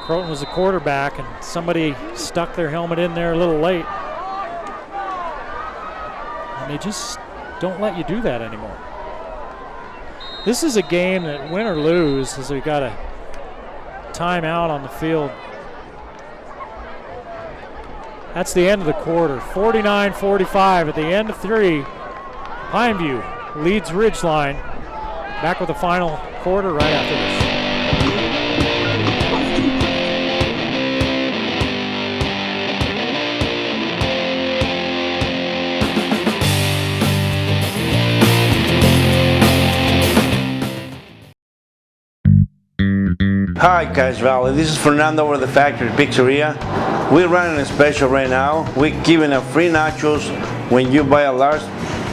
S26: Croton was the quarterback, and somebody stuck their helmet in there a little late. And they just don't let you do that anymore. This is a game that, win or lose, as we got a timeout on the field. That's the end of the quarter. 49-45 at the end of 3. Pineview leads Ridgeline. Back with the final quarter right after this.
S18: Hi Cache Valley, this is Fernando over the Factory Pizzeria. We're running a special right now. We're giving a free nachos when you buy a large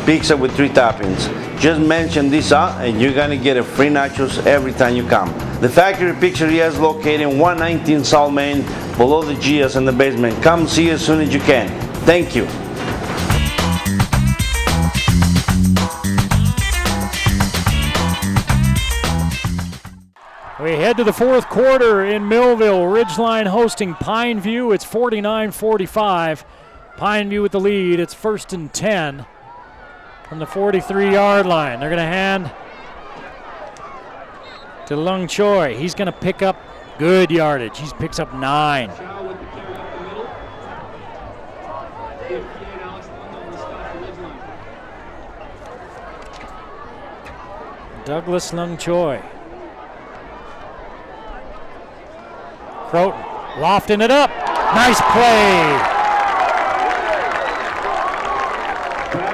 S18: pizza with 3 toppings. Just mention this and you're gonna get a free nachos every time you come. The Factory Pizzeria is located in 119 South Main, below the Gias in the basement. Come see as soon as you can. Thank you.
S26: We head to the fourth quarter in Millville. Ridgeline hosting Pineview. It's 49-45. Pineview with the lead. It's 1st and 10 from the 43-yard line. They're going to hand to Lung Choi. He's going to pick up good yardage. He picks up 9. Douglas Lung Choi. Croton lofting it up. Nice play.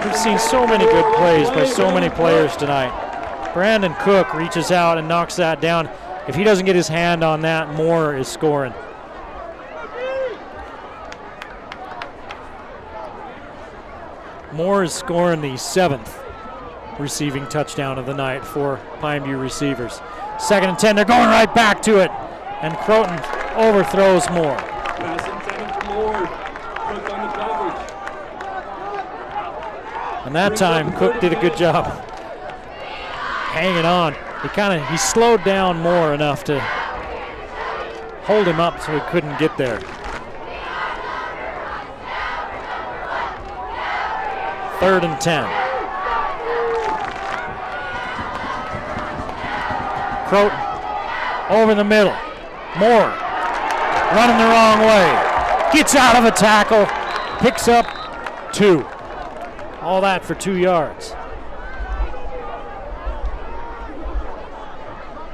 S26: We've seen so many good plays by so many players tonight. Brandon Cook reaches out and knocks that down. If he doesn't get his hand on that, Moore is scoring. Moore is scoring the 7th receiving touchdown of the night for Pineview receivers. 2nd and 10, they're going right back to it. And Croton overthrows Moore.
S12: Pass intended for Moore. Cook on the coverage.
S26: And that time, Cook did a good job hanging on. He slowed down Moore enough to hold him up so he couldn't get there. 3rd and 10. Croton over the middle. Moore running the wrong way. Gets out of a tackle. Picks up 2. All that for 2 yards.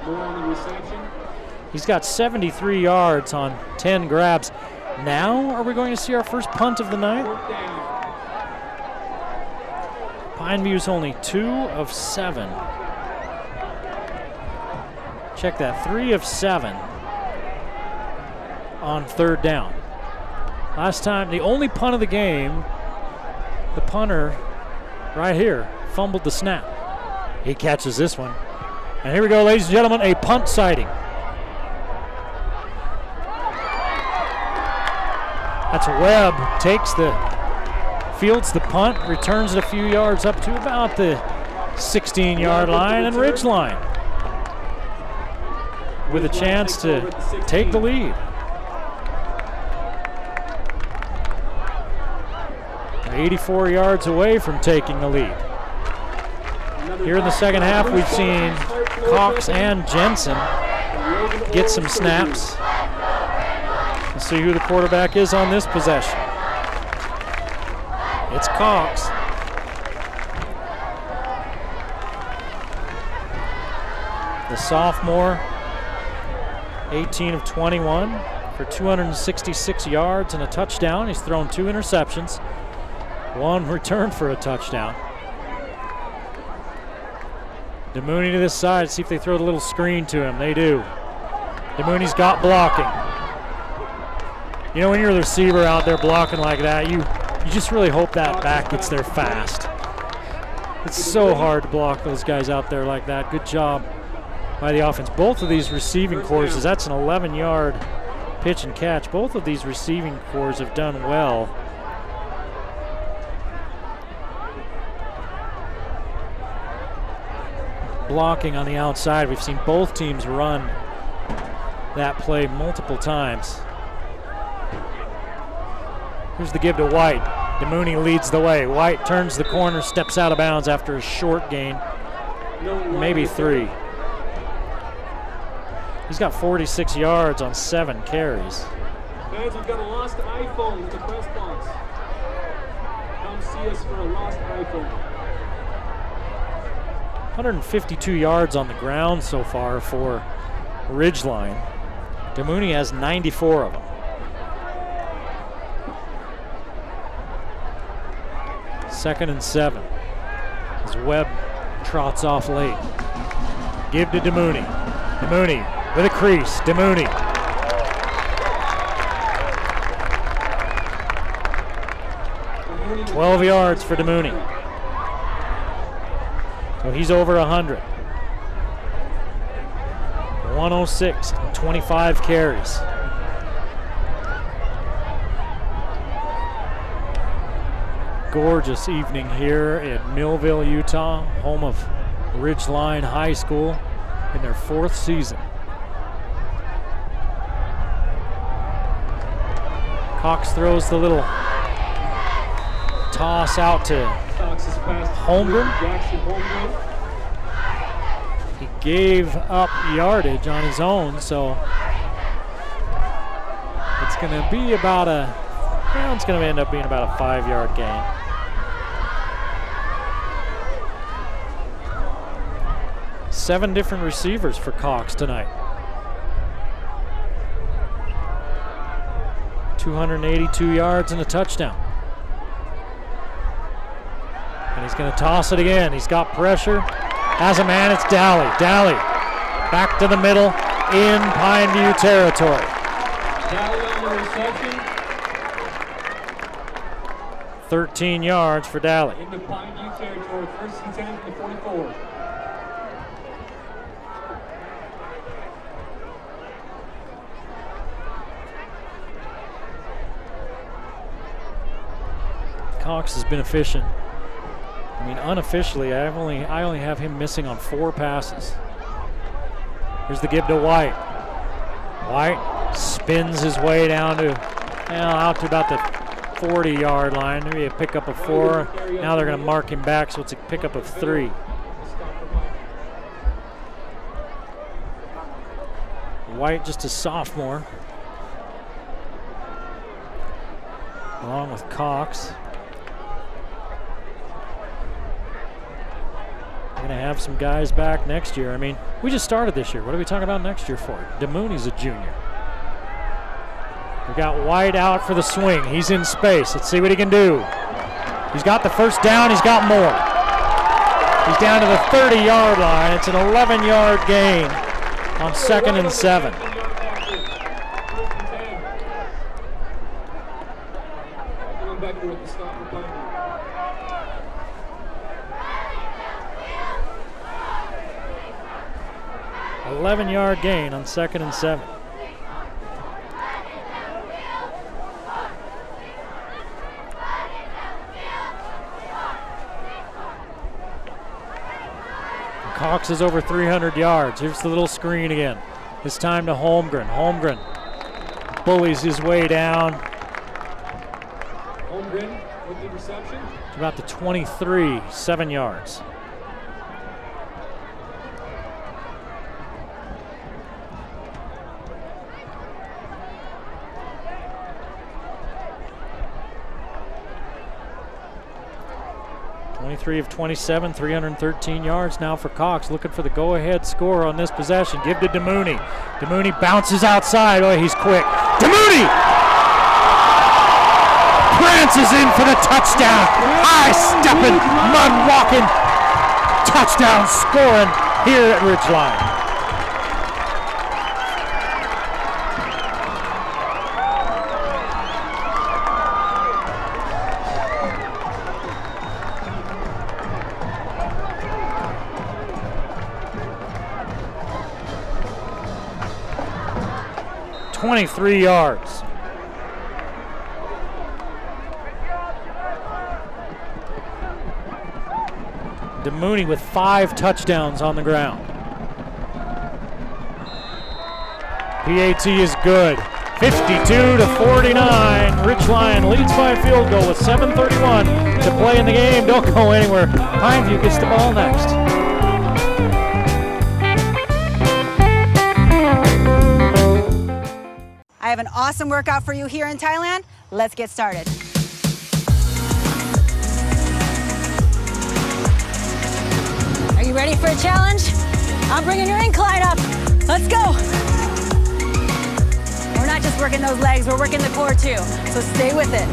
S12: Moore on the reception.
S26: He's got 73 yards on 10 grabs. Now are we going to see our first punt of the night? Pineview's only 2 of 7. Check that, 3 of 7 on 3rd down. Last time, the only punt of the game, the punter right here fumbled the snap. He catches this one. And here we go, ladies and gentlemen, a punt sighting. That's Webb, fields the punt, returns it a few yards up to about the 16-yard line and Ridgeline with a chance to take the lead. 84 yards away from taking the lead. Here in the second half, we've seen Cox and Jensen get some snaps. Let's see who the quarterback is on this possession. It's Cox. The sophomore, 18 of 21 for 266 yards and a touchdown. He's thrown 2 interceptions. 1 return for a touchdown. DeMooney to this side, see if they throw the little screen to him. They do. DeMooney's got blocking. You know, when you're the receiver out there blocking like that, you just really hope that back gets there fast. It's so hard to block those guys out there like that. Good job by the offense. Both of these receiving cores, that's an 11-yard pitch and catch. Both of these receiving cores have done well. Blocking on the outside. We've seen both teams run that play multiple times. Here's the give to White. DeMooney leads the way. White turns the corner, steps out of bounds after a short gain, maybe 3. He's got 46 yards on 7 carries.
S12: Guys, we've got a lost iPhone in the press box. Come see us for a lost iPhone.
S26: 152 yards on the ground so far for Ridgeline. DeMooney has 94 of them. Second and 7 as Webb trots off late. Give to DeMooney. DeMooney with a crease. DeMooney. $12 yards for DeMooney. So he's over 100. 106, 25 carries. Gorgeous evening here at Millville, Utah, home of Ridgeline High School in their 4th season. Cox throws the little toss out to Holmgren. He gave up yardage on his own, so it's going to be about it's going to end up being about a 5-yard gain. Seven different receivers for Cox tonight. 282 yards and a touchdown. And he's going to toss it again. He's got pressure. Has a man, it's Dally. Dally back to the middle in Pineview territory.
S12: Dally on the reception.
S26: 13 yards for Dally.
S12: In the Pineview territory, 1st and 10 to 44.
S26: Cox has been efficient. I mean, unofficially, I only have him missing on 4 passes. Here's the give to White. White spins his way down to, out to about the 40-yard line. Maybe a pickup of 4. Now they're going to mark him back, so it's a pickup of 3. White, just a sophomore, along with Cox. Going to have some guys back next year. I mean, we just started this year. What are we talking about next year for? DeMooney's a junior. We've got White out for the swing. He's in space. Let's see what he can do. He's got the first down. He's got more. He's down to the 30-yard line. It's an 11-yard gain on 2nd and 7.
S12: Going back to the stop for Pineview.
S26: 11-yard gain on 2nd and 7. Cox is over 300 yards. Here's the little screen again. This time to Holmgren. Holmgren bullies his way down.
S12: Holmgren with the reception.
S26: To about the 23, 7 yards. Of 27, 313 yards now for Cox, looking for the go-ahead score on this possession. Give to DeMooney. DeMooney bounces outside. Oh, he's quick. DeMooney prances in for the touchdown. High-stepping, mud-walking touchdown scoring here at Ridgeline. .23 yards. DeMooney with 5 touchdowns on the ground. PAT is good. 52-49. Ridgeline leads by a field goal with 7:31 to play in the game. Don't go anywhere. Pineview gets the ball next.
S4: I have an awesome workout for you here in Thailand. Let's get started. Are you ready for a challenge? I'm bringing your incline up. Let's go. We're not just working those legs, we're working the core too. So stay with it.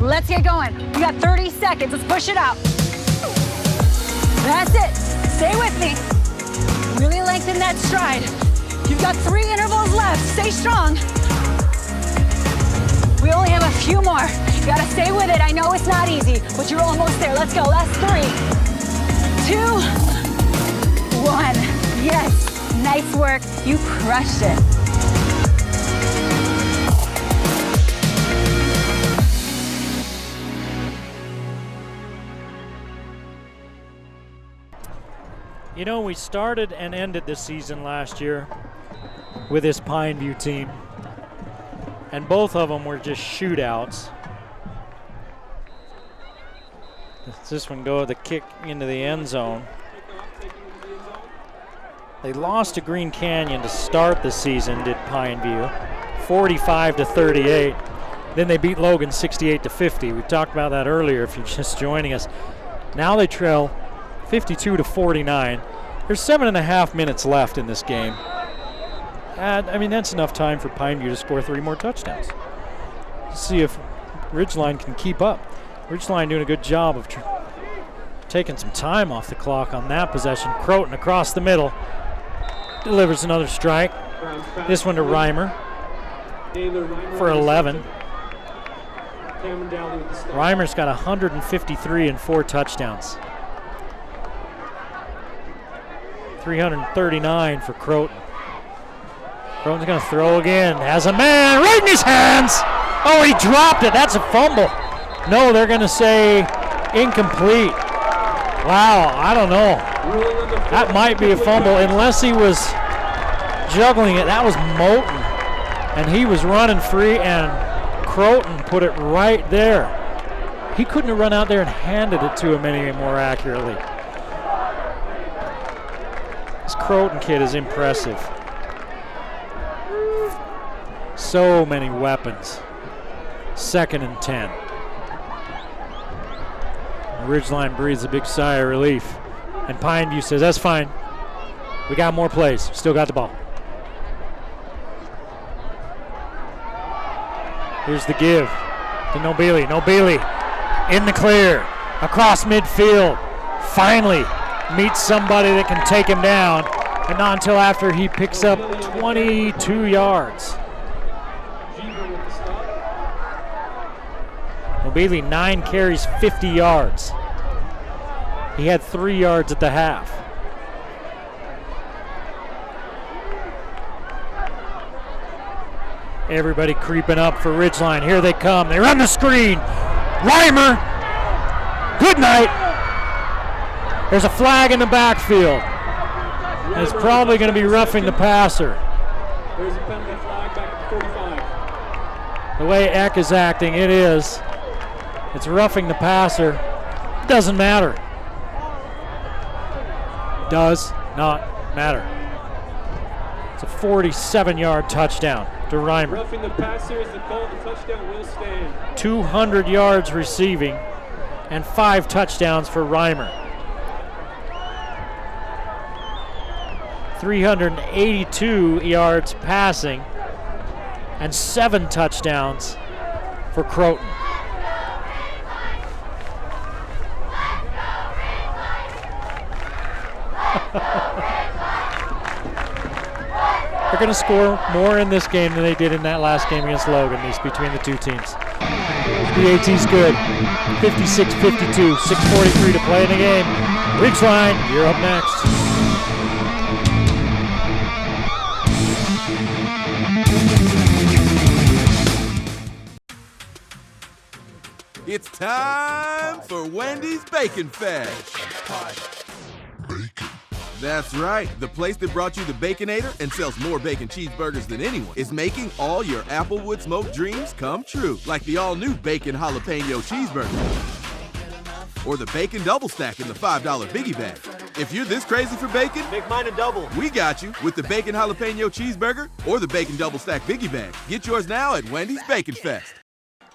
S4: Let's get going. You got 30 seconds. Let's push it out. That's it. Stay with me. Really lengthen that stride. You've got 3 intervals left. Stay strong. We only have a few more. You gotta stay with it. I know it's not easy, but you're almost there. Let's go. Last 3, 2, 1. Yes. Nice work. You crushed it.
S26: You know, we started and ended this season last year with this Pineview team, and both of them were just shootouts. Does this one go the kick into the end zone? They lost to Green Canyon to start the season, did Pineview, 45-38. Then they beat Logan 68-50. We talked about that earlier if you're just joining us. Now they trail 52-49. There's 7.5 minutes left in this game. And I mean, that's enough time for Pineview to score 3 more touchdowns. Let's see if Ridgeline can keep up. Ridgeline doing a good job of taking some time off the clock on that possession. Croton across the middle delivers another strike. This one to Reimer for 11. Reimer's got 153 and 4 touchdowns. 339 for Croton. Croton's going to throw again. Has a man right in his hands. Oh, he dropped it. That's a fumble. No, they're going to say incomplete. Wow, I don't know. That might be a fumble unless he was juggling it. That was Moten. And he was running free, and Croton put it right there. He couldn't have run out there and handed it to him any more accurately. This Croton kid is impressive. So many weapons. 2nd and 10. Ridgeline breathes a big sigh of relief. And Pineview says, that's fine. We got more plays. Still got the ball. Here's the give to Nobili. Nobili in the clear. Across midfield. Finally meets somebody that can take him down. And not until after he picks up 22 yards. Nobili, 9 carries, 50 yards. He had 3 yards at the half. Everybody creeping up for Ridgeline. Here they come. They run the screen. Reimer. Good night. There's a flag in the backfield. And it's probably going to be roughing the passer.
S12: There's a penalty flag back at 45.
S26: The way Eck is acting, it is. It's roughing the passer. Doesn't matter. Does not matter. It's a 47-yard touchdown to Reimer.
S12: Roughing the passer is the call. The touchdown will stand.
S26: 200 yards receiving and 5 touchdowns for Reimer. 382 yards passing and 7 touchdowns for Croton. They're going to score more in this game than they did in that last game against Logan, at least between the two teams. The AT's good. 56-52, 6:43 to play in the game. Ridgeline, you're up next.
S5: It's time for Wendy's Bacon Fest. That's right. The place that brought you the Baconator and sells more bacon cheeseburgers than anyone is making all your Applewood smoked dreams come true. Like the all-new Bacon Jalapeno Cheeseburger. Or the Bacon Double Stack in the $5 Biggie Bag. If you're this crazy for bacon, make mine a double. We got you with the Bacon Jalapeno Cheeseburger or the Bacon Double Stack Biggie Bag. Get yours now at Wendy's Bacon Fest.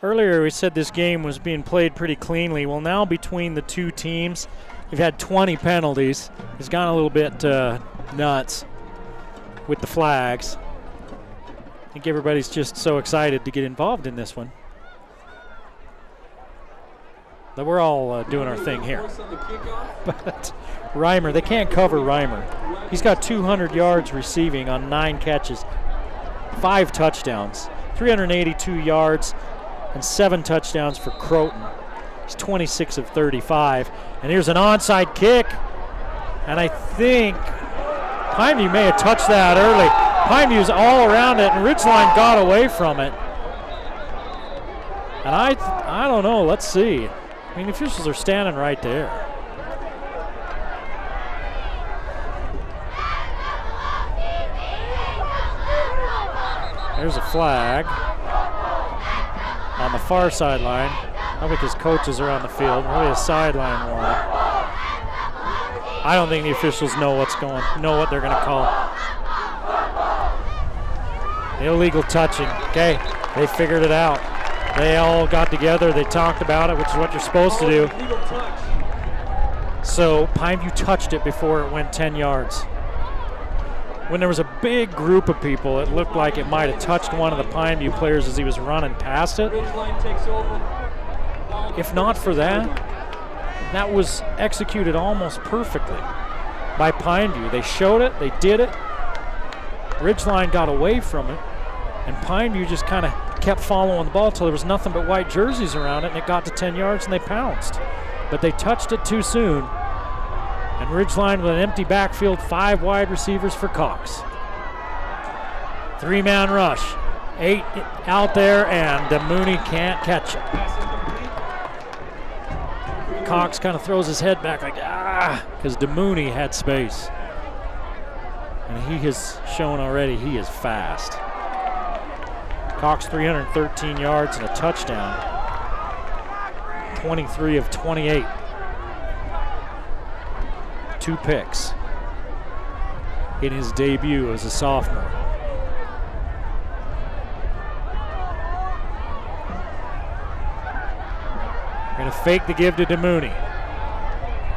S26: Earlier we said this game was being played pretty cleanly. Well, now between the two teams, we've had 20 penalties. It's gone a little bit nuts with the flags. I think everybody's just so excited to get involved in this one. But we're all doing our thing here. But Reimer, they can't cover Reimer. He's got 200 yards receiving on 9 catches, 5 touchdowns, 382 yards, and 7 touchdowns for Croton. He's 26 of 35. And here's an onside kick. And I think Pineview may have touched that early. Pineview's all around it, and Ridgeline got away from it. And I don't know. Let's see. I mean, the officials are standing right there. There's a flag on the far sideline. I think his coaches are on the field. Really a sideline one. I don't think the officials know what they're going to call. Illegal touching. Okay, they figured it out. They all got together. They talked about it, which is what you're supposed to do. So Pineview touched it before it went 10 yards. When there was a big group of people, it looked like it might have touched one of the Pineview players as he was running past it. If not for that, that was executed almost perfectly by Pineview. They showed it, they did it. Ridgeline got away from it, and Pineview just kind of kept following the ball until there was nothing but white jerseys around it, and it got to 10 yards and they pounced. But they touched it too soon. And Ridgeline with an empty backfield, 5 wide receivers for Cox. 3-man rush. 8 out there, and Mooney can't catch it. Cox kind of throws his head back like, because DeMooney had space. And he has shown already he is fast. Cox 313 yards and a touchdown. 23 of 28. 2 picks in his debut as a sophomore. Going to fake the give to DeMooney.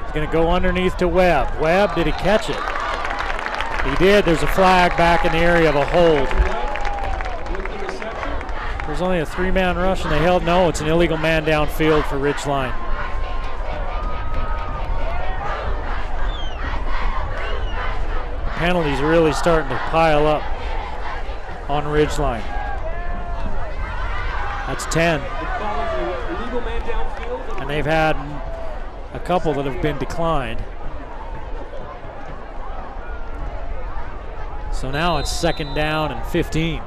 S26: He's going to go underneath to Webb. Webb, did he catch it? He did. There's a flag back in the area of a hold. There's only a 3-man rush, and they held. No, it's an illegal man downfield for Ridgeline. Penalties are really starting to pile up on Ridgeline. That's 10. And they've had a couple that have been declined. So now it's 2nd down and 15.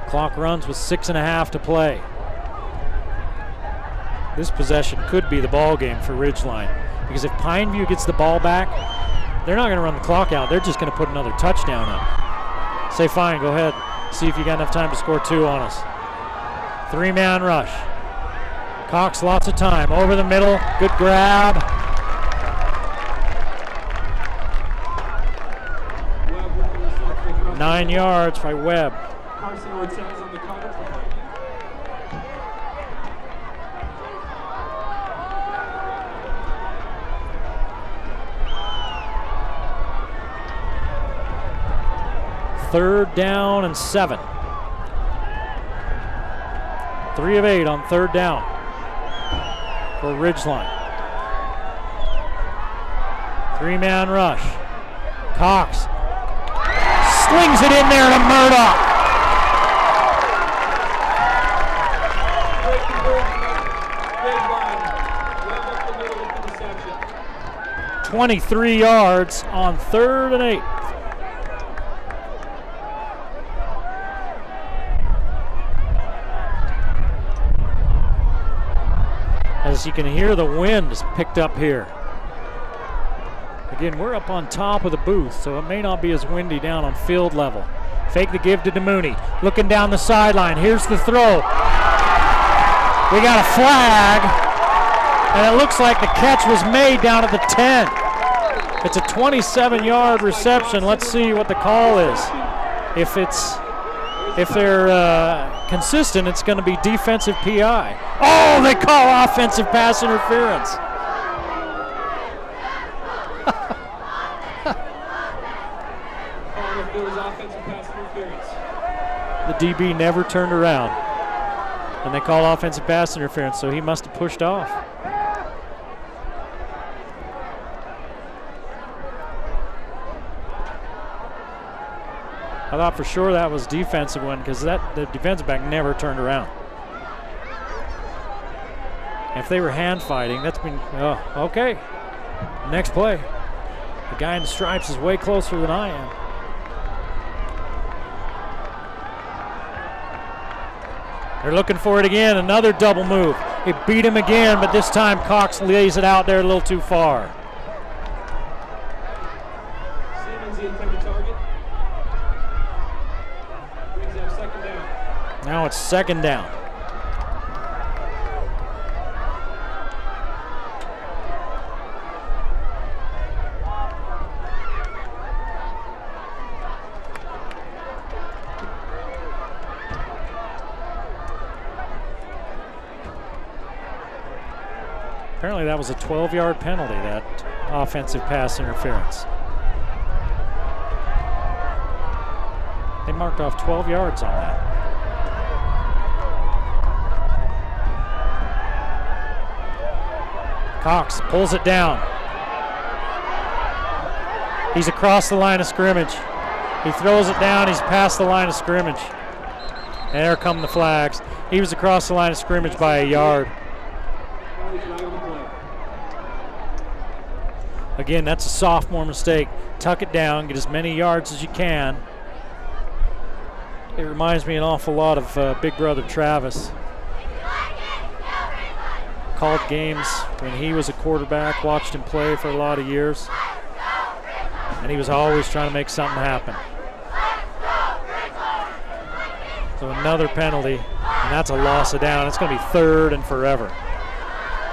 S26: Clock runs with 6.5 to play. This possession could be the ball game for Ridgeline, because if Pineview gets the ball back, they're not going to run the clock out. They're just going to put another touchdown up. Say, fine, go ahead. See if you got enough time to score 2 on us. 3-man rush. Cox, lots of time. Over the middle. Good grab. Webb, 9 yards by Webb.
S12: Carson Ortiz on the cover for
S26: Third down and 7. 3 of 8 on 3rd down for Ridgeline. 3-man rush. Cox slings it in there to Murdoch. 23 yards on 3rd and 8. As you can hear, the wind is picked up here. Again, we're up on top of the booth, so it may not be as windy down on field level. Fake the give to DeMooney. Looking down the sideline. Here's the throw. We got a flag, and it looks like the catch was made down at the 10. It's a 27-yard reception. Let's see what the call is. If they're consistent, it's going to be defensive PI. Oh, they call offensive pass interference. The DB never turned around, and they call offensive pass interference, so he must have pushed off. I thought for sure that was defensive one because the defensive back never turned around. If they were hand fighting, that's been, okay. Next play. The guy in the stripes is way closer than I am. They're looking for it again, another double move. It beat him again, but this time Cox lays it out there a little too far.
S12: Simmons the intended target. Brings up 2nd down.
S26: Now it's 2nd down. Apparently that was a 12-yard penalty, that offensive pass interference. They marked off 12 yards on that. Cox pulls it down. He's across the line of scrimmage. He throws it down, he's past the line of scrimmage. And there come the flags. He was across the line of scrimmage by a yard. Again, that's a sophomore mistake. Tuck it down, get as many yards as you can. It reminds me an awful lot of Big Brother Travis. Called games when he was a quarterback, watched him play for a lot of years. And he was always trying to make something happen. So another penalty, and that's a loss of down. It's going to be 3rd and forever.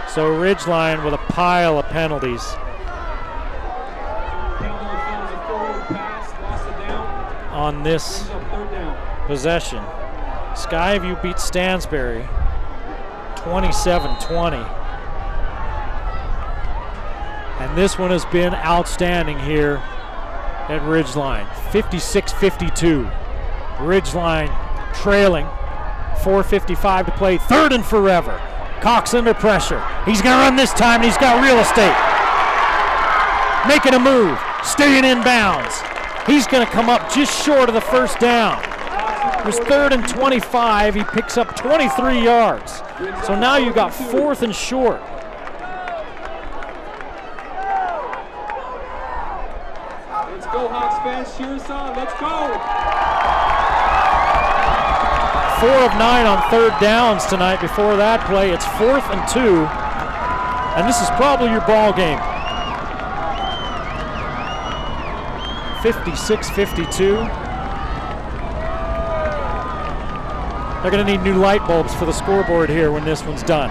S26: So Ridgeline with a pile of penalties. On this possession. Skyview beats Stansbury 27-20. And this one has been outstanding here at Ridgeline. 56-52. Ridgeline trailing. 4:55 to play. 3rd and forever. Cox under pressure. He's going to run this time, and he's got real estate. Making a move. Staying in bounds. He's going to come up just short of the 1st down. It was 3rd and 25. He picks up 23 yards. So now you've got 4th and short.
S12: Let's go, Hawks fans. Cheer us on. Let's go.
S26: 4 of 9 on 3rd downs tonight. Before that play, it's 4th and 2. And this is probably your ball game. 56-52. They're going to need new light bulbs for the scoreboard here when this one's done.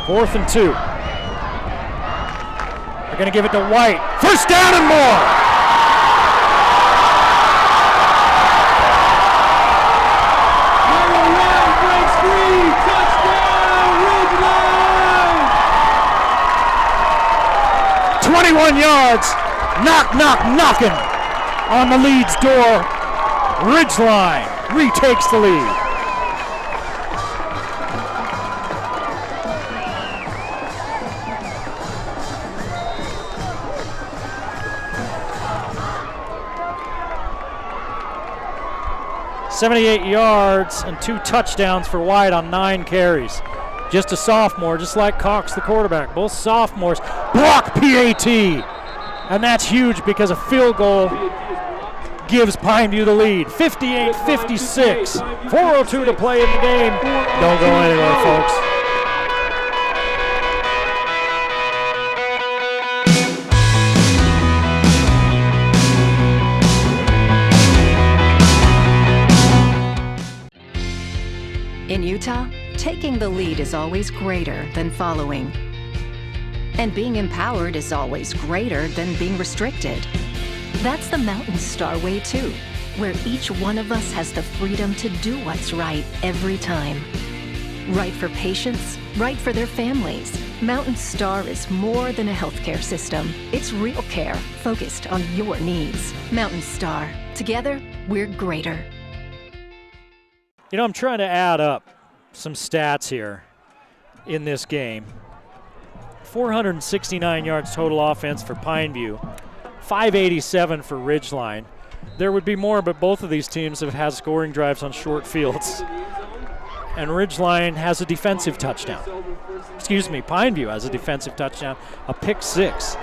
S26: 4th and 2. They're going to give it to White. 1st down and more.
S12: Breaks free. Touchdown, Ridgeline.
S26: 21 yards. Knocking on the lead's door. Ridgeline retakes the lead. 78 yards and 2 touchdowns for White on 9 carries. Just a sophomore, just like Cox, the quarterback. Both sophomores block PAT. And that's huge because a field goal gives Pineview the lead. 58-56. 4:02 to play in the game. Don't go anywhere, folks.
S15: In Utah, taking the lead is always greater than following. And being empowered is always greater than being restricted. That's the Mountain Star way too, where each one of us has the freedom to do what's right every time. Right for patients, right for their families. Mountain Star is more than a healthcare system. It's real care focused on your needs. Mountain Star. Together, we're greater.
S26: You know, I'm trying to add up some stats here in this game. 469 yards total offense for Pineview, 587 for Ridgeline. There would be more, but both of these teams have had scoring drives on short fields. And Ridgeline has a defensive touchdown. Excuse me, Pineview has a defensive touchdown, a pick 6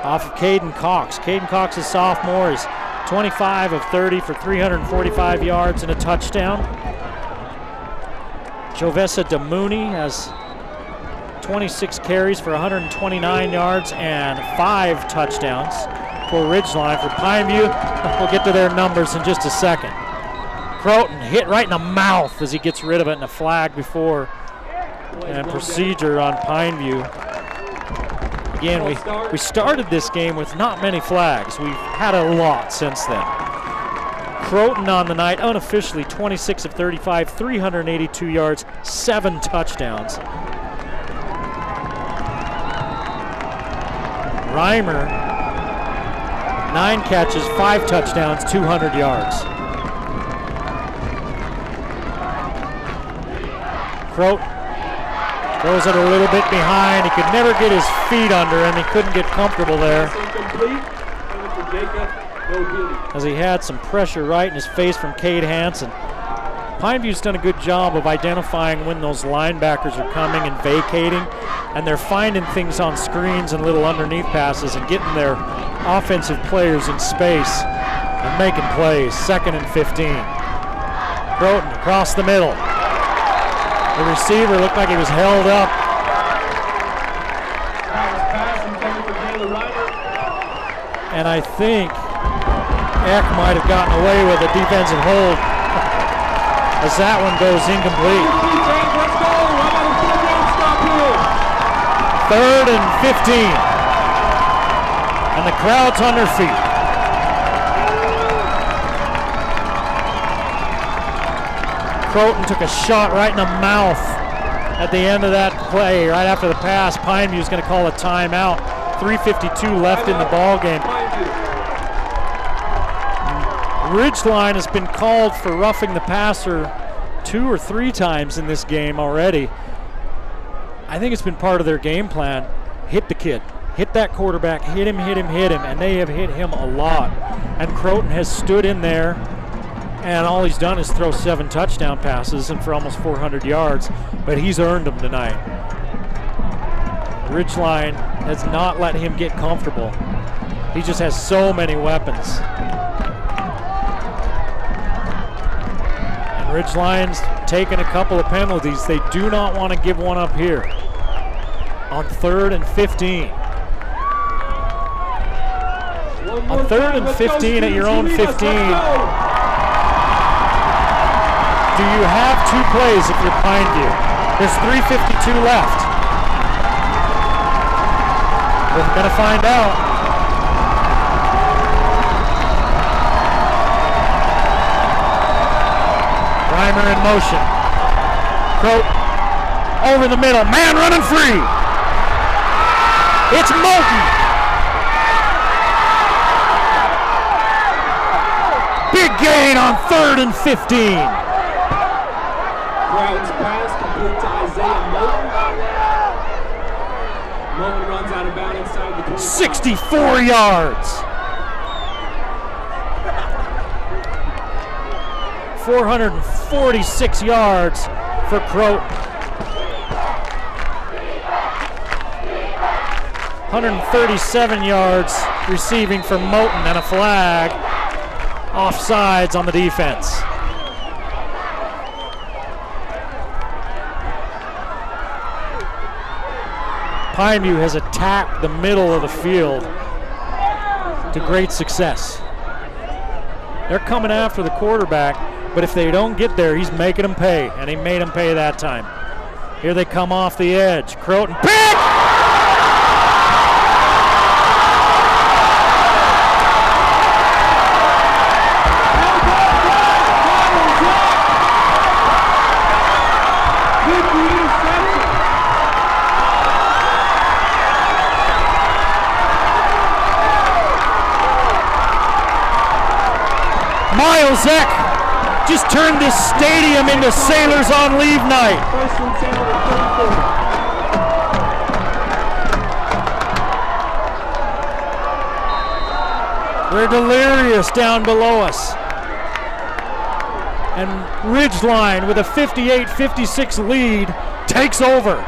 S26: off of Caden Cox. Caden Cox, a sophomore, is 25 of 30 for 345 yards and a touchdown. Jovessa DeMooney has 26 carries for 129 yards and 5 touchdowns for Ridgeline. For Pineview, we'll get to their numbers in just a second. Croton hit right in the mouth as he gets rid of it, and a flag before and procedure on Pineview. Again, we started this game with not many flags. We've had a lot since then. Croton on the night, unofficially 26 of 35, 382 yards, 7 touchdowns. Reimer, 9 catches, 5 touchdowns, 200 yards. Croton throws it a little bit behind. He could never get his feet under him. He couldn't get comfortable there, as he had some pressure right in his face from Cade Hansen. Pineview's done a good job of identifying when those linebackers are coming and vacating, and they're finding things on screens and little underneath passes and getting their offensive players in space and making plays. 2nd and 15. Croton across the middle. The receiver looked like he was held up. And I think Eck might have gotten away with a defensive hold as that one goes incomplete. 3rd and 15. And the crowd's on their feet. Croton took a shot right in the mouth at the end of that play, right after the pass. Pineview's going to call a timeout. 3:52 left in the ball game. Ridgeline has been called for roughing the passer 2 or 3 times in this game already. I think it's been part of their game plan. Hit the kid, hit that quarterback, hit him, and they have hit him a lot. And Croton has stood in there, and all he's done is throw 7 touchdown passes and for almost 400 yards, but he's earned them tonight. Ridgeline has not let him get comfortable. He just has so many weapons. And Ridgeline's taken a couple of penalties. They do not want to give one up here on 3rd and 15. On 3rd and 15 at your own 15. Do you have 2 plays if you're Pineview? There's 3:52 left. We're going to find out. Reimer in motion. Croton over the middle. Man running free. It's Moulton. Big gain on 3rd and 15.
S12: Crowd's pass complete to Isaiah Moulton. Moulton runs out of bounds inside the
S26: 64 yards. 446 yards for Croton. 137 yards receiving for Moten, and a flag offsides on the defense. Pineview has attacked the middle of the field to great success. They're coming after the quarterback, but if they don't get there, he's making them pay, and he made them pay that time. Here they come off the edge. Croton, pick! Miles Eck just turned this stadium into Sailors on Leave night. We're delirious down below us. And Ridgeline, with a 58-56 lead, takes over.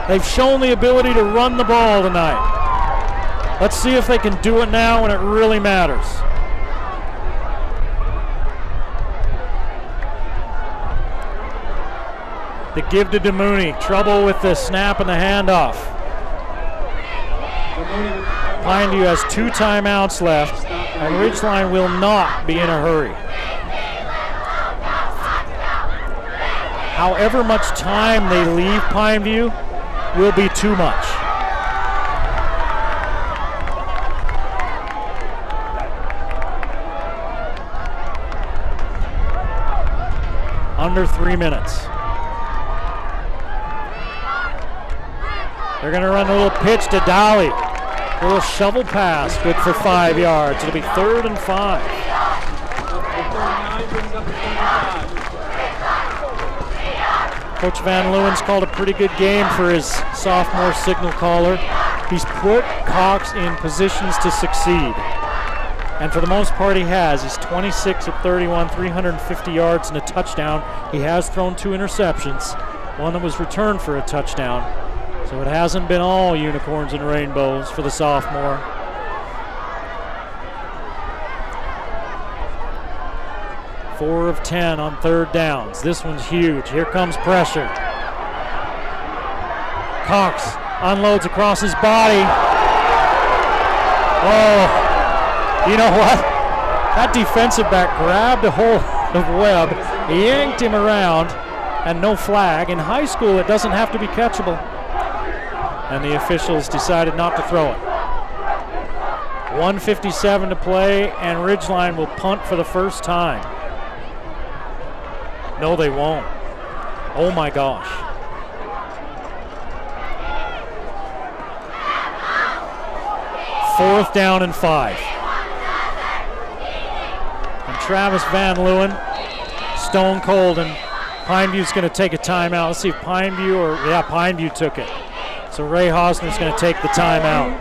S26: They've shown the ability to run the ball tonight. Let's see if they can do it now when it really matters. The give to DeMooney. Trouble with the snap and the handoff. Pineview has 2 timeouts left, and Ridgeline will not be in a hurry. However much time they leave Pineview will be too much. Under 3 minutes. They're going to run a little pitch to Dolly. A little shovel pass, good for 5 yards. It'll be 3rd and 5. Coach Van Leeuwen's called a pretty good game for his sophomore signal caller. He's put Cox in positions to succeed. And for the most part he has. He's 26 of 31, 350 yards and a touchdown. He has thrown 2 interceptions, one that was returned for a touchdown. So it hasn't been all unicorns and rainbows for the sophomore. Four of 10 on 3rd downs. This one's huge. Here comes pressure. Cox unloads across his body. Oh, you know what? That defensive back grabbed a hold of Webb, yanked him around, and no flag. In high school, it doesn't have to be catchable. And the officials decided not to throw it. 1:57 to play, and Ridgeline will punt for the first time. No, they won't. Oh my gosh. Fourth down and 5. And Travis Van Leeuwen, stone cold, and Pineview's going to take a timeout. Let's see if Pineview took it. So Ray Hosner's going to take the timeout.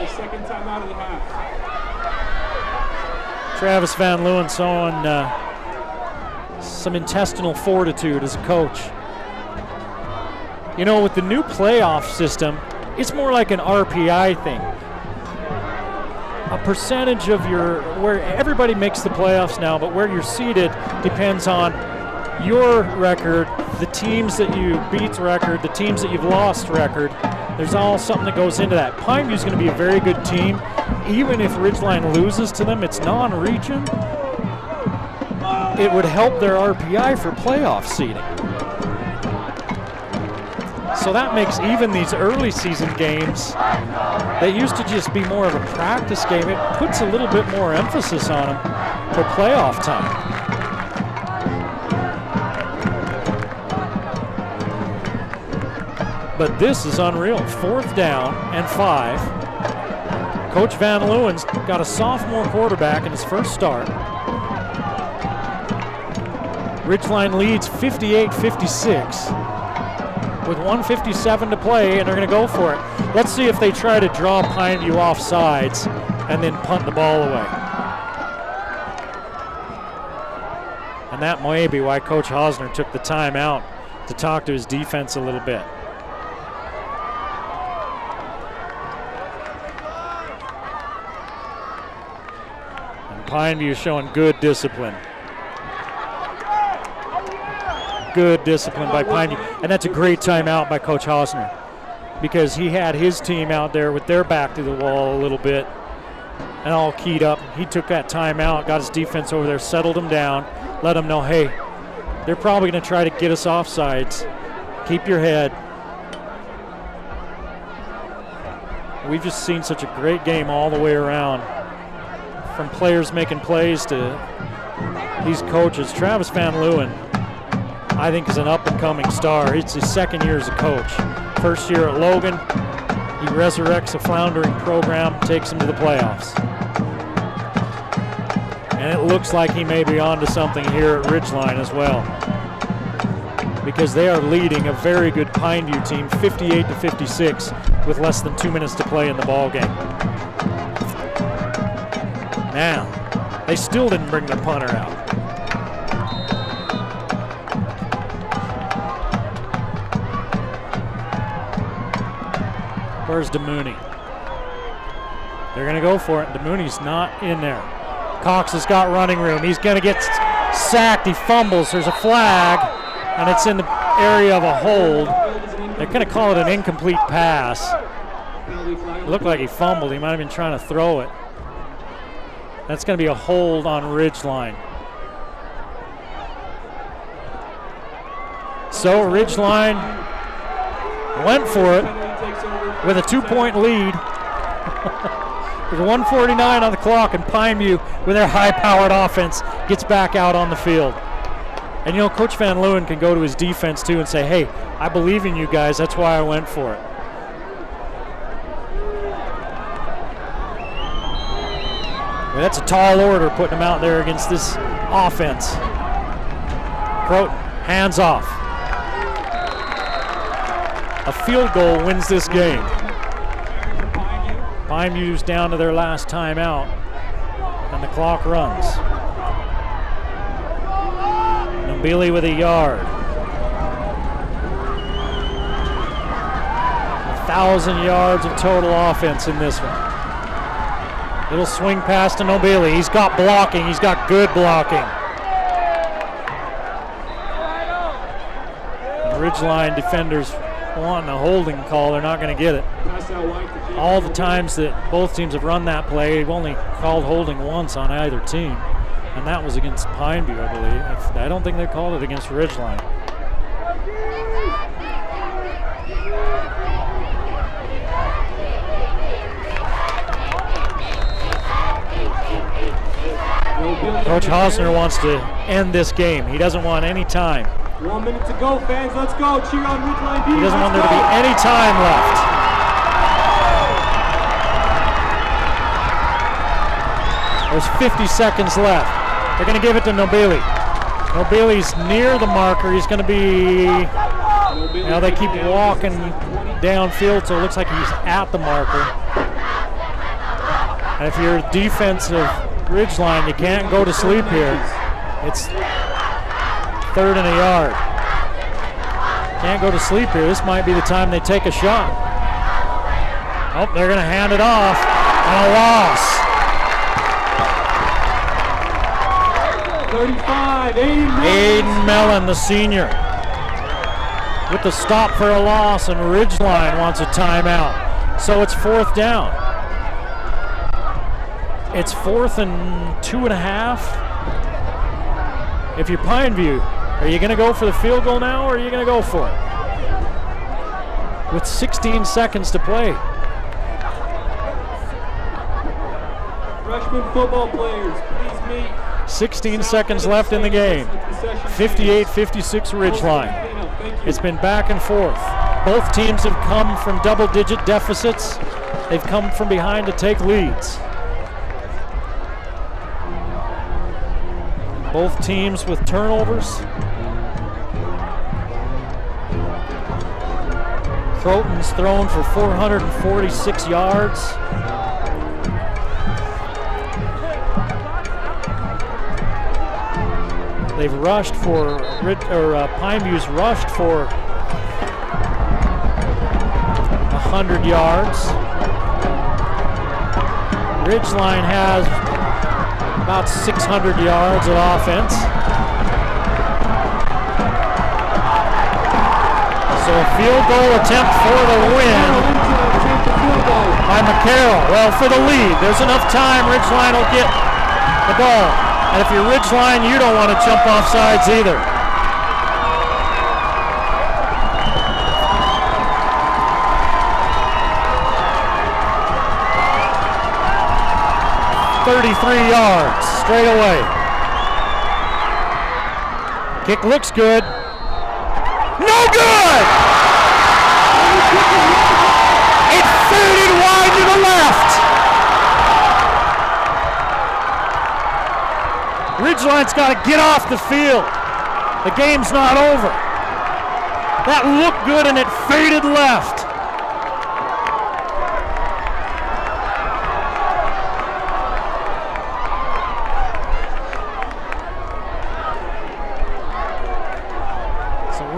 S12: Second timeout of the half.
S26: Travis Van Leeuwen showing some intestinal fortitude as a coach. You know, with the new playoff system, it's more like an RPI thing. A percentage of where everybody makes the playoffs now, but where you're seated depends on your record, the teams that you beat record, the teams that you've lost record. There's all something that goes into that. Pineview's going to be a very good team. Even if Ridgeline loses to them, it's non-region. It would help their RPI for playoff seeding. So that makes even these early season games that used to just be more of a practice game, it puts a little bit more emphasis on them for playoff time. But this is unreal. 4th down and 5. Coach Van Leeuwen's got a sophomore quarterback in his first start. Ridgeline leads 58-56 with 1:57 to play, and they're going to go for it. Let's see if they try to draw Pineview off sides and then punt the ball away. And that may be why Coach Hosner took the time out to talk to his defense a little bit. And Pineview showing good discipline. Good discipline by Pineview. And that's a great timeout by Coach Hosner, because he had his team out there with their back to the wall a little bit and all keyed up. He took that timeout, got his defense over there, settled them down, let them know, hey, they're probably going to try to get us offsides. Keep your head. We've just seen such a great game all the way around, from players making plays to these coaches. Travis Van Leeuwen, I think, is an up-and-coming star. It's his second year as a coach. First year at Logan, he resurrects a floundering program, takes him to the playoffs. And it looks like he may be on to something here at Ridgeline as well, because they are leading a very good Pineview team 58-56 with less than 2 minutes to play in the ball game. Now, they still didn't bring the punter out. Where's DeMooney? They're going to go for it. DeMooney's not in there. Cox has got running room. He's going to get sacked. He fumbles. There's a flag, and it's in the area of a hold. They're going to call it an incomplete pass. It looked like he fumbled. He might have been trying to throw it. That's going to be a hold on Ridgeline. So Ridgeline went for it with a 2-point lead. There's 1:49 on the clock, and Pineview, with their high-powered offense, gets back out on the field. And you know, Coach Van Leeuwen can go to his defense too and say, hey, I believe in you guys, that's why I went for it. Well, that's a tall order, putting him out there against this offense. Croton, hands off. A field goal wins this game. Pineview's down to their last timeout, and the clock runs. Nobili with a yard. 1,000 yards of total offense in this one. Little swing pass to Nobili. He's got blocking. He's got good blocking. And Ridgeline defenders wanting a holding call. They're not going to get it. All the times that both teams have run that play, they've only called holding once on either team, and that was against Pineview, I believe. I don't think they called it against Ridgeline. Coach Hosner wants to end this game. He doesn't want any time.
S12: 1 minute to go, fans. Let's go. Cheer on Ridgeline B.
S26: He doesn't want there to be any time left. There's 50 seconds left. They're going to give it to Nobili. Nobili's near the marker. He's going to be... Now they keep walking downfield, so it looks like he's at the marker. And if you're defensive Ridgeline, you can't go to sleep here. It's 3rd and a yard. Can't go to sleep here. This might be the time they take a shot. Oh, they're going to hand it off, and a loss.
S12: 35,
S26: Aiden Mellon, the senior, with the stop for a loss, and Ridgeline wants a timeout. So it's 4th down. It's 4th and 2.5. If you're Pineview, are you going to go for the field goal now, or are you going to go for it? With 16 seconds to play.
S12: Freshman football players, please meet.
S26: 16 seconds left in the game. 58-56 Ridgeline. It's been back and forth. Both teams have come from double-digit deficits. They've come from behind to take leads. Both teams with turnovers. Croton's thrown for 446 yards. They've rushed for, Pineview's rushed for 100 yards. Ridgeline has about 600 yards of offense. So a field goal attempt for the win by McCarroll. Well, for the lead, there's enough time. Ridgeline will get the ball. And if you're Ridgeline, you don't want to jump off sides either. .33 yards straight away. Kick looks good. No good! It faded wide to the left. Ridgeline's got to get off the field. The game's not over. That looked good and it faded left.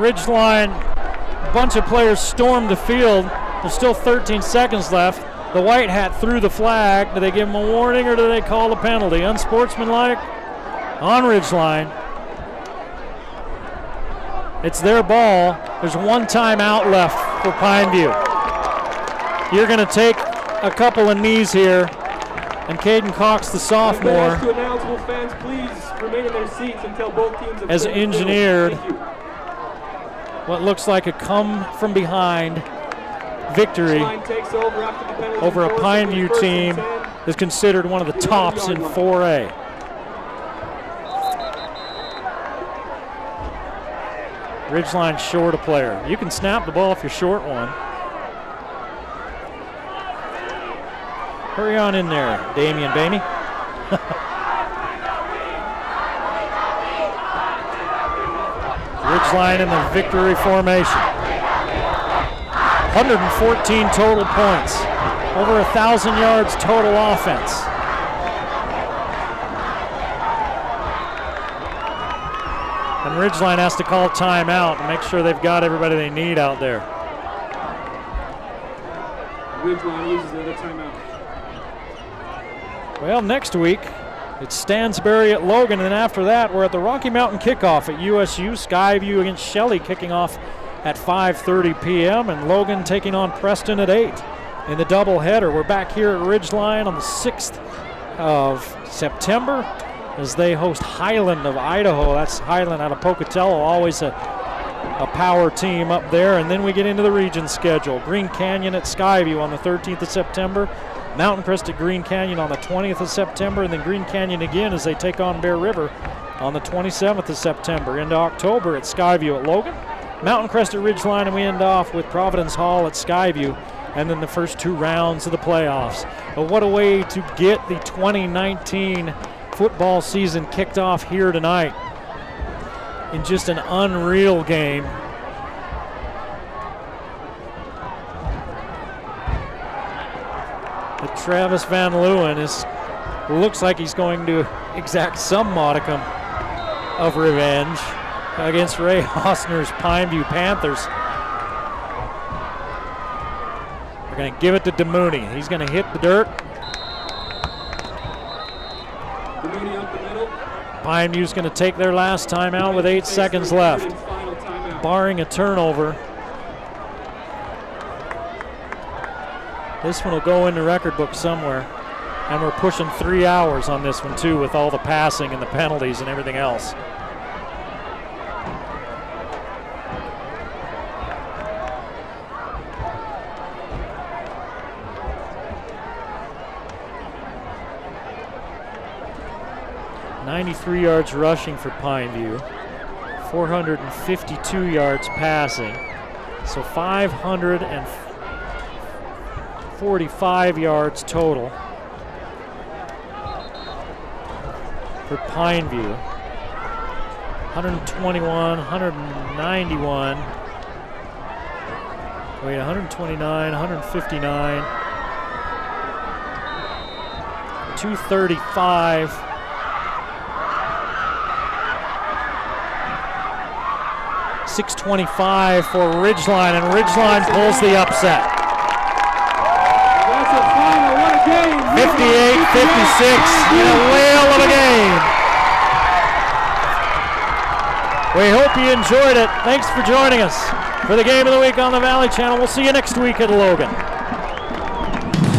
S26: Ridgeline, a bunch of players stormed the field. There's still 13 seconds left. The white hat threw the flag. Do they give him a warning or do they call a penalty? Unsportsmanlike on Ridgeline. It's their ball. There's one timeout left for Pineview. You're going to take a couple of knees here. And Caden Cox, the sophomore,
S12: Fans, please remain in their seats until both teams have
S26: has engineered what looks like a come-from-behind victory over a Pineview team that's considered one of the tops in 4A. Ridgeline short a player. You can snap the ball if you're short one. Hurry on in there, Damian Bamey. Ridgeline in the victory formation. 114 total points. Over 1,000 yards total offense. And Ridgeline has to call timeout and make sure they've got everybody they need out there.
S12: Ridgeline uses another timeout.
S26: Well, next week, it's Stansbury at Logan, and then after that, we're at the Rocky Mountain kickoff at USU. Skyview against Shelley kicking off at 5:30 p.m., and Logan taking on Preston at 8 in the doubleheader. We're back here at Ridgeline on the 6th of September as they host Highland of Idaho. That's Highland out of Pocatello, always a power team up there. And then we get into the region schedule. Green Canyon at Skyview on the 13th of September. Mountain Crest at Green Canyon on the 20th of September, and then Green Canyon again as they take on Bear River on the 27th of September. Into October at Skyview at Logan, Mountain Crest at Ridgeline, and we end off with Providence Hall at Skyview, and then the first two rounds of the playoffs. But what a way to get the 2019 football season kicked off here tonight in just an unreal game. Travis Van Leeuwen looks like he's going to exact some modicum of revenge against Ray Hosner's Pineview Panthers. They're going to give it to DeMooney. He's going to hit the dirt.
S12: DeMooney up the middle.
S26: Pineview's going to take their last timeout with 8 seconds left, barring a turnover. This one will go in the record book somewhere. And we're pushing 3 hours on this one too, with all the passing and the penalties and everything else. .93 yards rushing for Pineview, 452 yards passing, so 545 yards total for Pineview. 121, 191, 129, 159, 235, 6:25 for Ridgeline, and Ridgeline pulls the upset.
S12: That's a final. What a game.
S26: 58-56 in a whale of a game. We hope you enjoyed it. Thanks for joining us for the Game of the Week on the Valley Channel. We'll see you next week at Logan.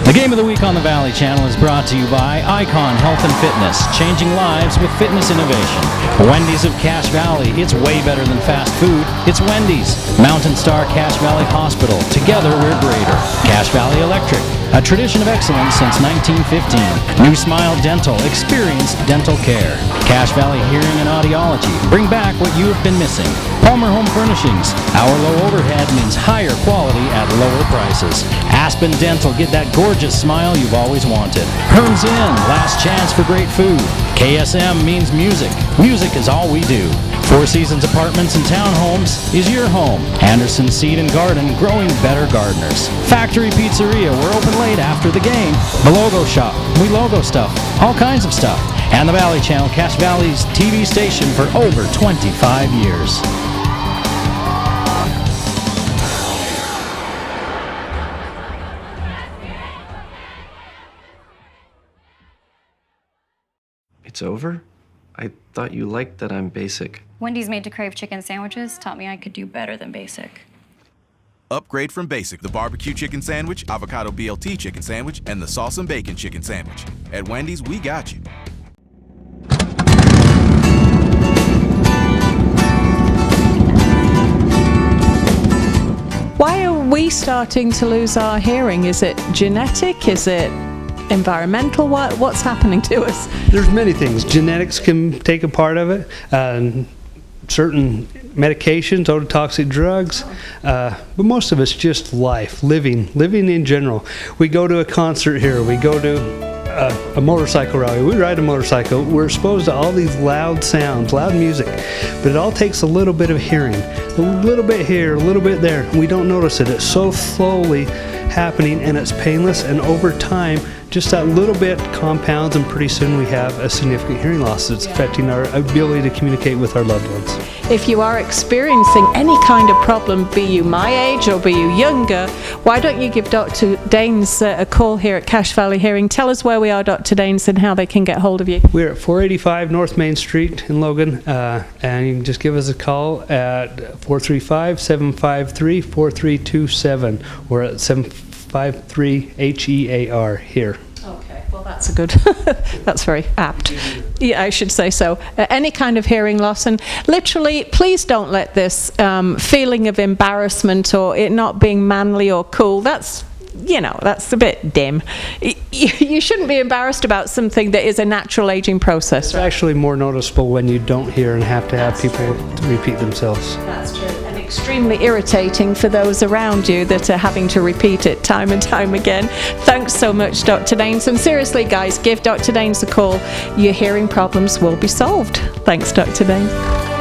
S1: The Game of the Week on the Valley Channel is brought to you by Icon Health and Fitness, changing lives with fitness innovation. Wendy's of Cache Valley, it's way better than fast food. It's Wendy's. Mountain Star Cache Valley Hospital, together we're greater. Cache Valley Electric, a tradition of excellence since 1915. New Smile Dental, experienced dental care. Cache Valley Hearing and Audiology, bring back what you have been missing. Palmer Home Furnishings, our low overhead means higher quality at lower prices. Aspen Dental, get that gorgeous smile you've always wanted. Herms Inn, last chance for great food. KSM means music. Music is all we do. Four Seasons Apartments and Townhomes is your home. Anderson Seed and Garden, growing better gardeners. Factory Pizzeria, we're open late after the game. The Logo Shop, we logo stuff, all kinds of stuff. And the Valley Channel, Cache Valley's TV station for over 25 years.
S7: It's over? I thought you liked that I'm basic.
S8: Wendy's Made to Crave chicken sandwiches taught me I could do better than basic.
S5: Upgrade from basic, the barbecue chicken sandwich, avocado BLT chicken sandwich, and the sauce and bacon chicken sandwich. At Wendy's, we got you.
S20: Why are we starting to lose our hearing? Is it genetic? Is it environmental? What's happening to us?
S21: There's many things. Genetics can take a part of it. Certain medications, ototoxic drugs, but most of it's just life, living in general. We go to a concert here, we go to a motorcycle rally, we ride a motorcycle, we're exposed to all these loud sounds, loud music, but it all takes a little bit of hearing, a little bit here, a little bit there, and we don't notice it. It's so slowly happening and it's painless, and over time just that little bit compounds, and pretty soon we have a significant hearing loss that's affecting our ability to communicate with our loved ones.
S20: If you are experiencing any kind of problem, be you my age or be you younger, why don't you give Dr. Daines a call here at Cache Valley Hearing. Tell us where we are, Dr. Daines, and how they can get hold of you.
S21: We're at 485 North Main Street in Logan, and you can just give us a call at 435-753-4327 or at 753-HEAR here.
S20: Okay, well that's a good, that's very apt. Yeah, I should say so. Any kind of hearing loss, and literally, please don't let this feeling of embarrassment or it not being manly or cool, that's a bit dim. You shouldn't be embarrassed about something that is a natural aging process.
S21: It's actually more noticeable when you don't hear and have to have people to repeat themselves.
S20: That's true. And extremely irritating for those around you that are having to repeat it time and time again. Thanks so much, Dr. Daines. And seriously, guys, give Dr. Daines a call. Your hearing problems will be solved. Thanks, Dr. Daines.